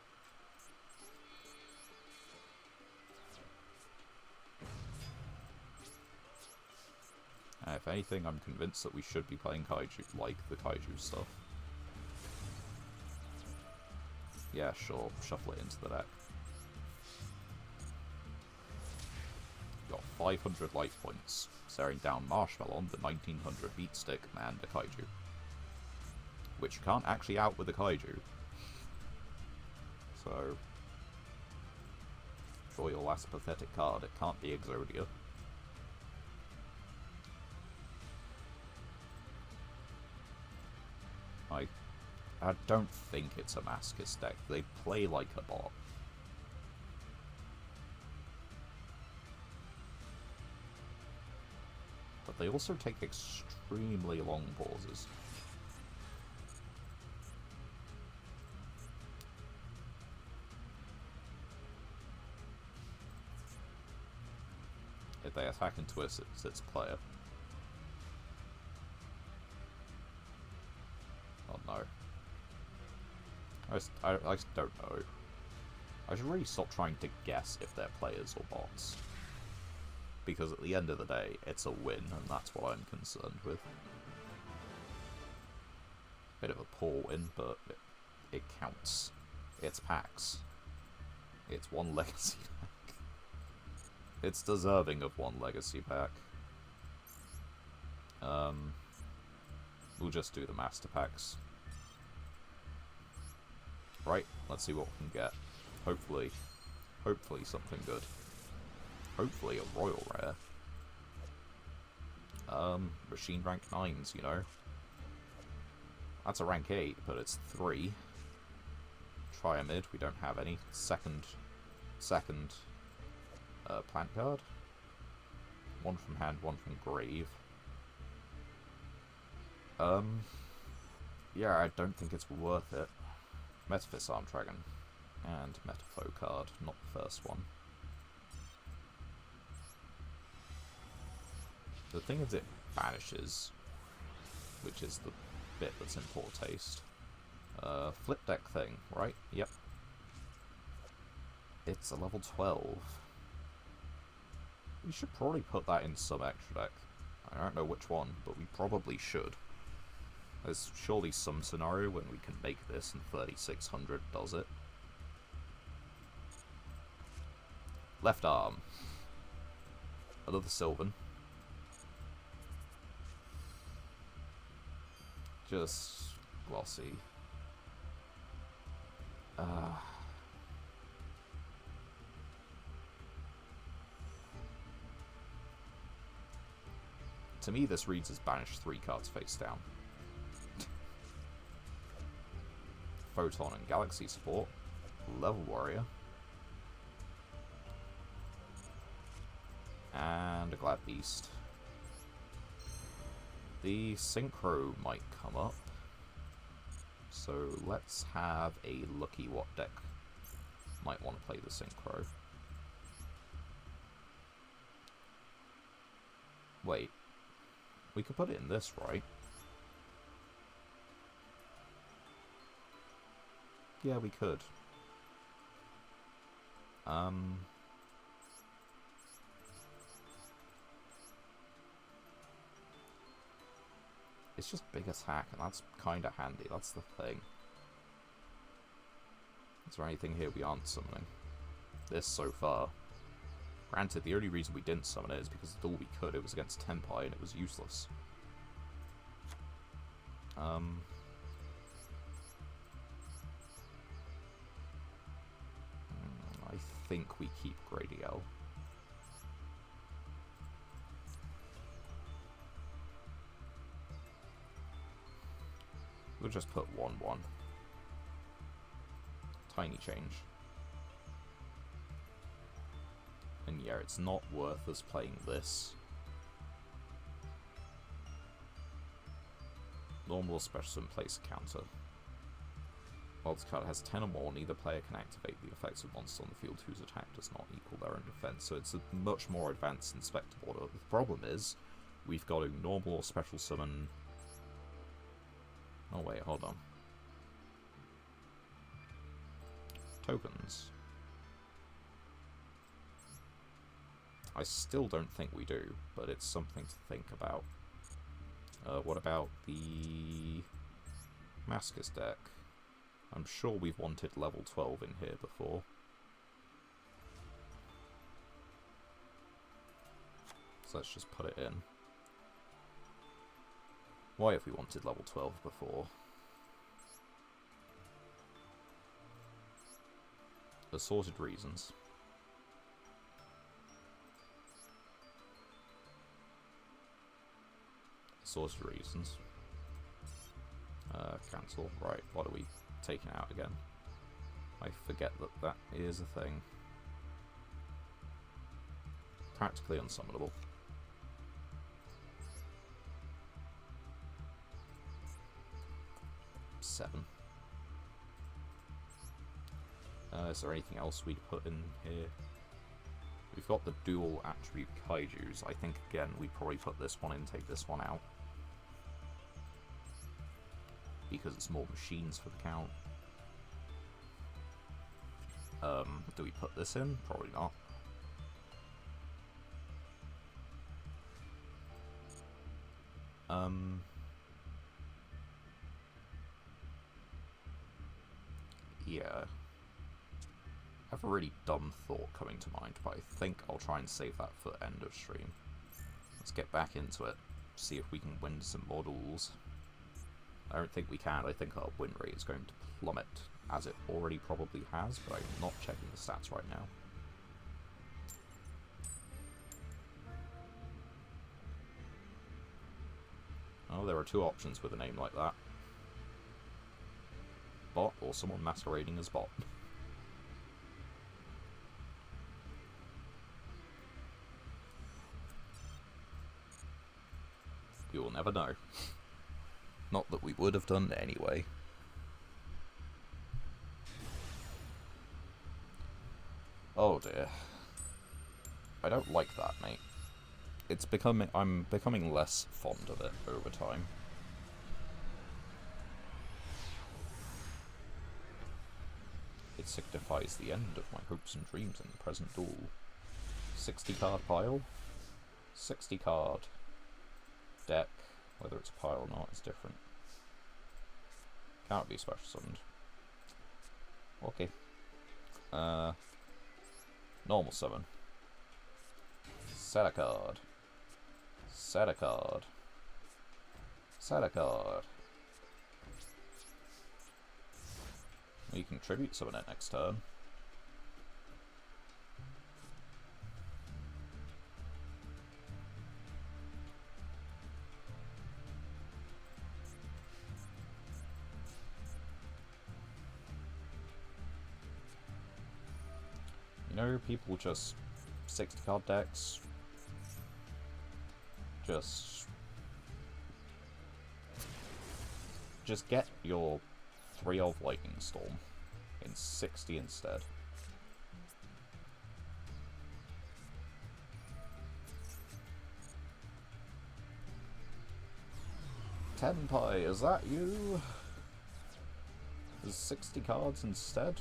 Speaker 1: If anything, I'm convinced that we should be playing kaiju, like the kaiju stuff. Yeah, sure, shuffle it into the deck. Got 500 life points, staring down Marshmallow, the 1900 beat stick, and a kaiju. Which you can't actually out with a kaiju. So, draw your last pathetic card. It can't be Exodia. I don't think it's a Masochist deck. They play like a bot. But they also take extremely long pauses. If they attack and twist, it's player. Oh no. I just don't know. I should really stop trying to guess if they're players or bots. Because at the end of the day, it's a win, and that's what I'm concerned with. Bit of a poor win, but it counts. It's packs. It's one legacy pack. It's deserving of one legacy pack. We'll just do the master packs. Right, let's see what we can get. Hopefully something good. Hopefully a royal rare. Machine rank 9s, you know. That's a rank 8, but it's 3. Triamid, we don't have any. Second plant card. One from hand, one from grave. Yeah, I don't think it's worth it. Metaphys Arm Dragon. And Metapho card, not the first one. The thing is, it banishes, which is the bit that's in poor taste. Flip deck thing, right? Yep. It's a level 12. We should probably put that in some extra deck. I don't know which one, but we probably should. There's surely some scenario when we can make this and 3600 does it. Left arm. Another Sylvan. Just glossy. To me, this reads as banish 3 cards face down. Photon and Galaxy support. Level Warrior. And a Glad Beast. The Synchro might come up. So let's have a looky what deck might want to play the Synchro. Wait. We could put it in this, right? Yeah, we could. It's just big attack, and that's kind of handy. That's the thing. Is there anything here we aren't summoning? This so far. Granted, the only reason we didn't summon it is because it's all we could. It was against Tenpai, and it was useless. I think we keep Gradiel. We'll just put 1/1. Tiny change. And yeah, it's not worth us playing this. Normal special summon, place a counter.
Speaker 2: While this card has 10 or more, neither player can activate the effects of monsters on the field whose attack does not equal their own defense. So it's a much more advanced Inspector order. The problem is, we've got to normal or special summon... Oh wait, hold on. Tokens. I still don't think we do, but it's something to think about. What about the Masochist deck? I'm sure we've wanted level 12 in here before. So let's just put it in. Why have we wanted level 12 before? Assorted reasons. Assorted reasons. Cancel. Right, what are we taking out again? I forget that that is a thing. Practically unsummonable. Seven. Is there anything else we'd put in here? We've got the dual attribute kaijus. I think, again, we'd probably put this one in, take this one out. Because it's more machines for the count. Do we put this in? Probably not. Yeah. I have a really dumb thought coming to mind, but I think I'll try and save that for end of stream. Let's get back into it, see if we can win some more duels. I don't think we can. I think our win rate is going to plummet, as it already probably has, but I'm not checking the stats right now. Oh, there are two options with a name like that. Bot, or someone masquerading as bot. You will never know. Not that we would have done anyway. Oh dear. I don't like that, mate. It's becoming... I'm becoming less fond of it over time. It signifies the end of my hopes and dreams in the present duel. 60 card pile. 60 card deck. Whether it's a pile or not is different. Can't be special summoned. Okay. Normal summon. Set a card. Set a card. Set a card. You can tribute summon it next turn. You know, people just 60 card decks. Just get your 3 of Lightning Storm in 60 instead. Tenpai, is that you? Is 60 cards instead?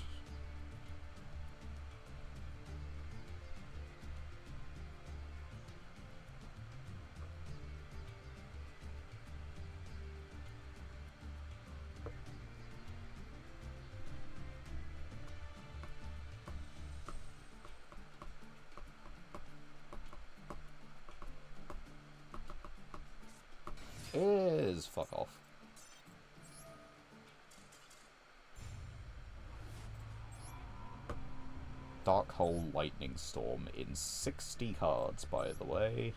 Speaker 2: Is fuck off. Dark Hole Lightning Storm in 60 cards, by the way.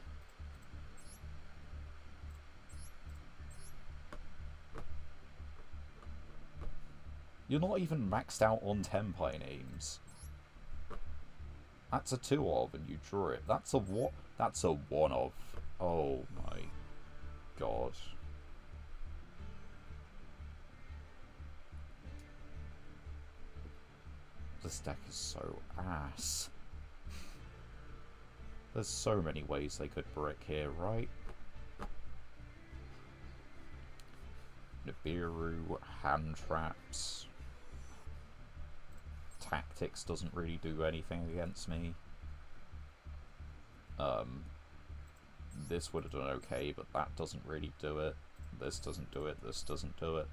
Speaker 2: You're not even maxed out on Tenpai names. That's a 2 of, and you drew it. That's a what? That's a 1 of. Oh my god. this deck is so ass. There's so many ways they could brick here, right? Nibiru, hand traps. Tactics doesn't really do anything against me. This would have done okay, but that doesn't really do it. This doesn't do it, this doesn't do it.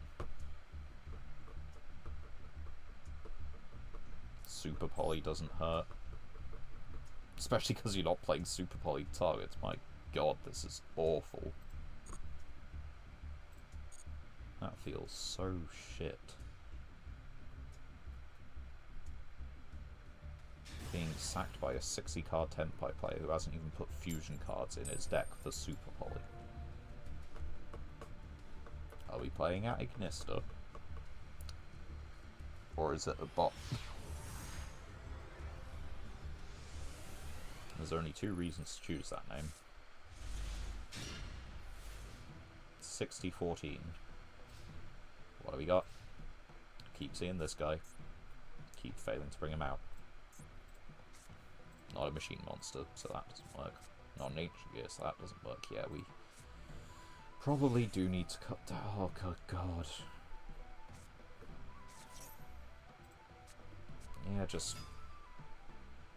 Speaker 2: Super Poly doesn't hurt. Especially because you're not playing Super Poly targets. My god, this is awful. That feels so shit. Being sacked by a 60 card Tenpai player who hasn't even put fusion cards in his deck for Super Poly. Are we playing at Ignista? Or is it a bot? There's only two reasons to choose that name. 60-14. What have we got? Keep seeing this guy. Keep failing to bring him out. Not a machine monster, so that doesn't work. Not an ancient gear, so that doesn't work. Yeah, we probably do need to cut down. Oh, good god. Yeah, just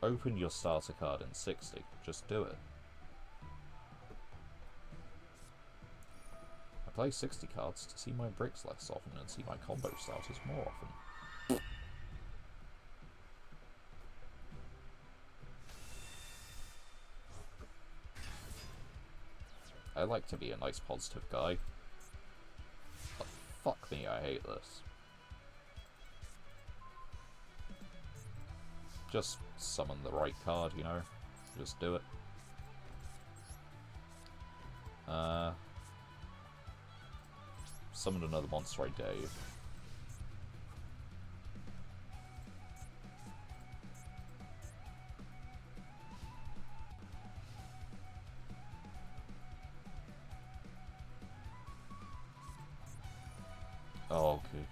Speaker 2: open your starter card in 60. Just do it. I play 60 cards to see my bricks less often and see my combo starters more often. I like to be a nice positive guy. But fuck me, I hate this. Just summon the right card, you know? Just do it. Summon another monster, I dare you. Oh, okay.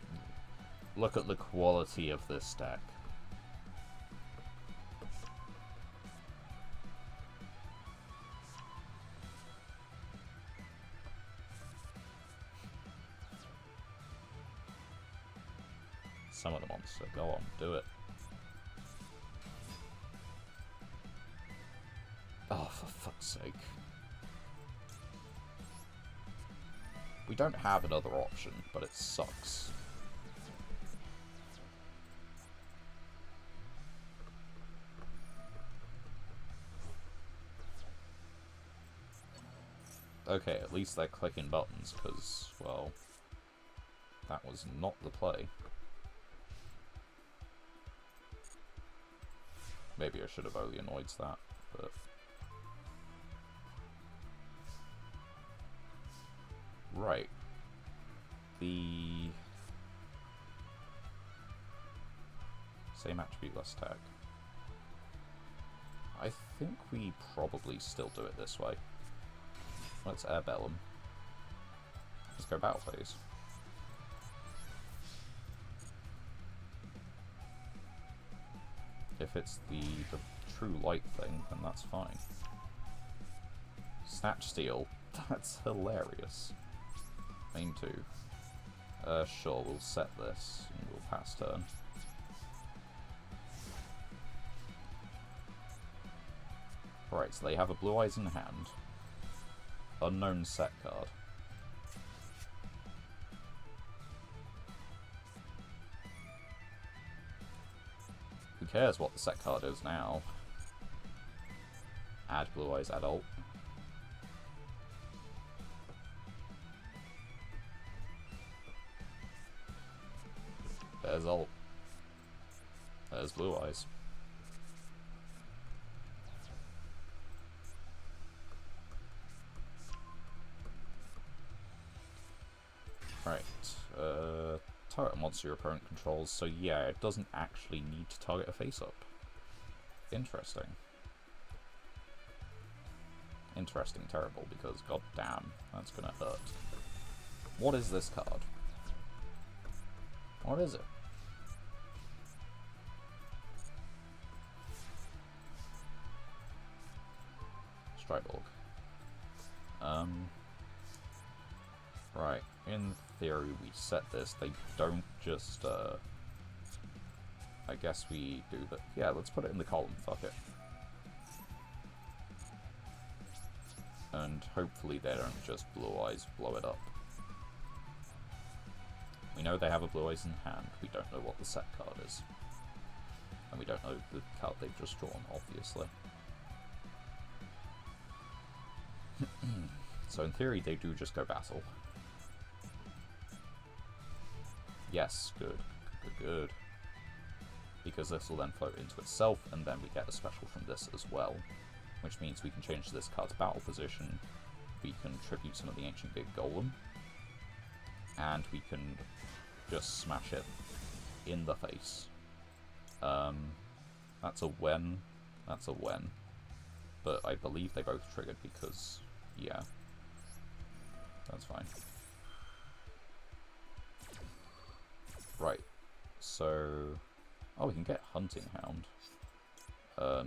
Speaker 2: Look at the quality of this deck. Summon the monster. Go on, do it. Oh, for fuck's sake. We don't have another option, but it sucks. Okay, at least they're clicking buttons, because, well, that was not the play. Maybe I should have only annoyed that, but... Right. The... Same attribute, less attack. I think we probably still do it this way. Let's airbell him. Let's go battle phase. If it's the true light thing, then that's fine. Snatch Steal. That's hilarious. Main 2. Sure, we'll set this and we'll pass turn. Right, so they have a Blue Eyes in hand. Unknown set card. Who cares what the set card is now? Add Blue Eyes Adult. There's ult. There's Blue Eyes. Right. Target a monster your opponent controls, so yeah, it doesn't actually need to target a face-up. Interesting. Interesting, terrible, because goddamn, that's gonna hurt. What is this card? What is it? Strydog. Right, in theory we set this, they don't just, I guess we do that. Yeah, let's put it in the column, fuck it. And hopefully they don't just Blue Eyes blow it up. We know they have a Blue Eyes in hand, we don't know what the set card is. And we don't know the card they've just drawn, obviously. So in theory they do just go battle. Yes, good. Good. Because this will then float into itself, and then we get a special from this as well. Which means we can change this card's battle position, we can tribute some of the Ancient Big Golem, and we can just smash it in the face. That's a win. That's a win. But I believe they both triggered because, yeah. That's fine. Right. So... oh, we can get Hunting Hound.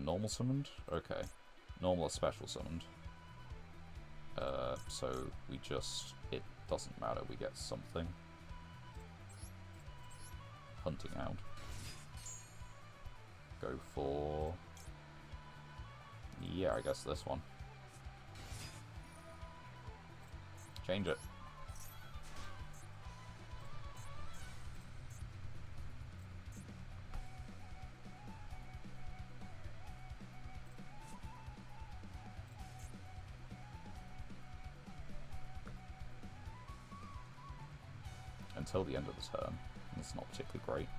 Speaker 2: Normal summoned? Okay. Normal or special summoned. So we just... it doesn't matter, we get something. Hunting Hound. Go for... yeah, I guess this one. Change it. Until the end of the turn. It's not particularly great.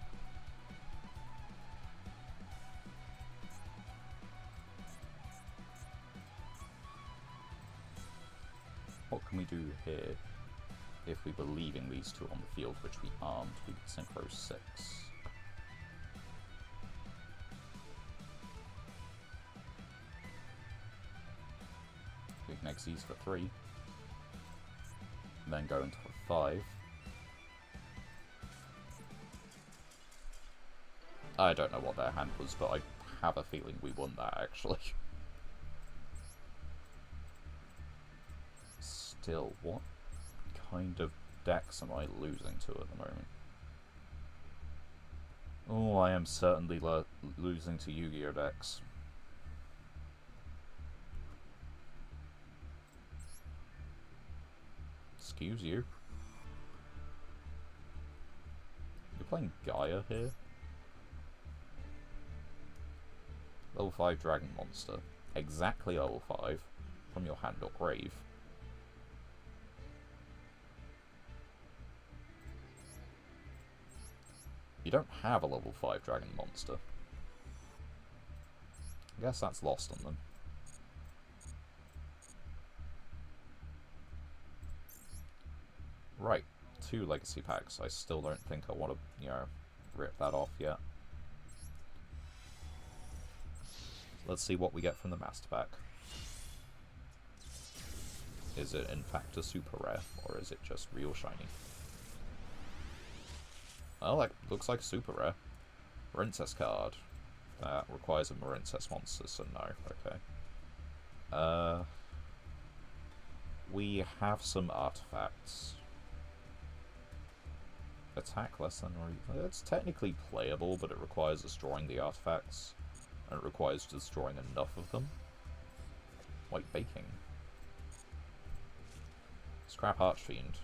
Speaker 2: What can we do here? If we were leaving these two on the field, which we aren't, we could synchro 6. We can X these for 3. Then go into a 5. I don't know what their hand was, but I have a feeling we won that, actually. Still, what kind of decks am I losing to at the moment? Oh, I am certainly losing to Yu-Gi-Oh decks. Excuse you. You're playing Gaia here? Level 5 Dragon Monster. Exactly level 5 from your hand or grave. You don't have a level 5 Dragon Monster. I guess that's lost on them. Right, 2 Legacy Packs. I still don't think I want to, you know, rip that off yet. Let's see what we get from the Master Pack. Is it in fact a super rare, or is it just real shiny? Well, that looks like a super rare. Marincess card. That requires a Marincess monster, so no. Okay. We have some artifacts. Attack less than... it's technically playable, but it requires destroying the artifacts. And it requires destroying enough of them. White Baking. Scrap Archfiend.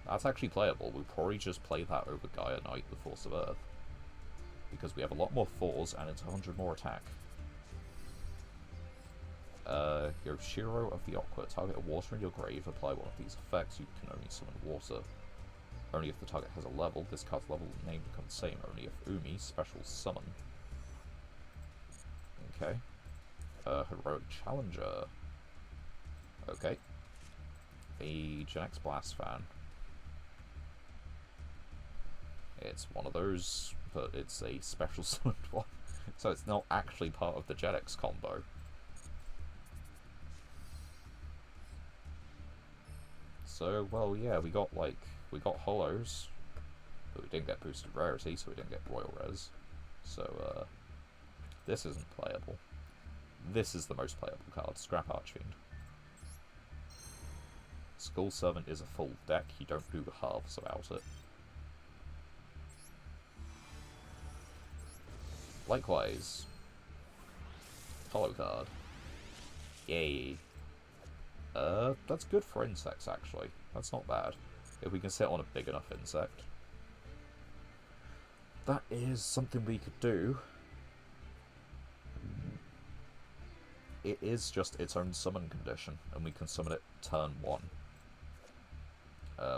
Speaker 2: That's actually playable. We'll probably just play that over Gaia Knight, the Force of Earth. Because we have a lot more 4s and it's 100 more attack. Yoshiro of the Aqua. Target a water in your grave. Apply one of these effects. You can only summon water. Only if the target has a level. This card's level name becomes the same. Only if Umi special summon. Okay. Heroic Challenger. Okay. A Gen X Blast fan. It's one of those, but it's a special summoned one. So it's not actually part of the Gen X combo. So, well, yeah, we got holos, but we didn't get boosted rarity, so we didn't get royal res. So, this isn't playable. This is the most playable card, Scrap Archfiend. Skull Servant is a full deck, you don't do halves about it. Likewise, Hollow card. Yay. That's good for insects, actually. That's not bad. If we can sit on a big enough insect. That is something we could do. It is just its own summon condition, and we can summon it turn 1.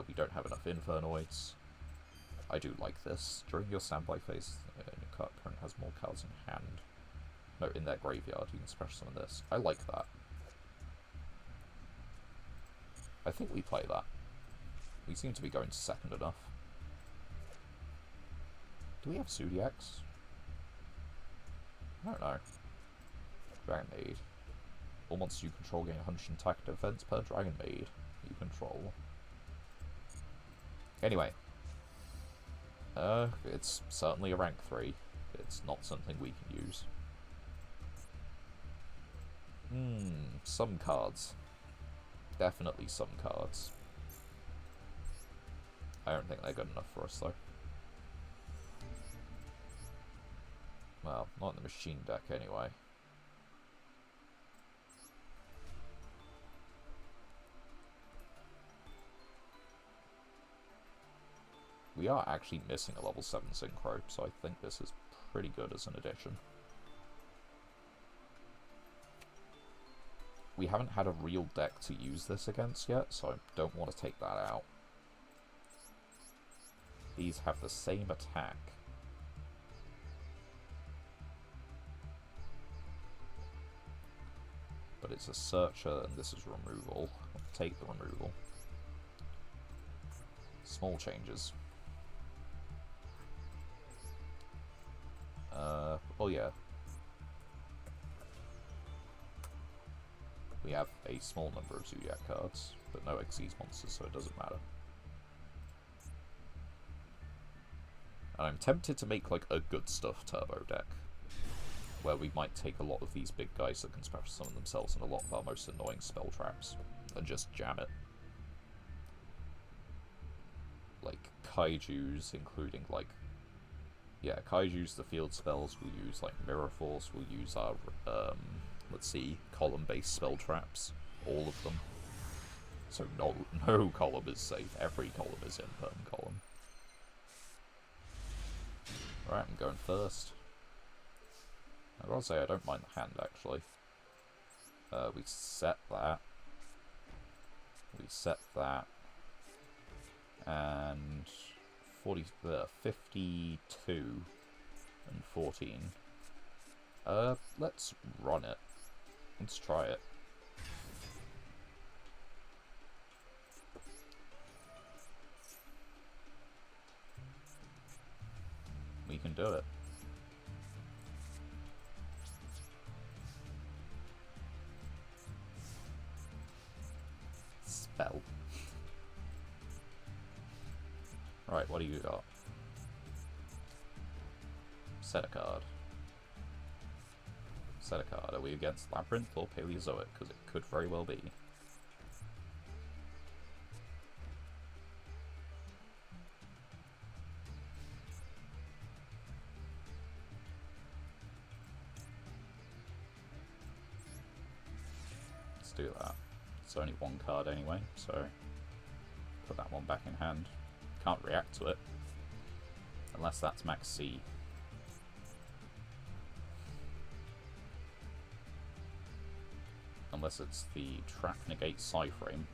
Speaker 2: We don't have enough Infernoids. I do like this. During your standby phase, your card opponent has more cards in hand. No, in their graveyard, you can special summon this. I like that. I think we play that. We seem to be going second enough. Do we have Zodiacs? I don't know. Dragon Maid. All monsters you control gain 100 attack defense per Dragon Maid you control. Anyway. It's certainly a rank 3. It's not something we can use. Some cards. Definitely some cards. I don't think they're good enough for us, though. Well, not in the machine deck, anyway. We are actually missing a level 7 Synchro, so I think this is pretty good as an addition. We haven't had a real deck to use this against yet, so I don't want to take that out. These have the same attack. But it's a searcher, and this is removal. I'll take the removal. Small changes. Oh yeah. We have a small number of Zodiac cards, but no Xyz monsters, so it doesn't matter. And I'm tempted to make like a good stuff turbo deck, where we might take a lot of these big guys that can special summon themselves and a lot of our most annoying spell traps, and just jam it. Like Kaijus, including like, yeah, Kaijus, the field spells, we'll use like Mirror Force, we'll use our, let's see, column-based spell traps, all of them. So no column is safe, every column is imperm column. Right, I'm going first. I gotta say, I don't mind the hand, actually. We set that. We set that. And 52 and 14. Let's run it. Let's try it. We can do it. Spell. Right, what do you got? Set a card. Set a card. Are we against Labyrinth or Paleozoic? Because it could very well be. Let's do that. It's only one card anyway, so put that one back in hand. Can't react to it. Unless that's max C. Unless it's the trap negate Psyframe.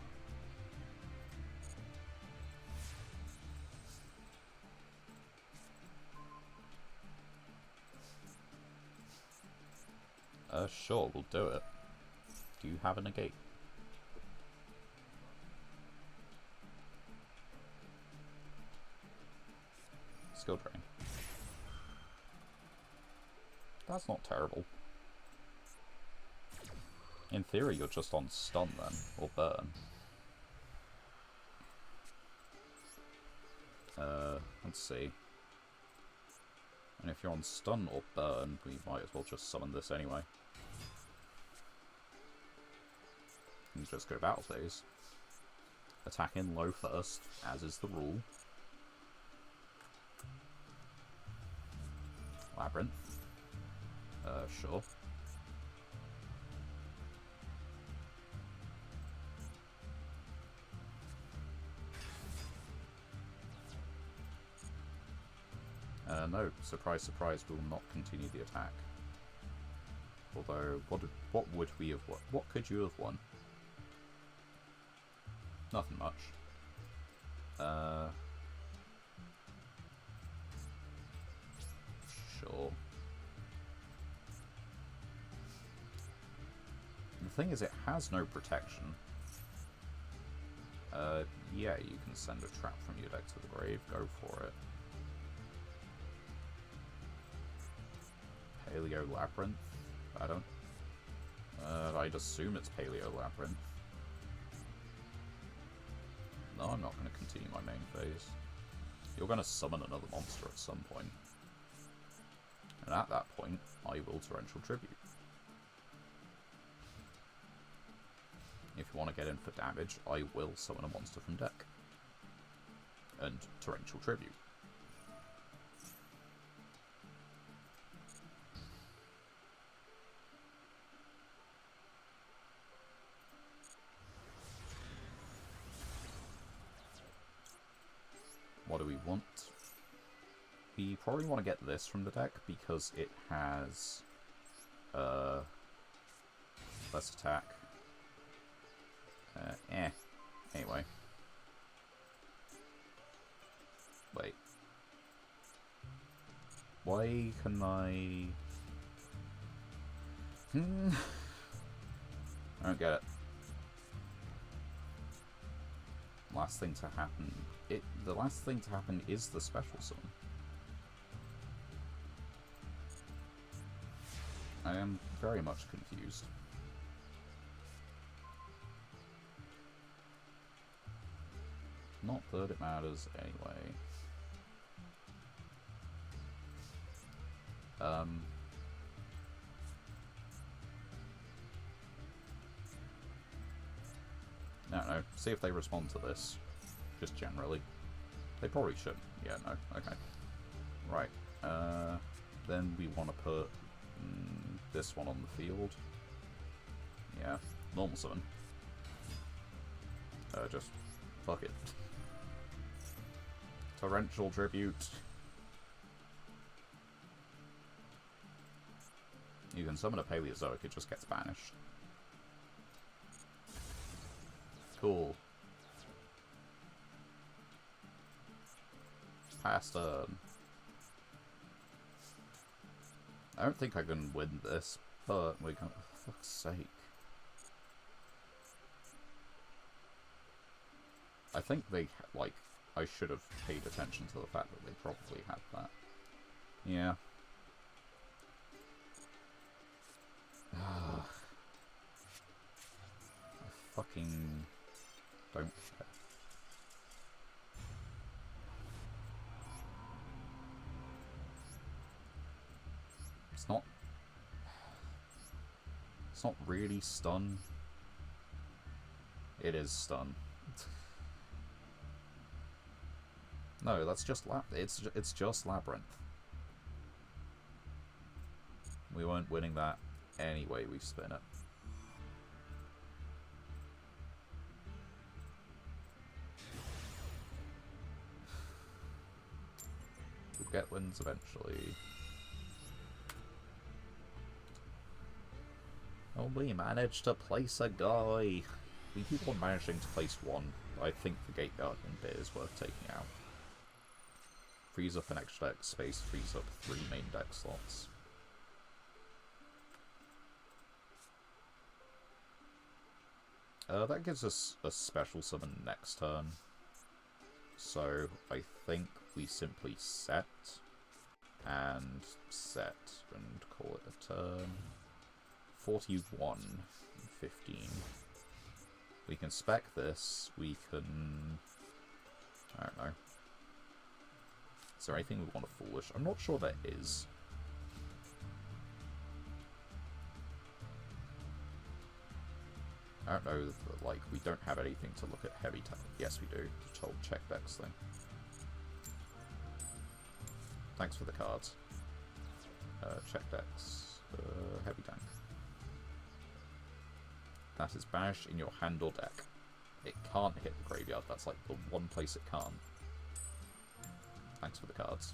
Speaker 2: Sure, we'll do it. Do you have a negate? Skill drain. That's not terrible. In theory, you're just on stun then, or burn. Let's see. And if you're on stun or burn, we might as well just summon this anyway. You just go battle phase. Attack in low first, as is the rule. Labyrinth. Sure. No, surprise, surprise, will not continue the attack. Although, what would we have won? What could you have won? Nothing much. Sure. The thing is, it has no protection. Yeah, you can send a trap from your deck to the grave. Go for it. Paleo Labyrinth? I don't... I'd assume it's Paleo Labyrinth. No, I'm not going to continue my main phase. You're going to summon another monster at some point. And at that point, I will Torrential Tribute. If you want to get in for damage, I will summon a monster from deck. And Torrential Tribute. What do we want? We probably want to get this from the deck because it has less attack. Anyway. Wait. Why can I... I don't get it. Last thing to happen... The last thing to happen is the special summon. I am very much confused. Not that it matters anyway. I don't know. See if they respond to this. Just generally. They probably should. Yeah, no. Okay. Right. Then we want to put this one on the field. Yeah. Normal summon. Just fuck it. Torrential Tribute. You can summon a Paleozoic, it just gets banished. Cool. Pass turn. I don't think I can win this, but we can. For fuck's sake. I think they, like, I should have paid attention to the fact that they probably had that. Yeah. I fucking don't care. It's not really stun. It is stun. No, that's just it's just Labyrinth. We weren't winning that anyway we spin it. We'll get wins eventually. Oh, we managed to place a guy. We keep on managing to place one. I think the Gate Guardian bit is worth taking out. Frees up an extra deck space, frees up 3 main deck slots. That gives us a special summon next turn. So I think we simply set and call it a turn. 41, 15. We can spec this, we can... I don't know. Is there anything we want to foolish? I'm not sure there is. I don't know, like, we don't have anything to look at heavy tech. Yes, we do. The whole check decks thing. Thanks for the cards. Check decks. Heavy tank. That is banished in your hand or deck. It can't hit the graveyard. That's like the one place it can't. Thanks for the cards.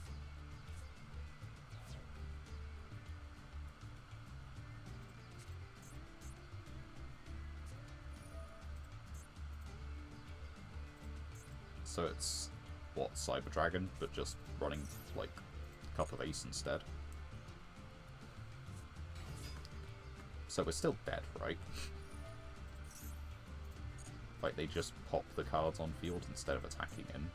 Speaker 2: So it's, what, Cyber Dragon, but just running, like, Cup of Ace instead. So we're still dead, right? Like, they just pop the cards on field instead of attacking in.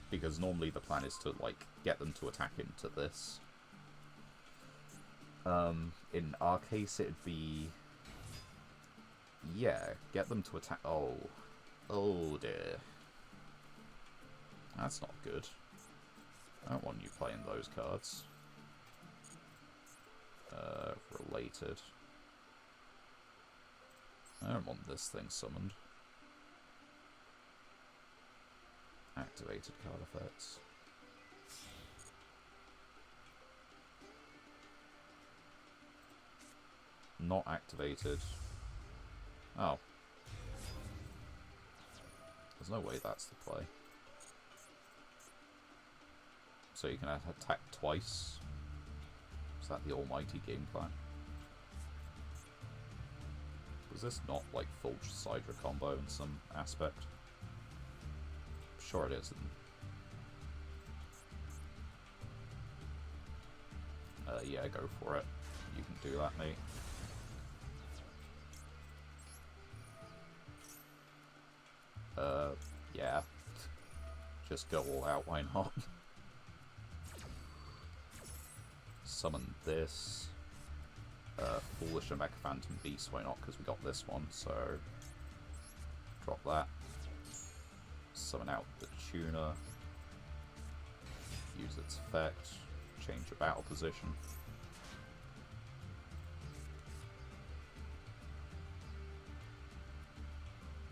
Speaker 2: Because normally the plan is to, like, get them to attack into this. In our case, it'd be... yeah, get them to attack... oh. Oh dear. That's not good. I don't want you playing those cards. Related. I don't want this thing summoned. Activated card effects. Not activated. Oh. There's no way that's the play. So you can attack twice. Is that the almighty game plan? Was this not like full Sidra combo in some aspect? I'm sure it isn't. Yeah, go for it. You can do that, mate. Yeah. Just go all out, why not? Summon this. Foolish and Mega Phantom Beast, why not? Because we got this one, so... drop that. Summon out the tuner. Use its effect. Change your battle position.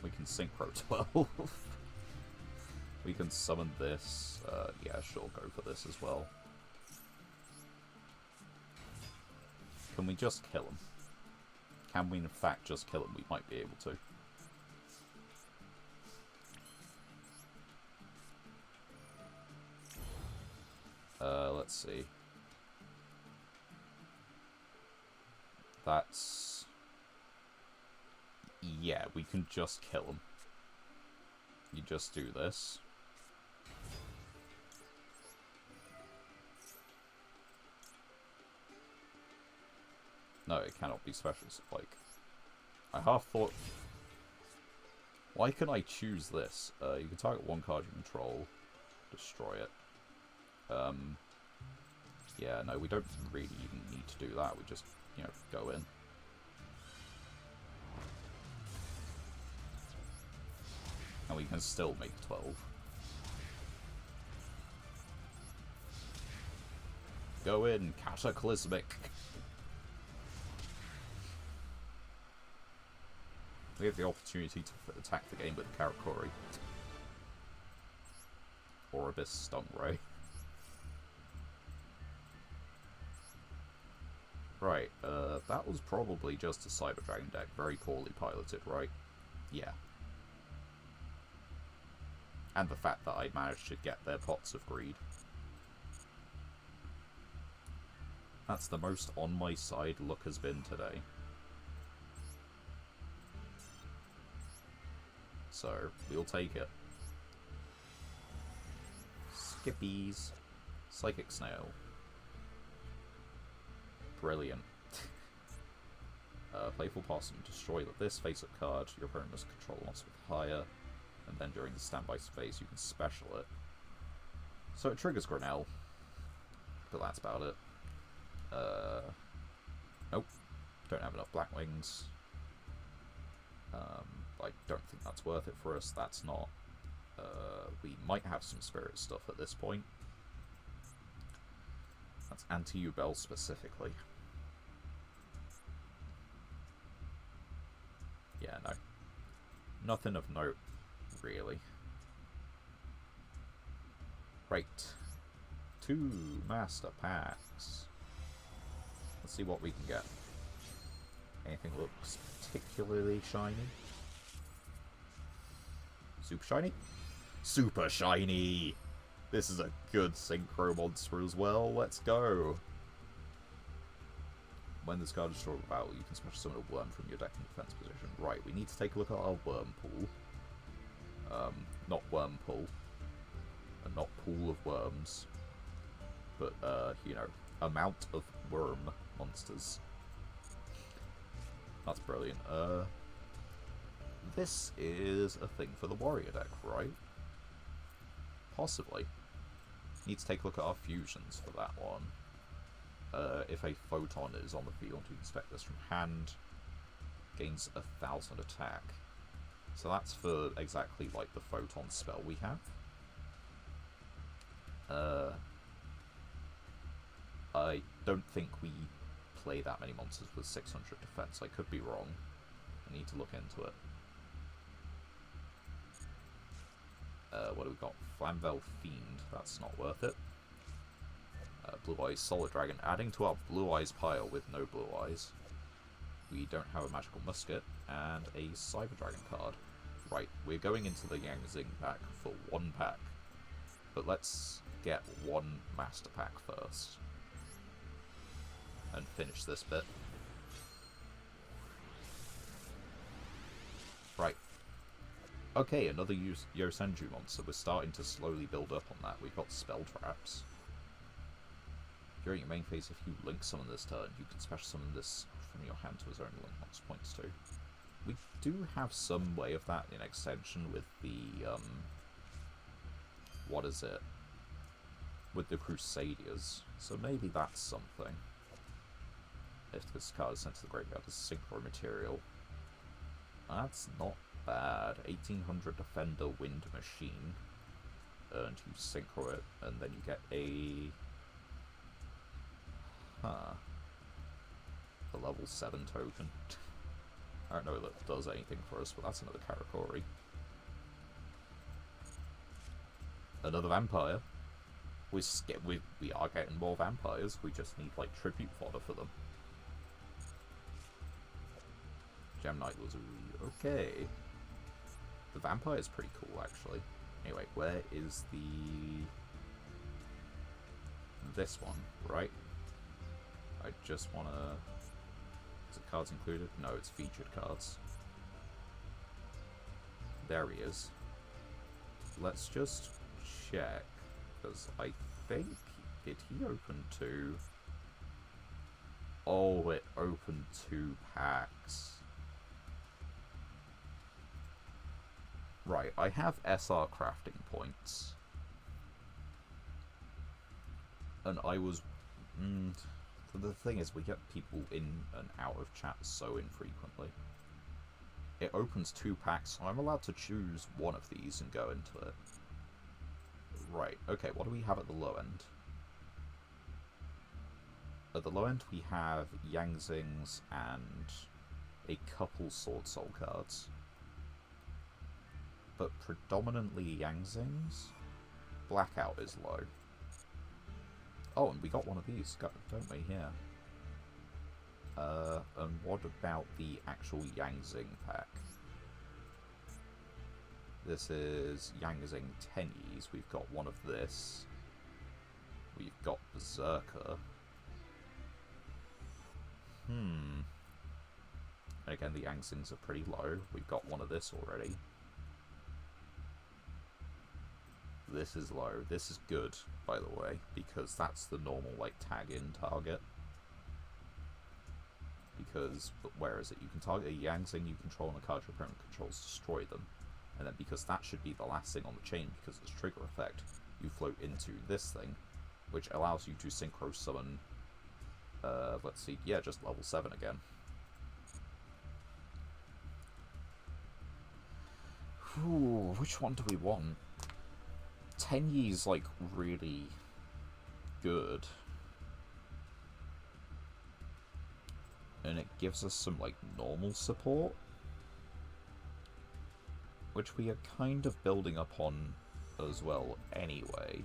Speaker 2: We can Synchro 12. We can summon this. Yeah, sure, go for this as well. Can we just kill him? Can we in fact just kill him? We might be able to. Let's see. That's... yeah, we can just kill him. You just do this. No, it cannot be special, like... I half thought... why can I choose this? You can target one card you control, destroy it. Yeah, no, we don't really even need to do that, we just, you know, go in. And we can still make 12. Go in, Cataclysmic! We have the opportunity to attack the game with Karakuri. Or Abyss Stingray. Right, that was probably just a Cyber Dragon deck, very poorly piloted, right? Yeah. And the fact that I managed to get their Pots of Greed. That's the most on my side Look has been today. So, we'll take it. Skippies. Psychic Snail. Brilliant. Playful Possum. Destroy this face-up card. Your opponent must control once with higher. And then during the standby phase, you can special it. So it triggers Grinnell. But that's about it. Nope. Don't have enough Blackwings. I don't think that's worth it for us. That's not. We might have some Spirit stuff at this point. That's anti-Ubel specifically. Yeah, no. Nothing of note, really. Right. 2 master packs. Let's see what we can get. Anything looks particularly shiny? Super shiny? Super shiny! This is a good synchro monster as well. Let's go! When this card is destroyed with battle, you can special summon a worm from your deck in defense position. Right, we need to take a look at our worm pool. Not worm pool. And not pool of worms. But, you know, amount of worm monsters. That's brilliant. This is a thing for the warrior deck, right? Possibly. Need to take a look at our fusions for that one. If a photon is on the field, you inspect this from hand. Gains 1,000 attack. So that's for exactly like the photon spell we have. I don't think we play that many monsters with 600 defense. I could be wrong. I need to look into it. What do we got? Flamvel Fiend. That's not worth it. Blue Eyes Solid Dragon. Adding to our Blue Eyes pile with no Blue Eyes. We don't have a Magical Musket. And a Cyber Dragon card. Right, we're going into the Yang Zing pack for 1 pack. But let's get 1 Master Pack first. And finish this bit. Right. Okay, another Yosenju monster. We're starting to slowly build up on that. We've got Spell Traps. During your main phase, if you link summon this turn, you can special summon this from your hand to his own link monster points too. We do have some way of that in extension with the, what is it? With the Crusaders. So maybe that's something. If this card is sent to the graveyard as synchro material. That's not bad. 1800 Defender Wind Machine. And you synchro it, and then you get a... Huh. A level 7 token. I don't know if that does anything for us, but that's another Karakori. Another vampire. We are getting more vampires, we just need, like, tribute fodder for them. Gem Knight Lazuli. Okay. The vampire is pretty cool, actually. Anyway, where is the... this one, right? I just want to... Is it cards included? No, it's featured cards. There he is. Let's just check, because I think... Did he open 2? Oh, it opened 2 packs. Right, I have SR crafting points. And I was... the thing is, we get people in and out of chat so infrequently. It opens 2 packs, so I'm allowed to choose one of these and go into it. Right, okay, what do we have at the low end? At the low end we have Yang Zings and a couple Sword Soul cards. But predominantly Yang Zings. Blackout is low. Oh, and we got one of these, don't we? Yeah. And what about the actual Yang Zing pack? This is Yang Zing Tennies. We've got one of this. We've got Berserker. And again, the Yang Zings are pretty low. We've got one of this already. This is low. This is good, by the way, because that's the normal, like, tag-in target. Because, but where is it? You can target a Yang Zing you control and a card your opponent controls, destroy them. And then because that should be the last thing on the chain, because it's trigger effect, you float into this thing, which allows you to synchro summon, let's see, yeah, just level 7 again. Ooh, which one do we want? Tenyi's, like, really good. And it gives us some, like, normal support. which we are kind of building up on as well anyway.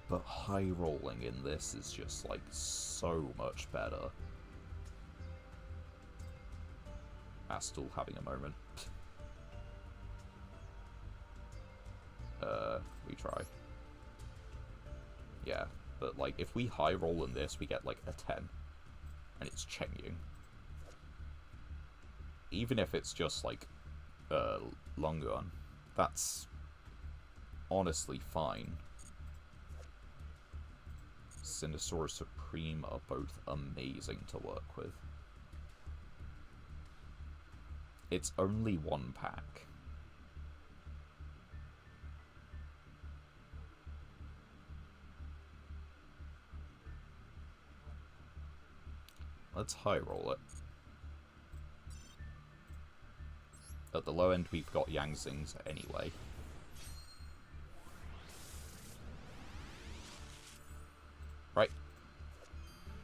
Speaker 2: But high rolling in this is just like so much better. Astal having a moment. We try. Yeah, but like if we high roll in this, we get like a 10. And it's Chengying. Even if it's just like Longon, that's honestly fine. Sinisaur Supreme are both amazing to work with. It's only one pack. Let's high roll it. At the low end, we've got Yangzings anyway. Right.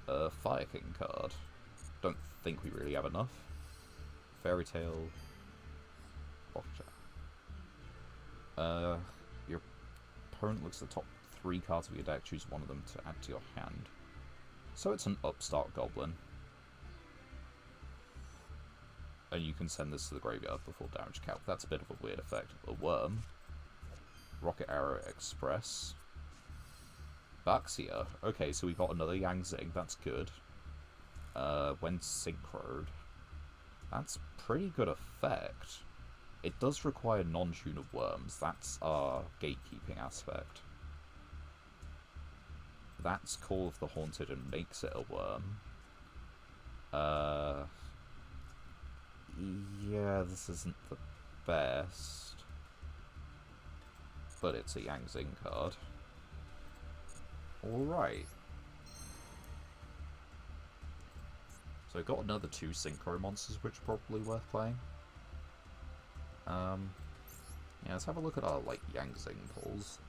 Speaker 2: Fire King card. Don't think we really have enough. Fairy Tail. Your opponent looks at the top 3 cards of your deck. Choose one of them to add to your hand. So it's an Upstart Goblin. And you can send this to the graveyard before damage calc. That's a bit of a weird effect. A Worm. Rocket Arrow Express. Baxia. Okay, so we got another Yangzing. That's good. When Synchroed. That's pretty good effect. It does require non-tuner worms. That's our gatekeeping aspect. That's Call of the Haunted and makes it a worm. Yeah, this isn't the best. But it's a Yangzing card. Alright. So I got another 2 Synchro monsters, which are probably worth playing. Yeah, let's have a look at our, like, Yangzing pulls.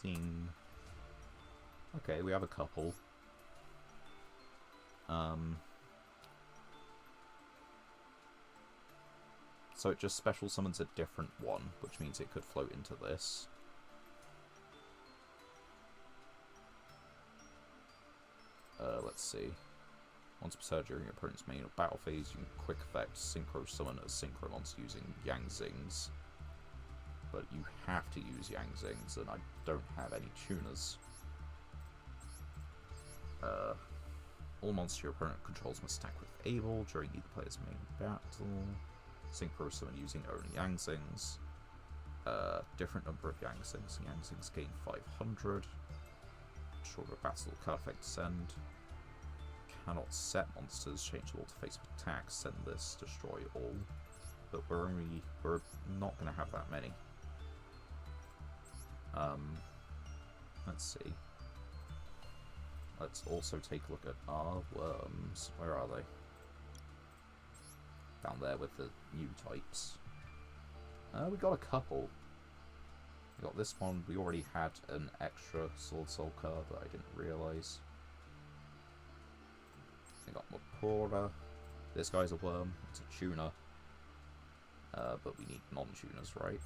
Speaker 2: Yang. Okay, we have a couple. So it just special summons a different one, which means it could float into this. Let's see. Once per turn during your opponent's main or battle phase, you can quick effect Synchro Summon a Synchro monster using Yangzings. But you have to use Yangzings, and I don't have any tuners. All monsters your opponent controls must attack with Able during either player's main battle. Synchro Summon using only Yangzings. Different number of Yangzings. Yangzings gain 500. Shorter battle card effect descend. Cannot set monsters. Change the wall to face attack. Send this. Destroy all. But we're not going to have that many. Let's see. Let's also take a look at our worms. Where are they? Down there with the new types. We got a couple. We got this one. We already had an extra Sword Soul card that I didn't realise. We got Mapora. This guy's a worm. It's a tuner. But we need non-tuners, right?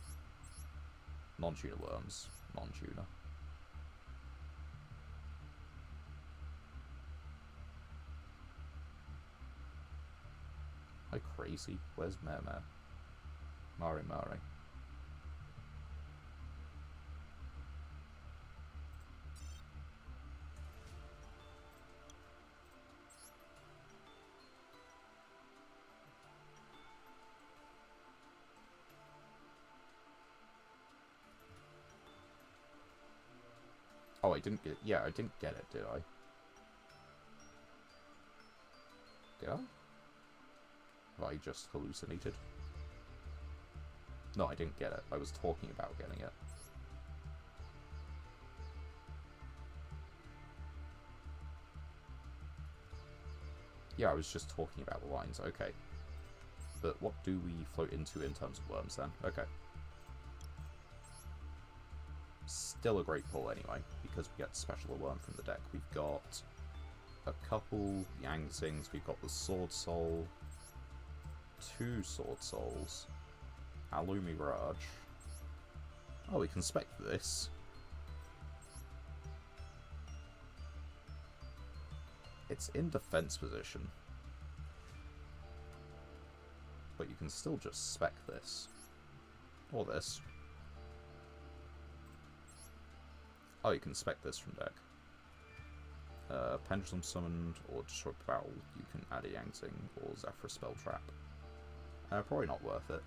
Speaker 2: Non-tuner worms. Non-tuner. Am I crazy? Where's Mare? Mare. Oh, I didn't get... Yeah, I didn't get it, did I? Did I? Have I just hallucinated? No, I didn't get it. I was talking about getting it. Yeah, I was just talking about the lines. Okay. But what do we float into in terms of worms then? Okay. Still a great pull anyway, because we get special a worm from the deck. We've got a couple Yang Tsings. We've got the Sword Soul, 2 Sword Souls, Alu Mirage. Oh, we can spec this. It's in defense position, but you can still just spec this. Or this. Oh, you can spec this from deck. Pendulum Summoned or Disrupt Battle, you can add a Yang Tsing or Zephyr Spell Trap. Probably not worth it.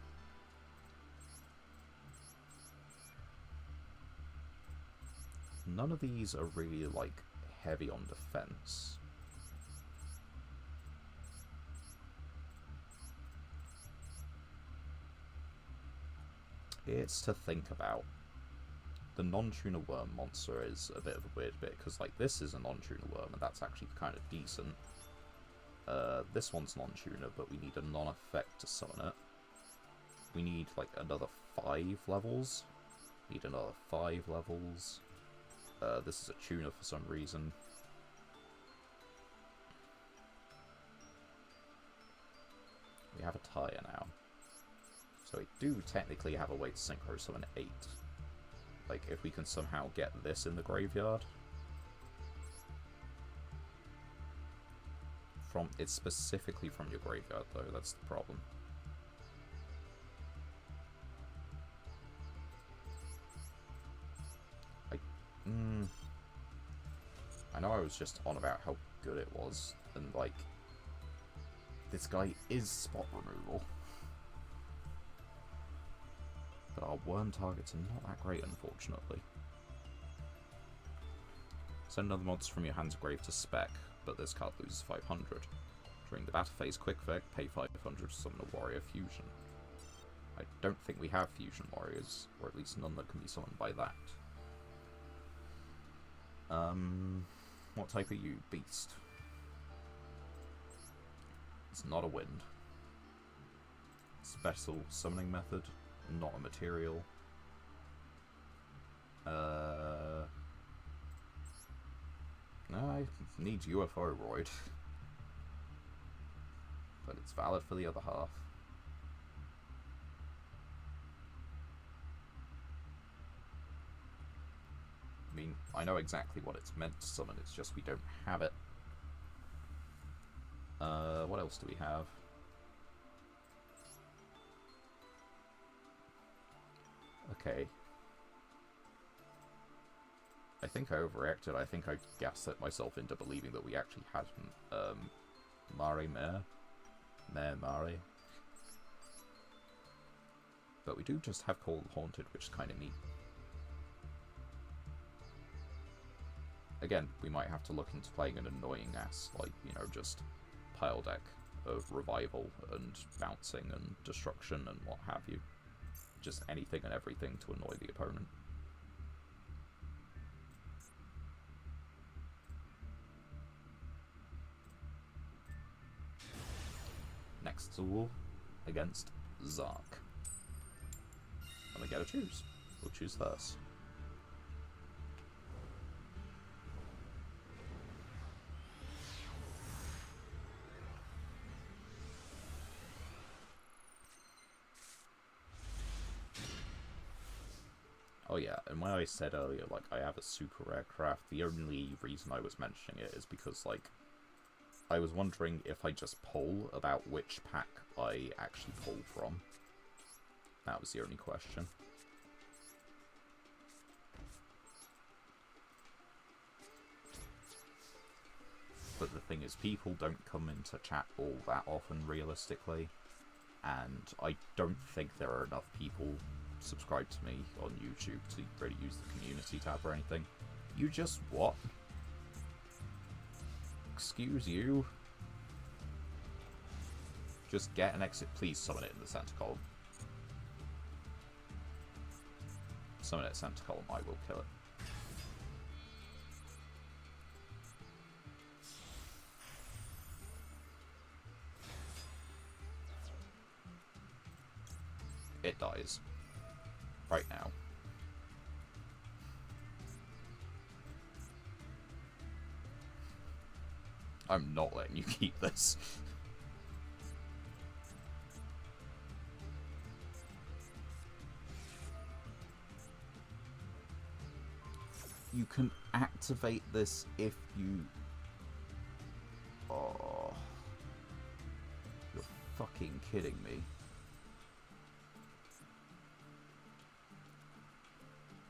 Speaker 2: None of these are really, like, heavy on defense. It's to think about. The non-tuner worm monster is a bit of a weird bit, because, like, this is a non-tuner worm, and that's actually kind of decent. This one's non-tuner, but we need a non-effect to summon it. We need, like, another 5 levels. Need another 5 levels. This is a tuner for some reason. We have a tire now. So we do technically have a way to synchro summon 8. Like, if we can somehow get this in the graveyard. It's specifically from your graveyard, though, that's the problem. I know I was just on about how good it was, and, like, this guy is spot removal. But our worm targets are not that great, unfortunately. Send another monster from your hand's grave to spec, but this card loses 500. During the battle phase, quick effect, pay 500 to summon a warrior fusion. I don't think we have fusion warriors, or at least none that can be summoned by that. What type are you? Beast. It's not a wind. Special summoning method, not a material. No, I need UFO Roid. But it's valid for the other half. I mean, I know exactly what it's meant to summon, it's just we don't have it. What else do we have? Okay. I think I overreacted. I think I gaslit myself into believing that we actually had Mare Mare Mare. But we do just have Cold Haunted, which is kind of neat. Again, we might have to look into playing an annoying ass, like, you know, just pile deck of revival and bouncing and destruction and what have you. Just anything and everything to annoy the opponent. Next duel against Zark. And we get to choose. We'll choose first. Oh yeah, and when I said earlier, like, I have a super rare craft, the only reason I was mentioning it is because, like, I was wondering if I just poll about which pack I actually pull from. That was the only question. But the thing is, people don't come into chat all that often, realistically, and I don't think there are enough people subscribe to me on YouTube to really use the community tab or anything. You just what? Excuse you? Just get an exit. Please summon it in the center column. Summon it center column, I will kill it. It dies. Right now. I'm not letting you keep this. You can activate this if you... Oh... You're fucking kidding me.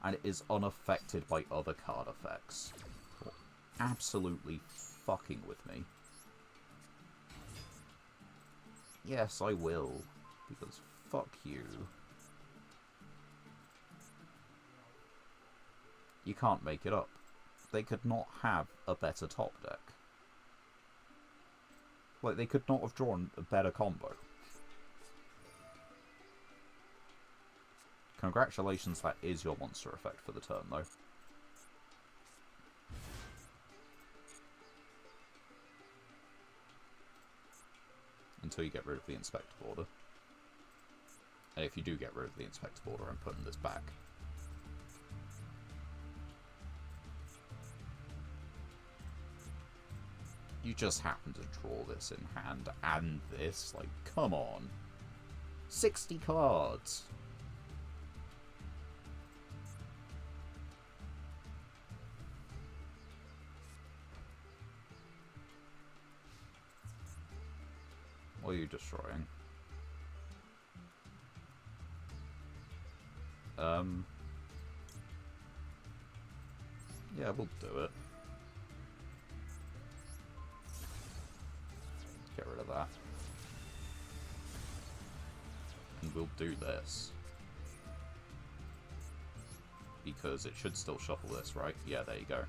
Speaker 2: And it is unaffected by other card effects. You're absolutely fucking with me. Yes, I will. Because fuck you. You can't make it up. They could not have a better top deck. Like, they could not have drawn a better combo. Congratulations, that is your monster effect for the turn, though. Until you get rid of the Inspector Border. And if you do get rid of the Inspector Border, I'm putting this back. You just happen to draw this in hand and this. Like, come on. 60 cards. What are you destroying? Yeah, we'll do it. Get rid of that. And we'll do this. Because it should still shuffle this, right? Yeah, there you go.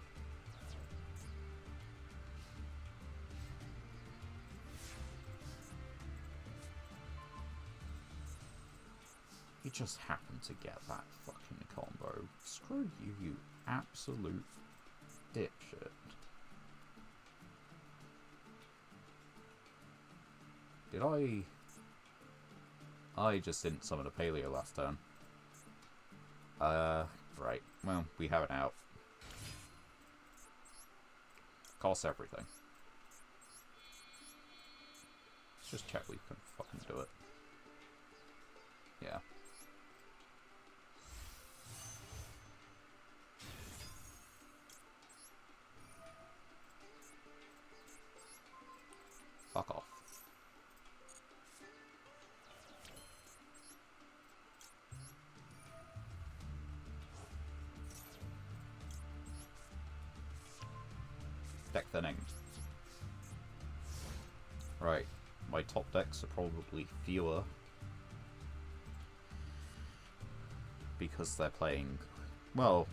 Speaker 2: You just happen to get that fucking combo. Screw you, you absolute dipshit. Did I just didn't summon a Paleo last turn. Right. Well, we have it out. Costs everything. Let's just check we can fucking do it. Yeah. Fuck off. Deck thinning. Right. My top decks are probably fewer. Because they're playing... Well...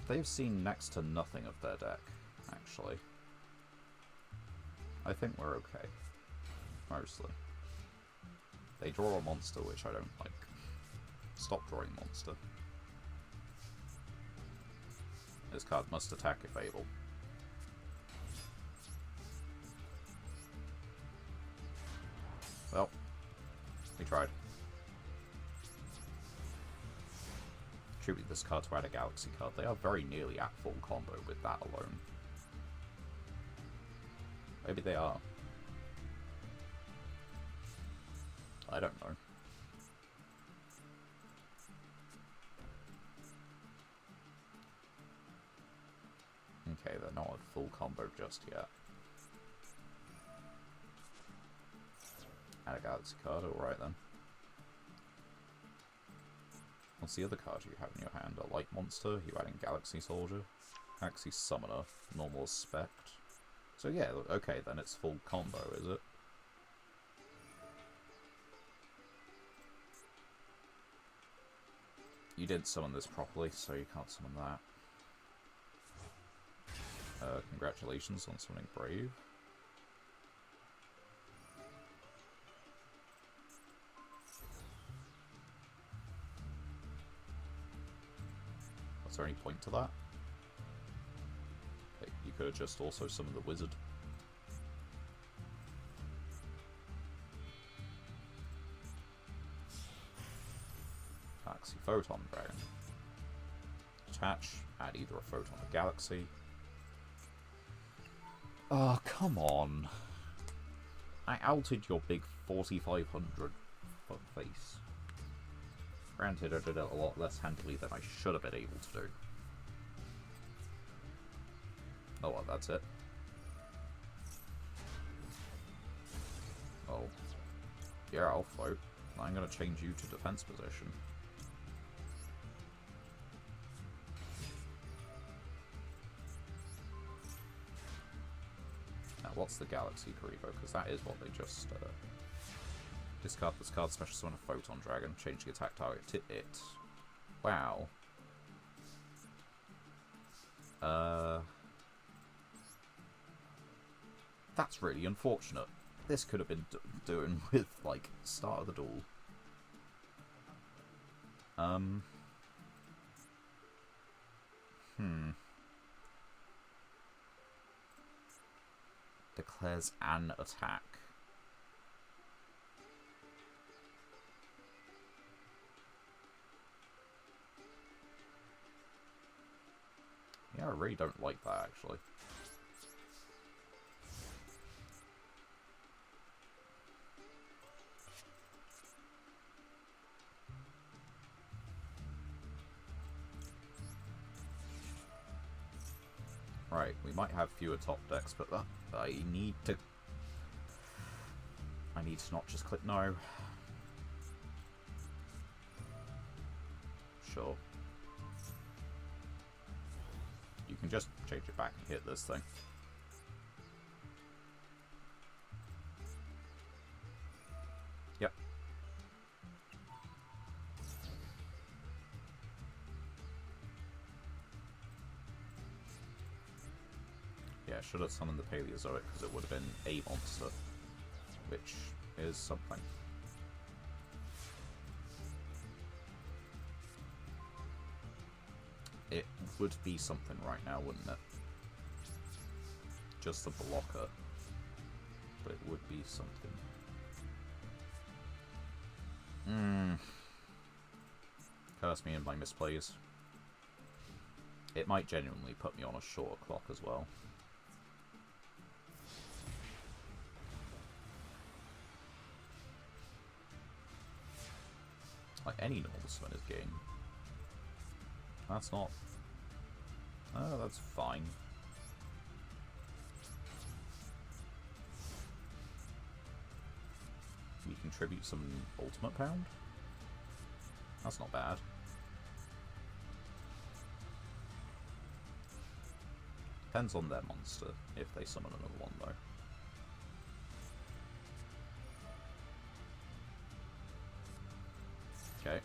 Speaker 2: They've seen next to nothing of their deck, actually. I think we're okay. Mostly. They draw a monster, which I don't like. Stop drawing monster. This card must attack if able. Well, we tried. Tribute this card to add a Galaxy card. They are very nearly at full combo with that alone. Maybe they are. I don't know. Okay, they're not at full combo just yet. Add a Galaxy card, alright then. What's the other card you have in your hand? A Light Monster, you adding Galaxy Soldier, Galaxy Summoner, normal Spect. So yeah, okay, then it's full combo, is it? You didn't summon this properly, so you can't summon that. Congratulations on summoning Brave. Was there any point to that? Okay, you could have just also summoned the Wizard. Galaxy Photon Dragon. Detach, add either a Photon or Galaxy. Oh, come on. I outed your big 4500 fuckface. Granted, I did it a lot less handily than I should have been able to do. Oh well, that's it. Oh. Yeah, I'll float. I'm gonna change you to defense position. Now, what's the Galaxy Karibo? Because that is what they just... discard this card, special summon a Photon Dragon, change the attack target to it. Wow. That's really unfortunate. This could have been doing with, like, start of the duel. Declares an attack. Yeah, I really don't like that, actually. Right, we might have fewer top decks, but I need to not just click no. Sure. You can just change it back and hit this thing. Yep. Yeah, I should have summoned the Paleozoic because it would have been a monster, which is something. It would be something right now, wouldn't it? Just a blocker. But it would be something. Curse me in my misplays. It might genuinely put me on a shorter clock as well. Like any normal summoner's game. That's not... Oh, that's fine. We contribute some ultimate pound? That's not bad. Depends on their monster, if they summon another one, though. Okay.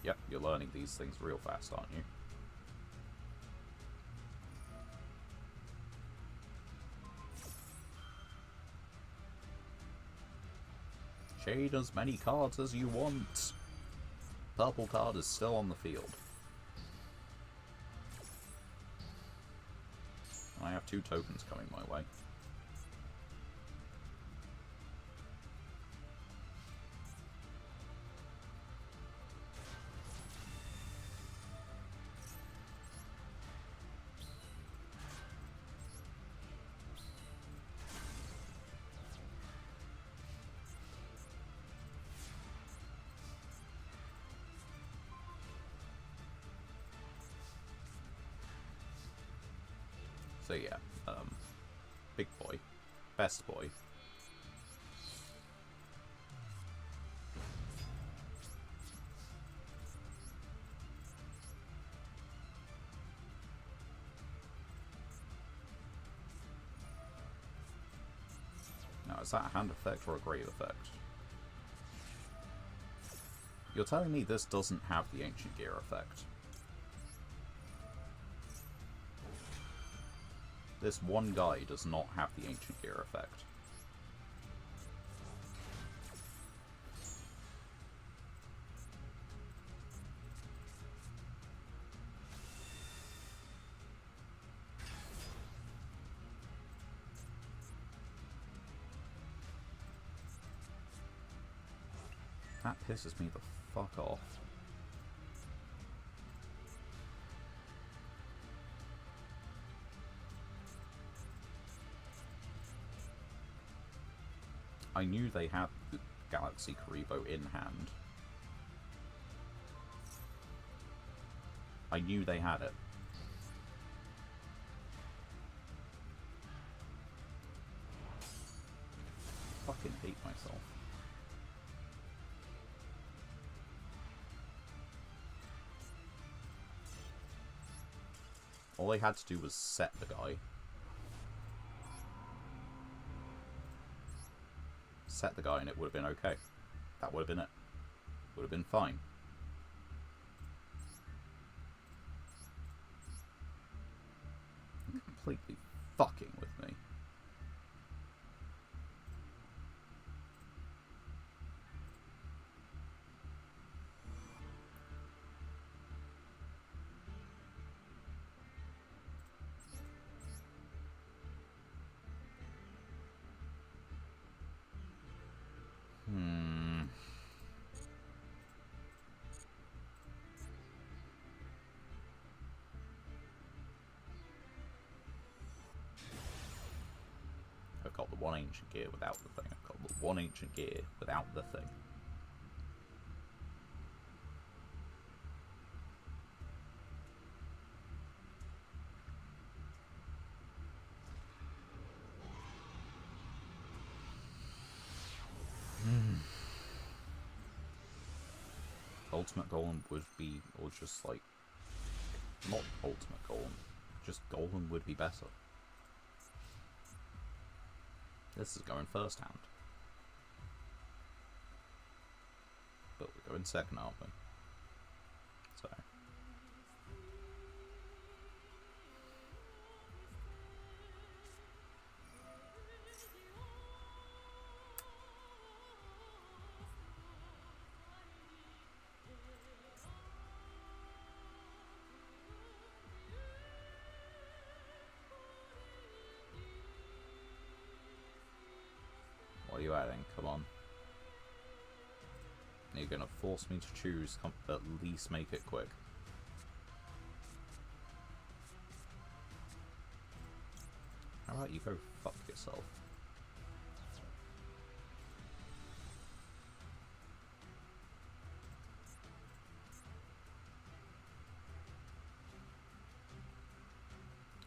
Speaker 2: Yep, you're learning these things real fast, aren't you? Shade as many cards as you want. Purple card is still on the field. I have 2 tokens coming my way. So yeah, big boy, best boy. Now, is that a hand effect or a grave effect? You're telling me this doesn't have the Ancient Gear effect? This one guy does not have the Ancient Gear effect. That pisses me the fuck off.
Speaker 1: I knew they had the Galaxy Karibo in hand. I knew they had it. I fucking hate myself. All they had to do was set the guy. Set the guy and it would have been okay. That would have been it. Would have been fine. You're completely fucking with me. I've got the one ancient gear without the thing. I've got the one ancient gear without the thing. Ultimate Golem would be, or just like, not Ultimate Golem, just Golem would be better. This is going first hand. But we're going second, aren't we? So. What are you adding? Come on. You're gonna force me to choose, at least make it quick. How about you go fuck yourself?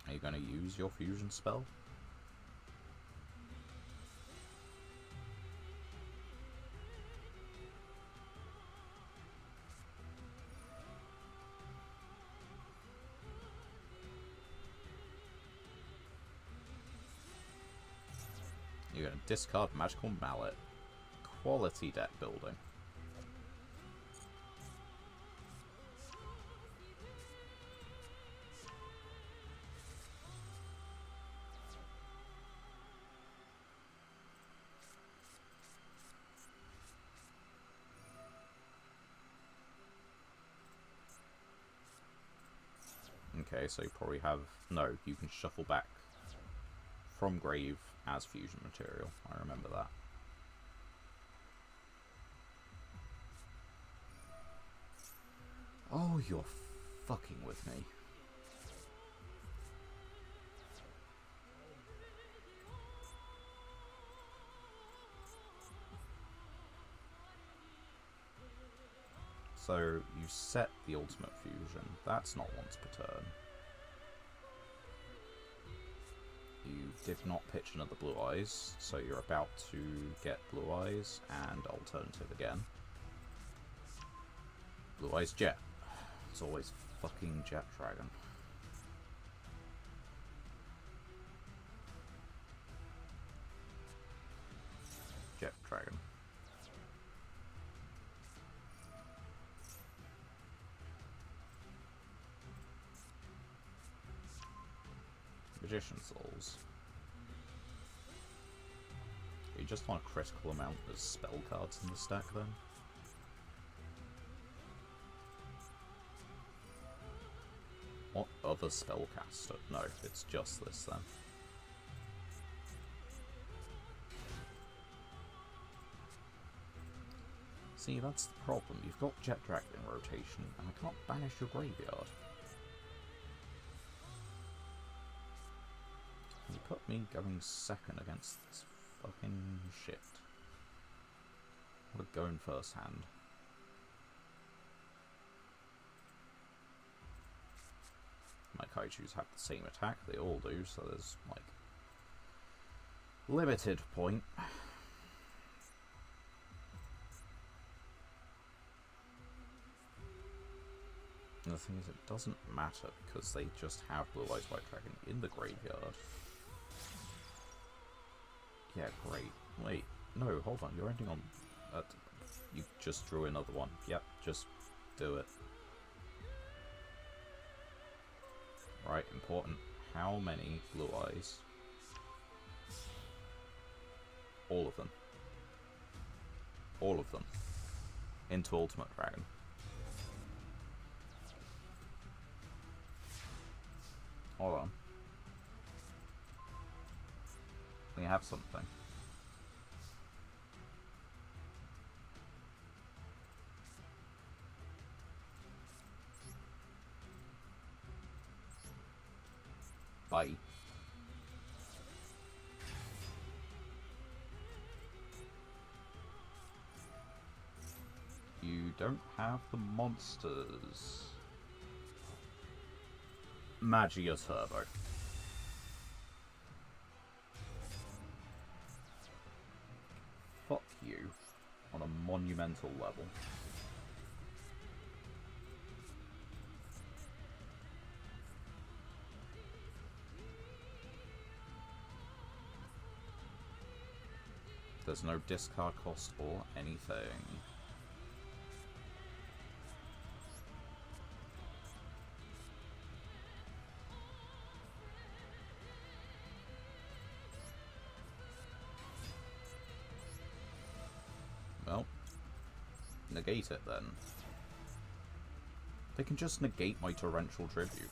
Speaker 1: Are you gonna use your fusion spell? You're going to discard Magical Mallet. Quality deck building. Okay, so you probably have... No, you can shuffle back from grave as fusion material. I remember that. Oh, you're fucking with me. So, you set the ultimate fusion. That's not once per turn. You did not pitch another Blue Eyes, so you're about to get Blue Eyes and alternative again. Blue Eyes Jet. It's always fucking Jet Dragon. Jet Dragon. Magician Souls. You just want a critical amount of spell cards in the stack then? What other spellcaster? No, it's just this then. See, that's the problem. You've got Jet Dragon in rotation, and I can't banish your graveyard. You put me going second against this fucking shit.
Speaker 2: going first hand. My Kaijus have the same attack, they all do, so there's, like, limited point. And the thing is, it doesn't matter, because they just have Blue Eyes White Dragon in the graveyard. Yeah, great. Wait, no, hold on, you're ending on... you just drew another one. Yep, just do it. Right, important. How many Blue Eyes? All of them. All of them. Into Ultimate Dragon. Hold on. We have something. Bye. You don't have the monsters. Magia Turbo. Fuck you. On a monumental level. There's no discard cost or anything. Well, negate it then. They can just negate my Torrential Tribute.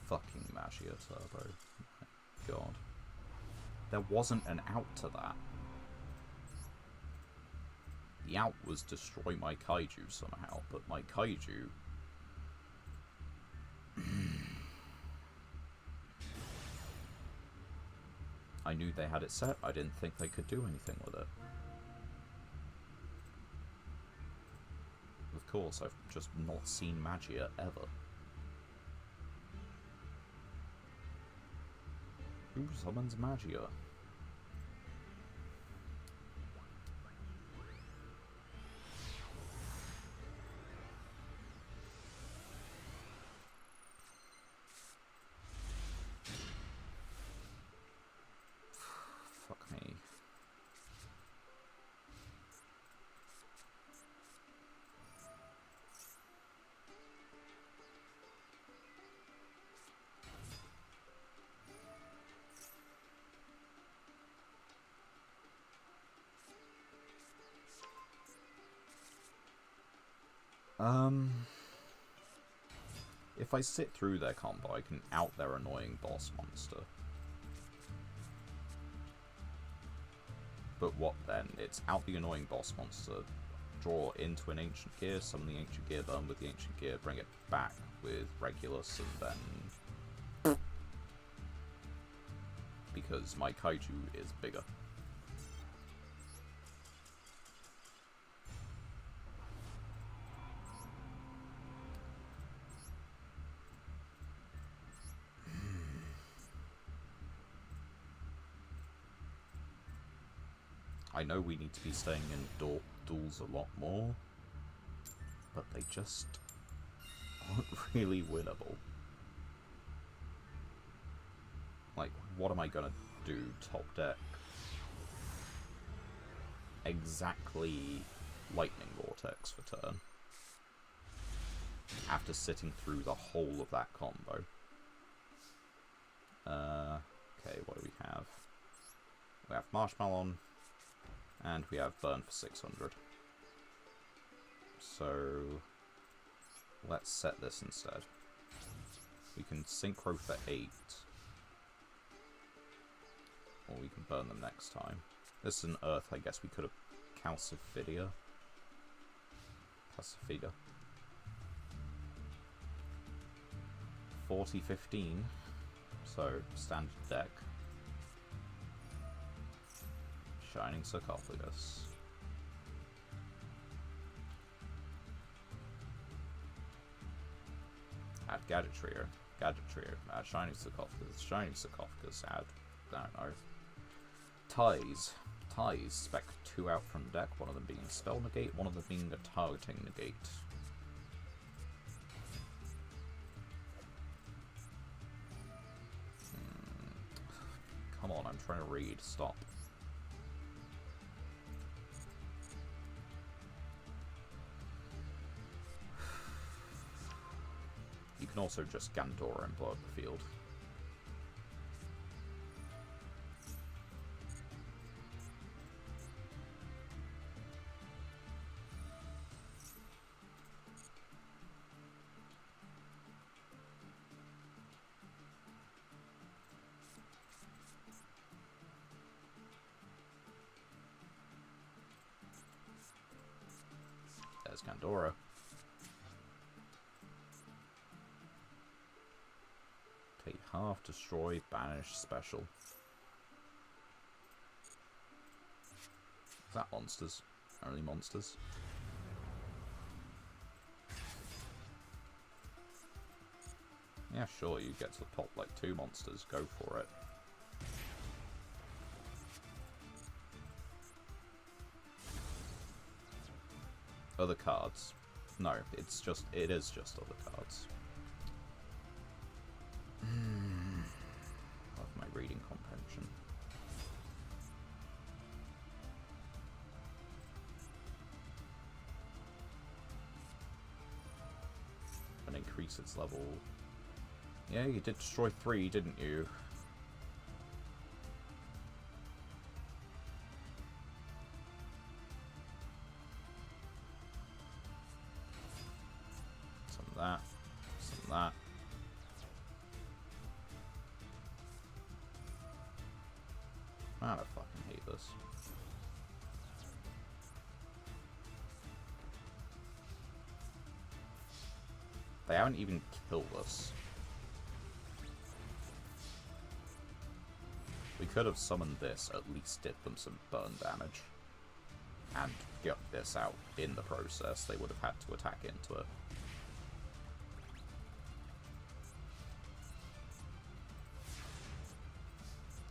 Speaker 2: Fucking Magia Turbo. My God. There wasn't an out to that. The out was destroy my Kaiju somehow, but my Kaiju... I knew they had it set, I didn't think they could do anything with it. Of course, I've just not seen Magia ever. Who summons Magia? Fuck me. If I sit through their combo, I can out their annoying boss monster. But what then? It's out the annoying boss monster, draw into an Ancient Gear, summon the Ancient Gear, burn with the Ancient Gear, bring it back with Regulus, and then... because my Kaiju is bigger. I know we need to be staying in duels a lot more, but they just aren't really winnable. Like, what am I gonna do? Top deck exactly Lightning Vortex for turn, after sitting through the whole of that combo. Okay, what do we have? We have Marshmallow, and we have Burn for 600. So let's set this instead. We can Synchro for 8. Or we can burn them next time. This is an Earth, I guess we could have Calcifida. 40-15. So, standard deck. Shining Sarcophagus. Add Gadgetry. Add Shining Sarcophagus. Add, I don't know. Ties. Spec 2 out from deck, one of them being Spell Negate, one of them being a Targeting Negate. Come on, I'm trying to read. Stop. You can also just Gandora and blow up the field. There's Gandora. Take half, destroy, banish, special. Is that monsters? Only monsters? Yeah, sure, you get to pop like 2 monsters, go for it. Other cards. No, it is just other cards. Love my reading comprehension. And increase its level. Yeah, you did destroy 3, didn't you? Some of that. Some of that. Man, I fucking hate this. They haven't even killed us. We could have summoned this, at least did them some burn damage. And get this out in the process. They would have had to attack into it.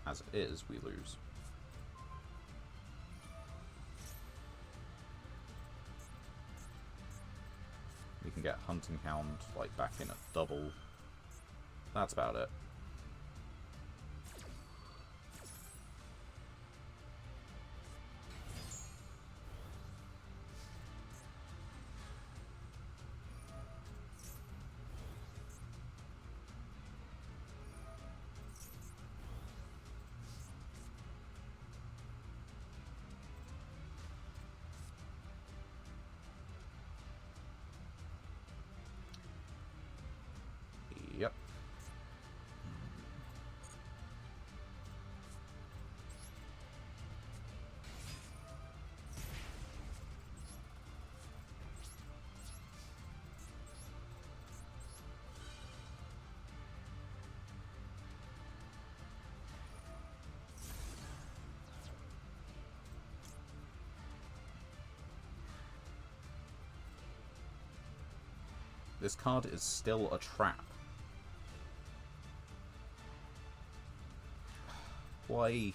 Speaker 2: As it is, we lose. We can get Hunting Hound, like, back in at double. That's about it. Yep. This card is still a trap. Why?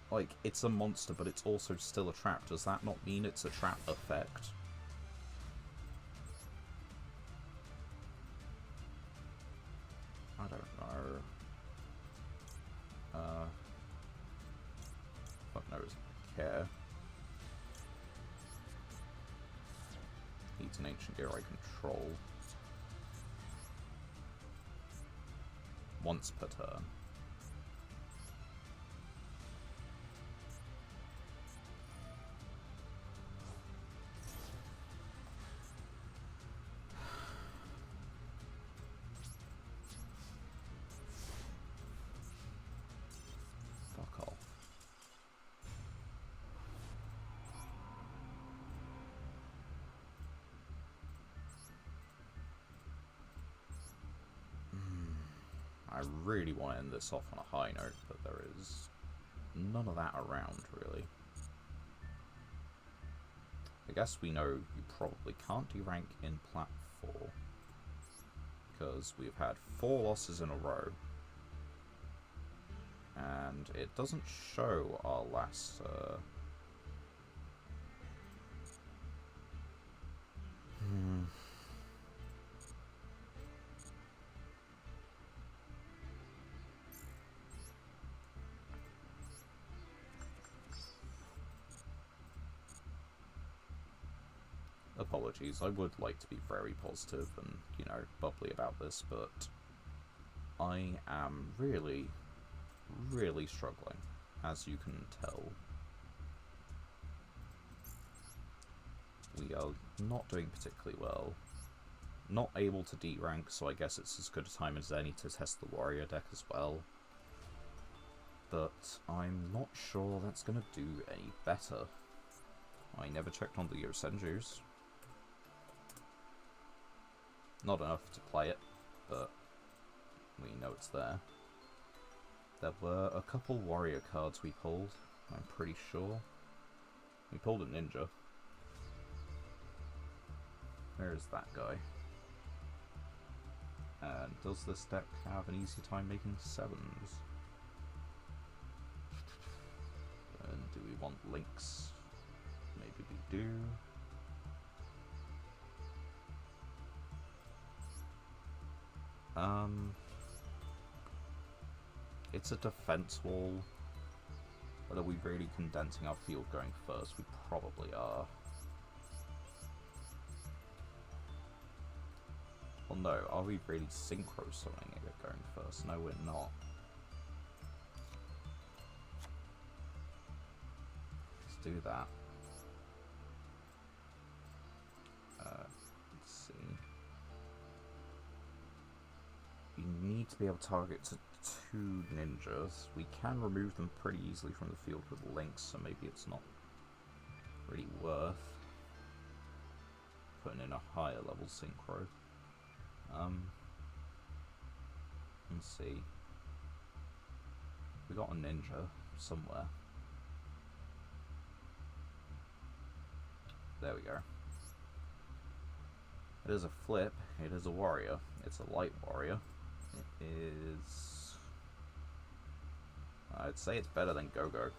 Speaker 2: Like, it's a monster, but it's also still a trap. Does that not mean it's a trap effect? I don't know. Fuck knows. Care. Needs an ancient gear I control. Once per turn. Fuck off. I really want to end this off on a high note, but there is none of that around, really. I guess we know you probably can't derank in Plat 4, because we've had 4 losses in a row, and it doesn't show our last... Apologies, I would like to be very positive and, you know, bubbly about this, but I am really, really struggling, as you can tell. We are not doing particularly well. Not able to D-rank, so I guess it's as good a time as any to test the warrior deck as well. But I'm not sure that's going to do any better. I never checked on the Yosenjus. Not enough to play it, but we know it's there. There were a couple warrior cards we pulled, I'm pretty sure. We pulled a ninja. There's that guy. And does this deck have an easier time making 7s? And do we want links? Maybe we do. It's a defense wall. But are we really condensing our field going first? We probably are. Well, no, are we really synchro summoning it going first? No, we're not. Let's do that. Let's see. We need to be able to target to 2 ninjas. We can remove them pretty easily from the field with links, so maybe it's not really worth putting in a higher level synchro. Let's see. We got a ninja somewhere. There we go. It is a flip. It is a warrior. It's a light warrior. It is... I'd say it's better than Go-Go.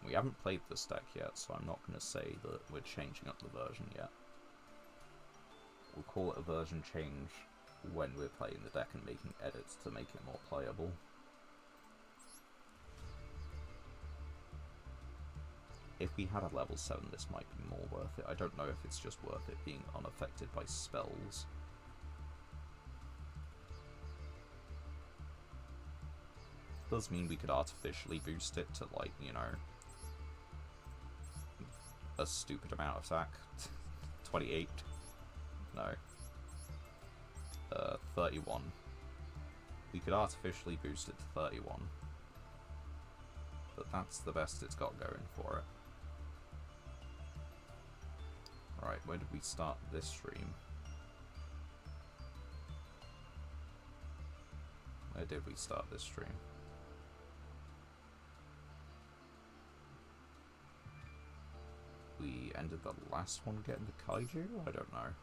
Speaker 2: We haven't played this deck yet, so I'm not going to say that we're changing up the version yet. We'll call it a version change when we're playing the deck and making edits to make it more playable. If we had a level 7, this might be more worth it. I don't know if it's just worth it being unaffected by spells. Does mean we could artificially boost it to, like, you know, a stupid amount of attack. 28. No. 31. We could artificially boost it to 31. But that's the best it's got going for it. Right, where did we start this stream? Where did we start this stream? We ended the last one getting the kaiju? I don't know.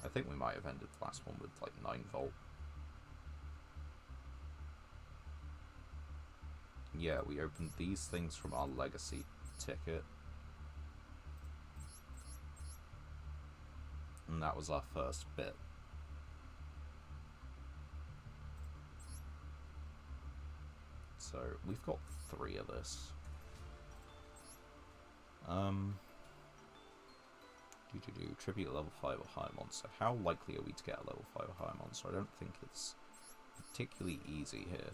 Speaker 2: I think we might have ended the last one with like 9 volt. Yeah, we opened these things from our legacy ticket. And that was our first bit. So, we've got 3 of this. Tribute a level 5 or higher monster. How likely are we to get a level 5 or higher monster? I don't think it's particularly easy here.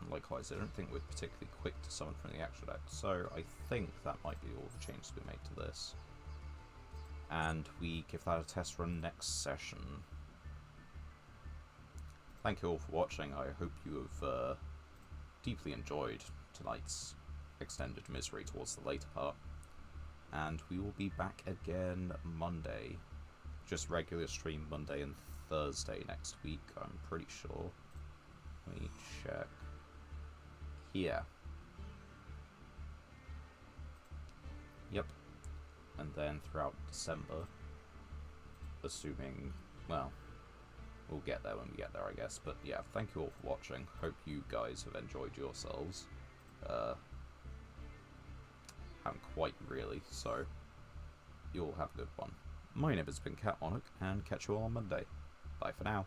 Speaker 2: and likewise I don't think we're particularly quick to summon from the actual deck, so I think that might be all the changes we made to this. And we give that a test run next session. Thank you all for watching. I hope you have deeply enjoyed tonight's extended misery towards the later part. And we will be back again Monday. Just regular stream Monday and Thursday next week, I'm pretty sure. Let me check. Here. Yep. And then throughout December, assuming, well, we'll get there when we get there, I guess. But yeah, thank you all for watching. Hope you guys have enjoyed yourselves. Haven't quite really, so you all have a good one. My name has been Cat Monarch, and catch you all on Monday. Bye for now.